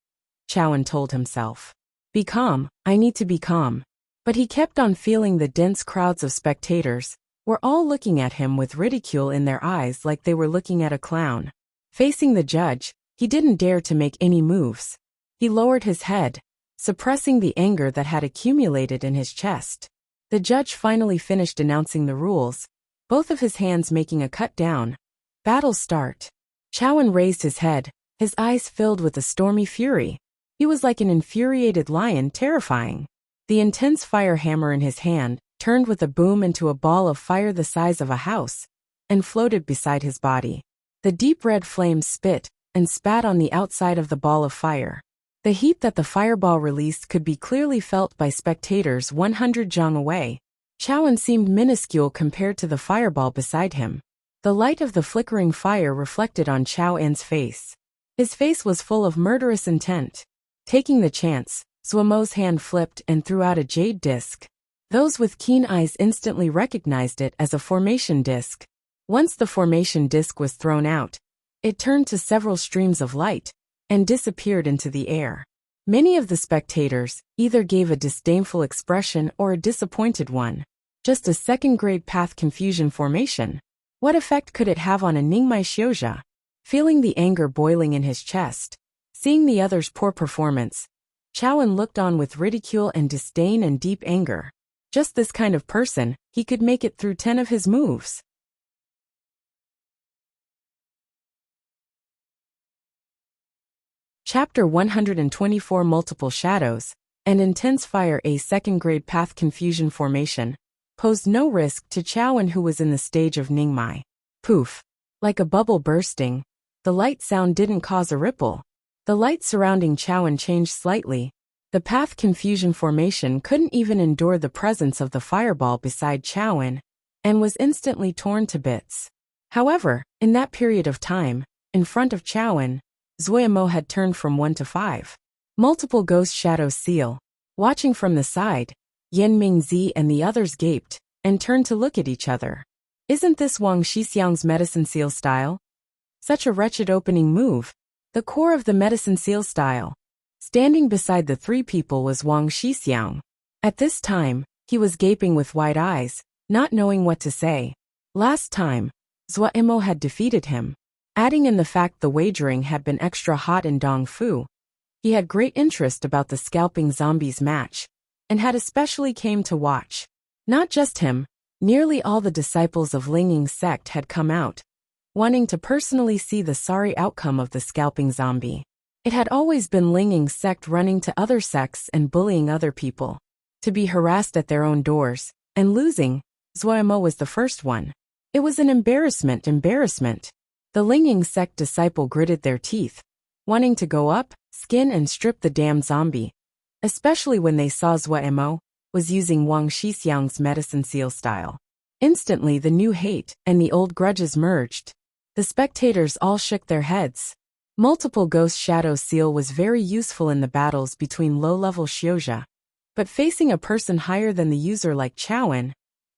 Chowan told himself. Be calm, I need to be calm. But he kept on feeling the dense crowds of spectators were all looking at him with ridicule in their eyes like they were looking at a clown. Facing the judge, he didn't dare to make any moves. He lowered his head, suppressing the anger that had accumulated in his chest. The judge finally finished announcing the rules, both of his hands making a cut down. Battle start. Chowan raised his head, his eyes filled with a stormy fury. He was like an infuriated lion, terrifying. The intense fire hammer in his hand turned with a boom into a ball of fire the size of a house, and floated beside his body. The deep red flames spit and spat on the outside of the ball of fire. The heat that the fireball released could be clearly felt by spectators 100 jang away. Chaoan seemed minuscule compared to the fireball beside him. The light of the flickering fire reflected on Chaoan's face. His face was full of murderous intent. Taking the chance, Zuomo's hand flipped and threw out a jade disc. Those with keen eyes instantly recognized it as a formation disc. Once the formation disc was thrown out, it turned to several streams of light and disappeared into the air. Many of the spectators either gave a disdainful expression or a disappointed one. Just a second-grade path confusion formation. What effect could it have on a Ningmai Xiuzha? Feeling the anger boiling in his chest, seeing the other's poor performance, Chaoan looked on with ridicule and disdain and deep anger. Just this kind of person, he could make it through 10 of his moves. Chapter 124 Multiple Shadows and Intense Fire. A second-grade path confusion formation posed no risk to Chaoan, who was in the stage of Ningmai. Poof! Like a bubble bursting, the light sound didn't cause a ripple. The light surrounding Chaoan changed slightly. The path confusion formation couldn't even endure the presence of the fireball beside Chaoan and was instantly torn to bits. However, in that period of time, in front of Chaoan, Zuomo had turned from 1 to 5. Multiple ghost shadow seal. Watching from the side, Yan Mingzi and the others gaped and turned to look at each other. Isn't this Wang Xixiang's medicine seal style? Such a wretched opening move. The core of the medicine seal style. Standing beside the three people was Wang Xixiang. At this time, he was gaping with wide eyes, not knowing what to say. Last time, Zuomo had defeated him. Adding in the fact the wagering had been extra hot in Dongfu, he had great interest about the scalping zombies match, and had especially came to watch. Not just him, nearly all the disciples of Linging sect had come out, wanting to personally see the sorry outcome of the scalping zombie. It had always been Linging sect running to other sects and bullying other people, to be harassed at their own doors, and losing. Zuomo was the first one. It was an embarrassment. The Linging sect disciple gritted their teeth, wanting to go up, skin and strip the damn zombie, especially when they saw Zuomo was using Wang Xixiang's medicine seal style. Instantly the new hate and the old grudges merged. The spectators all shook their heads. Multiple ghost shadow seal was very useful in the battles between low-level Xiuzha, but facing a person higher than the user like Chaoan,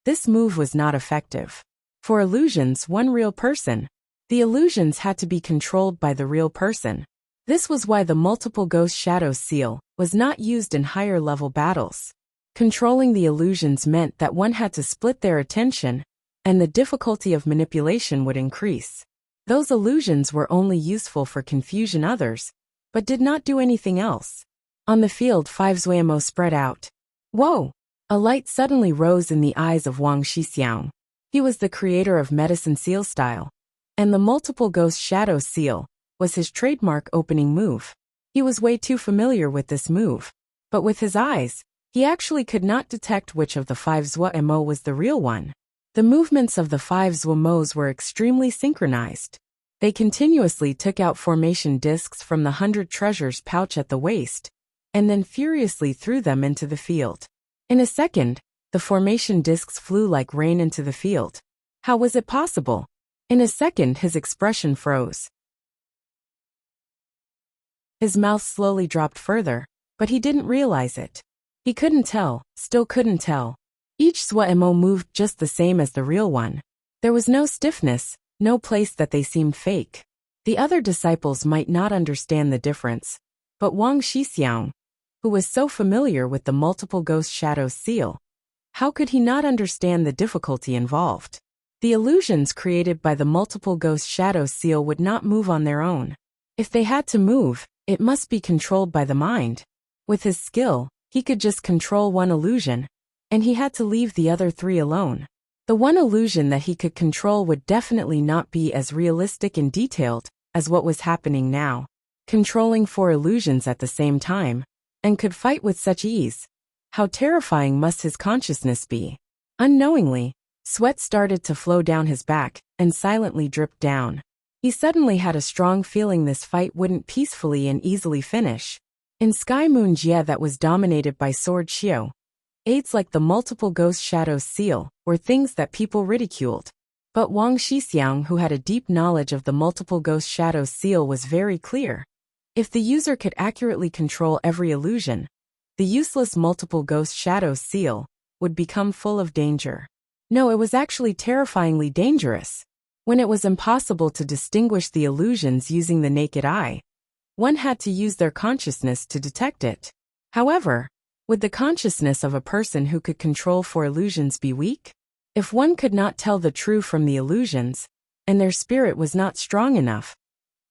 this move was not effective. For illusions, one real person, the illusions had to be controlled by the real person. This was why the multiple ghost shadow seal was not used in higher level battles. Controlling the illusions meant that one had to split their attention, and the difficulty of manipulation would increase. Those illusions were only useful for confusion others, but did not do anything else. On the field 5 Zuomo spread out. Whoa! A light suddenly rose in the eyes of Wang Xixiang. He was the creator of medicine seal style, and the multiple ghost shadow seal was his trademark opening move. He was way too familiar with this move, but with his eyes, he actually could not detect which of the 5 Zuomo was the real one. The movements of the 5 Zuomos were extremely synchronized. They continuously took out formation discs from the 100 treasures pouch at the waist, and then furiously threw them into the field. In a second, the formation discs flew like rain into the field. How was it possible? In a second his expression froze. His mouth slowly dropped further, but he didn't realize it. He couldn't tell, still couldn't tell. Each Zuomo moved just the same as the real one. There was no stiffness, no place that they seemed fake. The other disciples might not understand the difference, but Wang Xixiang, who was so familiar with the multiple ghost shadow seal, how could he not understand the difficulty involved? The illusions created by the multiple ghost shadow seal would not move on their own. If they had to move, it must be controlled by the mind. With his skill, he could just control one illusion, and he had to leave the other 3 alone. The one illusion that he could control would definitely not be as realistic and detailed as what was happening now. Controlling 4 illusions at the same time, and could fight with such ease. How terrifying must his consciousness be? Unknowingly, Sweat started to flow down his back and silently dripped down. He suddenly had a strong feeling this fight wouldn't peacefully and easily finish. In Sky Moon Jie that was dominated by Sword Xiao, aids like the multiple ghost shadows seal were things that people ridiculed. But Wang Shixiang, who had a deep knowledge of the multiple ghost shadows seal, was very clear. If the user could accurately control every illusion, the useless multiple ghost shadows seal would become full of danger. No, it was actually terrifyingly dangerous. When it was impossible to distinguish the illusions using the naked eye, one had to use their consciousness to detect it. However, would the consciousness of a person who could control four illusions be weak? If one could not tell the true from the illusions, and their spirit was not strong enough,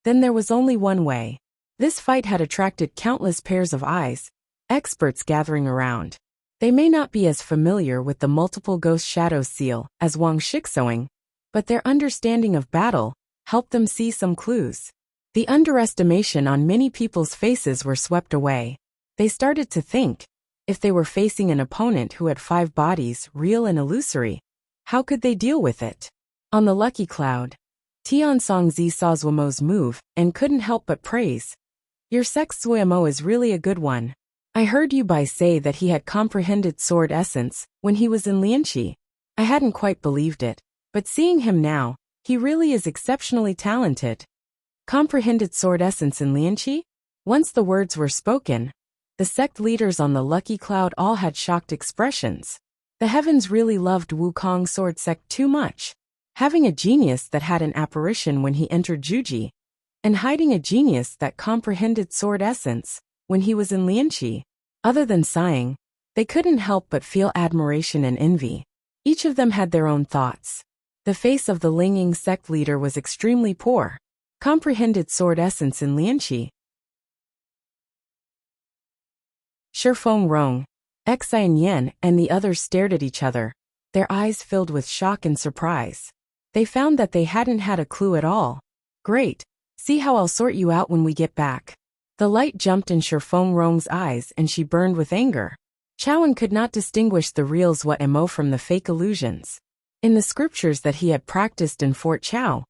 then there was only one way. This fight had attracted countless pairs of eyes, experts gathering around. They may not be as familiar with the multiple ghost shadows seal as Wang Shixoing, but their understanding of battle helped them see some clues. The underestimation on many people's faces were swept away. They started to think, if they were facing an opponent who had 5 bodies, real and illusory, how could they deal with it? On the lucky cloud, Tian Songzi saw Zuomo's move and couldn't help but praise. Your sex Zuomo is really a good one. I heard you by say that he had comprehended sword essence when he was in Lianqi. I hadn't quite believed it, but seeing him now, he really is exceptionally talented. Comprehended sword essence in Lianqi? Once the words were spoken, the sect leaders on the lucky cloud all had shocked expressions. The heavens really loved Wukong sword sect too much. Having a genius that had an apparition when he entered Juji, and hiding a genius that comprehended sword essence when he was in Lianqi. Other than sighing, they couldn't help but feel admiration and envy. Each of them had their own thoughts. The face of the Lingying sect leader was extremely poor. Comprehended sword essence in Lianqi. Shifeng Rong, Xian Yan, and the others stared at each other, their eyes filled with shock and surprise. They found that they hadn't had a clue at all. Great, see how I'll sort you out when we get back. The light jumped in Shifeng Rong's eyes and she burned with anger. Chowan could not distinguish the real Zuomo from the fake illusions. In the scriptures that he had practiced in Fort Chao,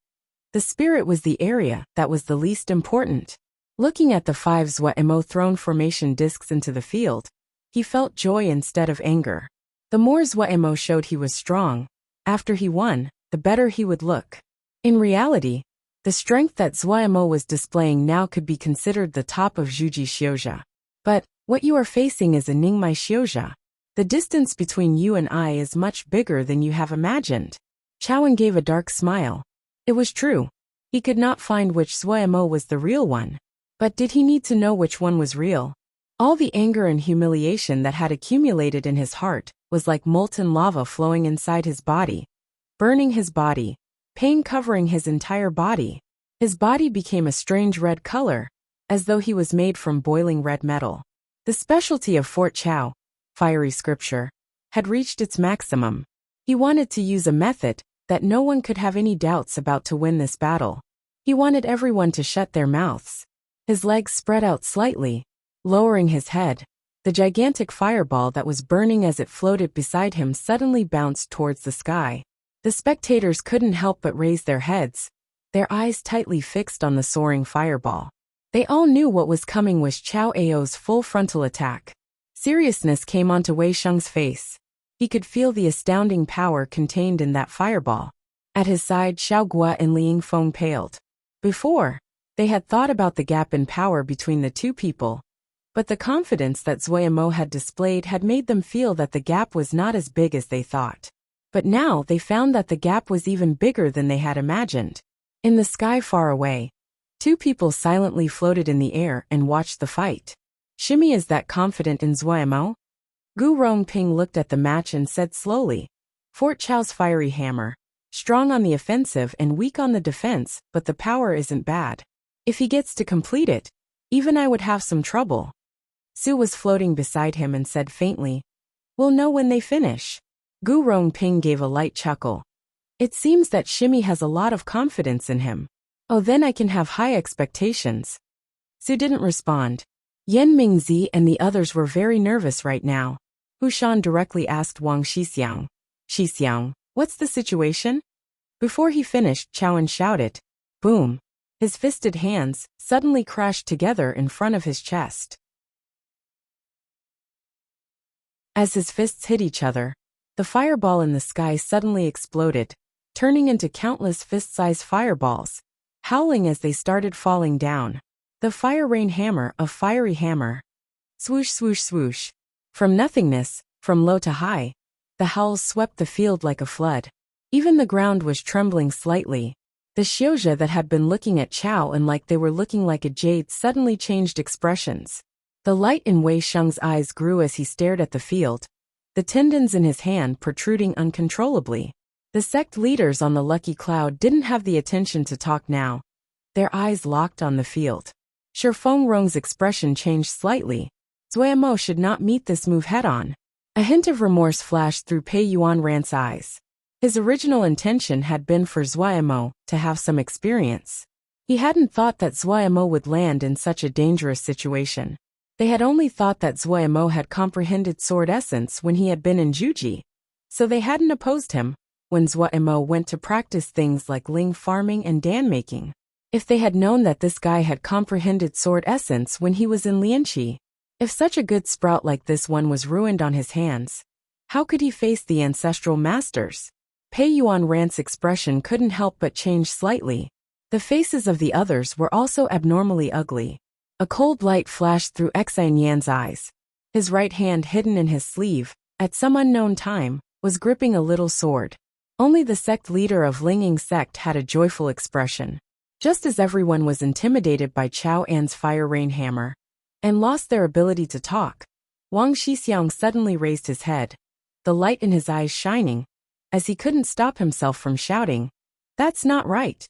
the spirit was the area that was the least important. Looking at the 5 Zuomo thrown formation discs into the field, he felt joy instead of anger. The more Zuomo showed he was strong, after he won, the better he would look. In reality, the strength that Zuomo was displaying now could be considered the top of Zhuji Xiuzha. But, what you are facing is a Ningmai Xiuzha. The distance between you and I is much bigger than you have imagined. Chowan gave a dark smile. It was true. He could not find which Zuomo was the real one. But did he need to know which one was real? All the anger and humiliation that had accumulated in his heart was like molten lava flowing inside his body, burning his body, pain covering his entire body. His body became a strange red color, as though he was made from boiling red metal. The specialty of Fort Chao, fiery scripture, had reached its maximum. He wanted to use a method that no one could have any doubts about to win this battle. He wanted everyone to shut their mouths. His legs spread out slightly, lowering his head. The gigantic fireball that was burning as it floated beside him suddenly bounced towards the sky. The spectators couldn't help but raise their heads, their eyes tightly fixed on the soaring fireball. They all knew what was coming was Chao Ao's full frontal attack. Seriousness came onto Wei Sheng's face. He could feel the astounding power contained in that fireball. At his side, Xiao Gua and Liang Feng paled. Before, they had thought about the gap in power between the two people, but the confidence that Zuomo had displayed had made them feel that the gap was not as big as they thought. But now they found that the gap was even bigger than they had imagined. In the sky far away, 2 people silently floated in the air and watched the fight. Shimmy is that confident in Zuomo? Gu Rongping looked at the match and said slowly, Fort Chao's fiery hammer, strong on the offensive and weak on the defense, but the power isn't bad. If he gets to complete it, even I would have some trouble. Su was floating beside him and said faintly, We'll know when they finish. Gu Rongping gave a light chuckle. It seems that Shimmy has a lot of confidence in him. Oh, then I can have high expectations. Su didn't respond. Yan Mingzi and the others were very nervous right now. Hu Shan directly asked Wang Shixiang, Shixiang, What's the situation? Before he finished, Chowan shouted. Boom. His fisted hands suddenly crashed together in front of his chest. As his fists hit each other, the fireball in the sky suddenly exploded, turning into countless fist-sized fireballs, howling as they started falling down. The fire rain hammer, a fiery hammer. Swoosh, swoosh, swoosh. From nothingness, from low to high, the howls swept the field like a flood. Even the ground was trembling slightly. The Xiuzha that had been looking at Chao and like they were looking like a jade suddenly changed expressions. The light in Wei Sheng's eyes grew as he stared at the field, the tendons in his hand protruding uncontrollably. The sect leaders on the lucky cloud didn't have the attention to talk now. Their eyes locked on the field. Shi Fengrong's expression changed slightly. Zuo should not meet this move head-on. A hint of remorse flashed through Pei Yuanran's eyes. His original intention had been for Zuo to have some experience. He hadn't thought that Zuo would land in such a dangerous situation. They had only thought that Zuo had comprehended sword essence when he had been in Juji, so they hadn't opposed him when Zuo went to practice things like ling farming and dan making. If they had known that this guy had comprehended sword essence when he was in Lianqi, if such a good sprout like this one was ruined on his hands, how could he face the ancestral masters? Pei Yuanran's expression couldn't help but change slightly. The faces of the others were also abnormally ugly. A cold light flashed through Xian Yan's eyes. His right hand, hidden in his sleeve, at some unknown time, was gripping a little sword. Only the sect leader of Linging sect had a joyful expression. Just as everyone was intimidated by Chao An's fire rain hammer and lost their ability to talk, Wang Shixiang suddenly raised his head, the light in his eyes shining, as he couldn't stop himself from shouting, "That's not right."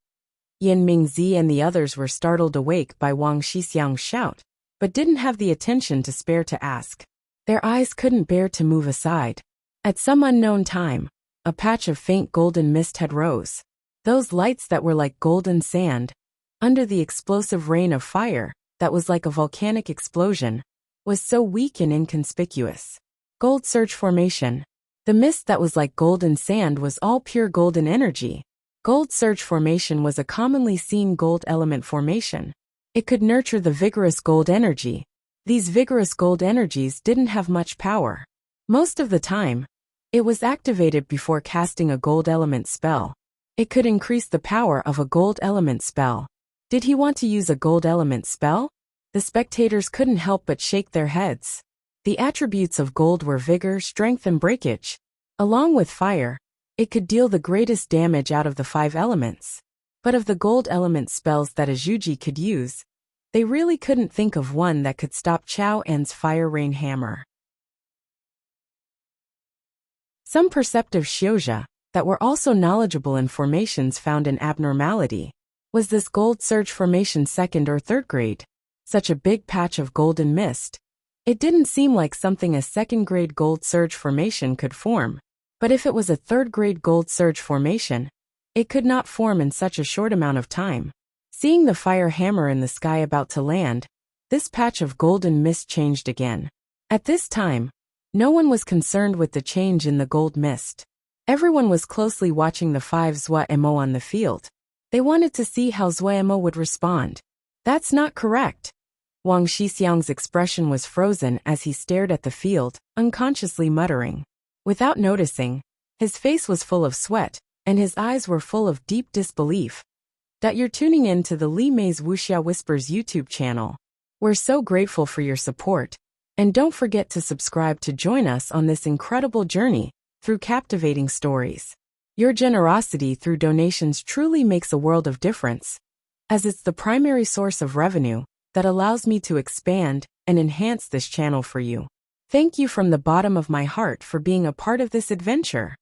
Yin Mingzi and the others were startled awake by Wang Shixiang's shout, but didn't have the attention to spare to ask. Their eyes couldn't bear to move aside. At some unknown time, a patch of faint golden mist had rose. Those lights that were like golden sand, under the explosive rain of fire, that was like a volcanic explosion, was so weak and inconspicuous. Gold surge formation. The mist that was like golden sand was all pure golden energy. Gold surge formation was a commonly seen gold element formation. It could nurture the vigorous gold energy. These vigorous gold energies didn't have much power. Most of the time, it was activated before casting a gold element spell. It could increase the power of a gold element spell. Did he want to use a gold element spell? The spectators couldn't help but shake their heads. The attributes of gold were vigor, strength, and breakage. Along with fire, it could deal the greatest damage out of the 5 elements. But of the gold element spells that a Juji could use, they really couldn't think of one that could stop Chao An's fire rain hammer. Some perceptive Xiuzha, that were also knowledgeable in formations found an abnormality. Was this gold surge formation 2nd or 3rd grade? Such a big patch of golden mist. It didn't seem like something a 2nd grade gold surge formation could form. But if it was a 3rd grade gold surge formation, it could not form in such a short amount of time. Seeing the fire hammer in the sky about to land, this patch of golden mist changed again. At this time, no one was concerned with the change in the gold mist. Everyone was closely watching the 5 Zuo on the field. They wanted to see how Zuo would respond. That's not correct. Wang Shixiang's expression was frozen as he stared at the field, unconsciously muttering. Without noticing, his face was full of sweat, and his eyes were full of deep disbelief. That you're tuning in to the Li Mei's Wuxia Whispers YouTube channel. We're so grateful for your support, and don't forget to subscribe to join us on this incredible journey through captivating stories. Your generosity through donations truly makes a world of difference, as it's the primary source of revenue that allows me to expand and enhance this channel for you. Thank you from the bottom of my heart for being a part of this adventure.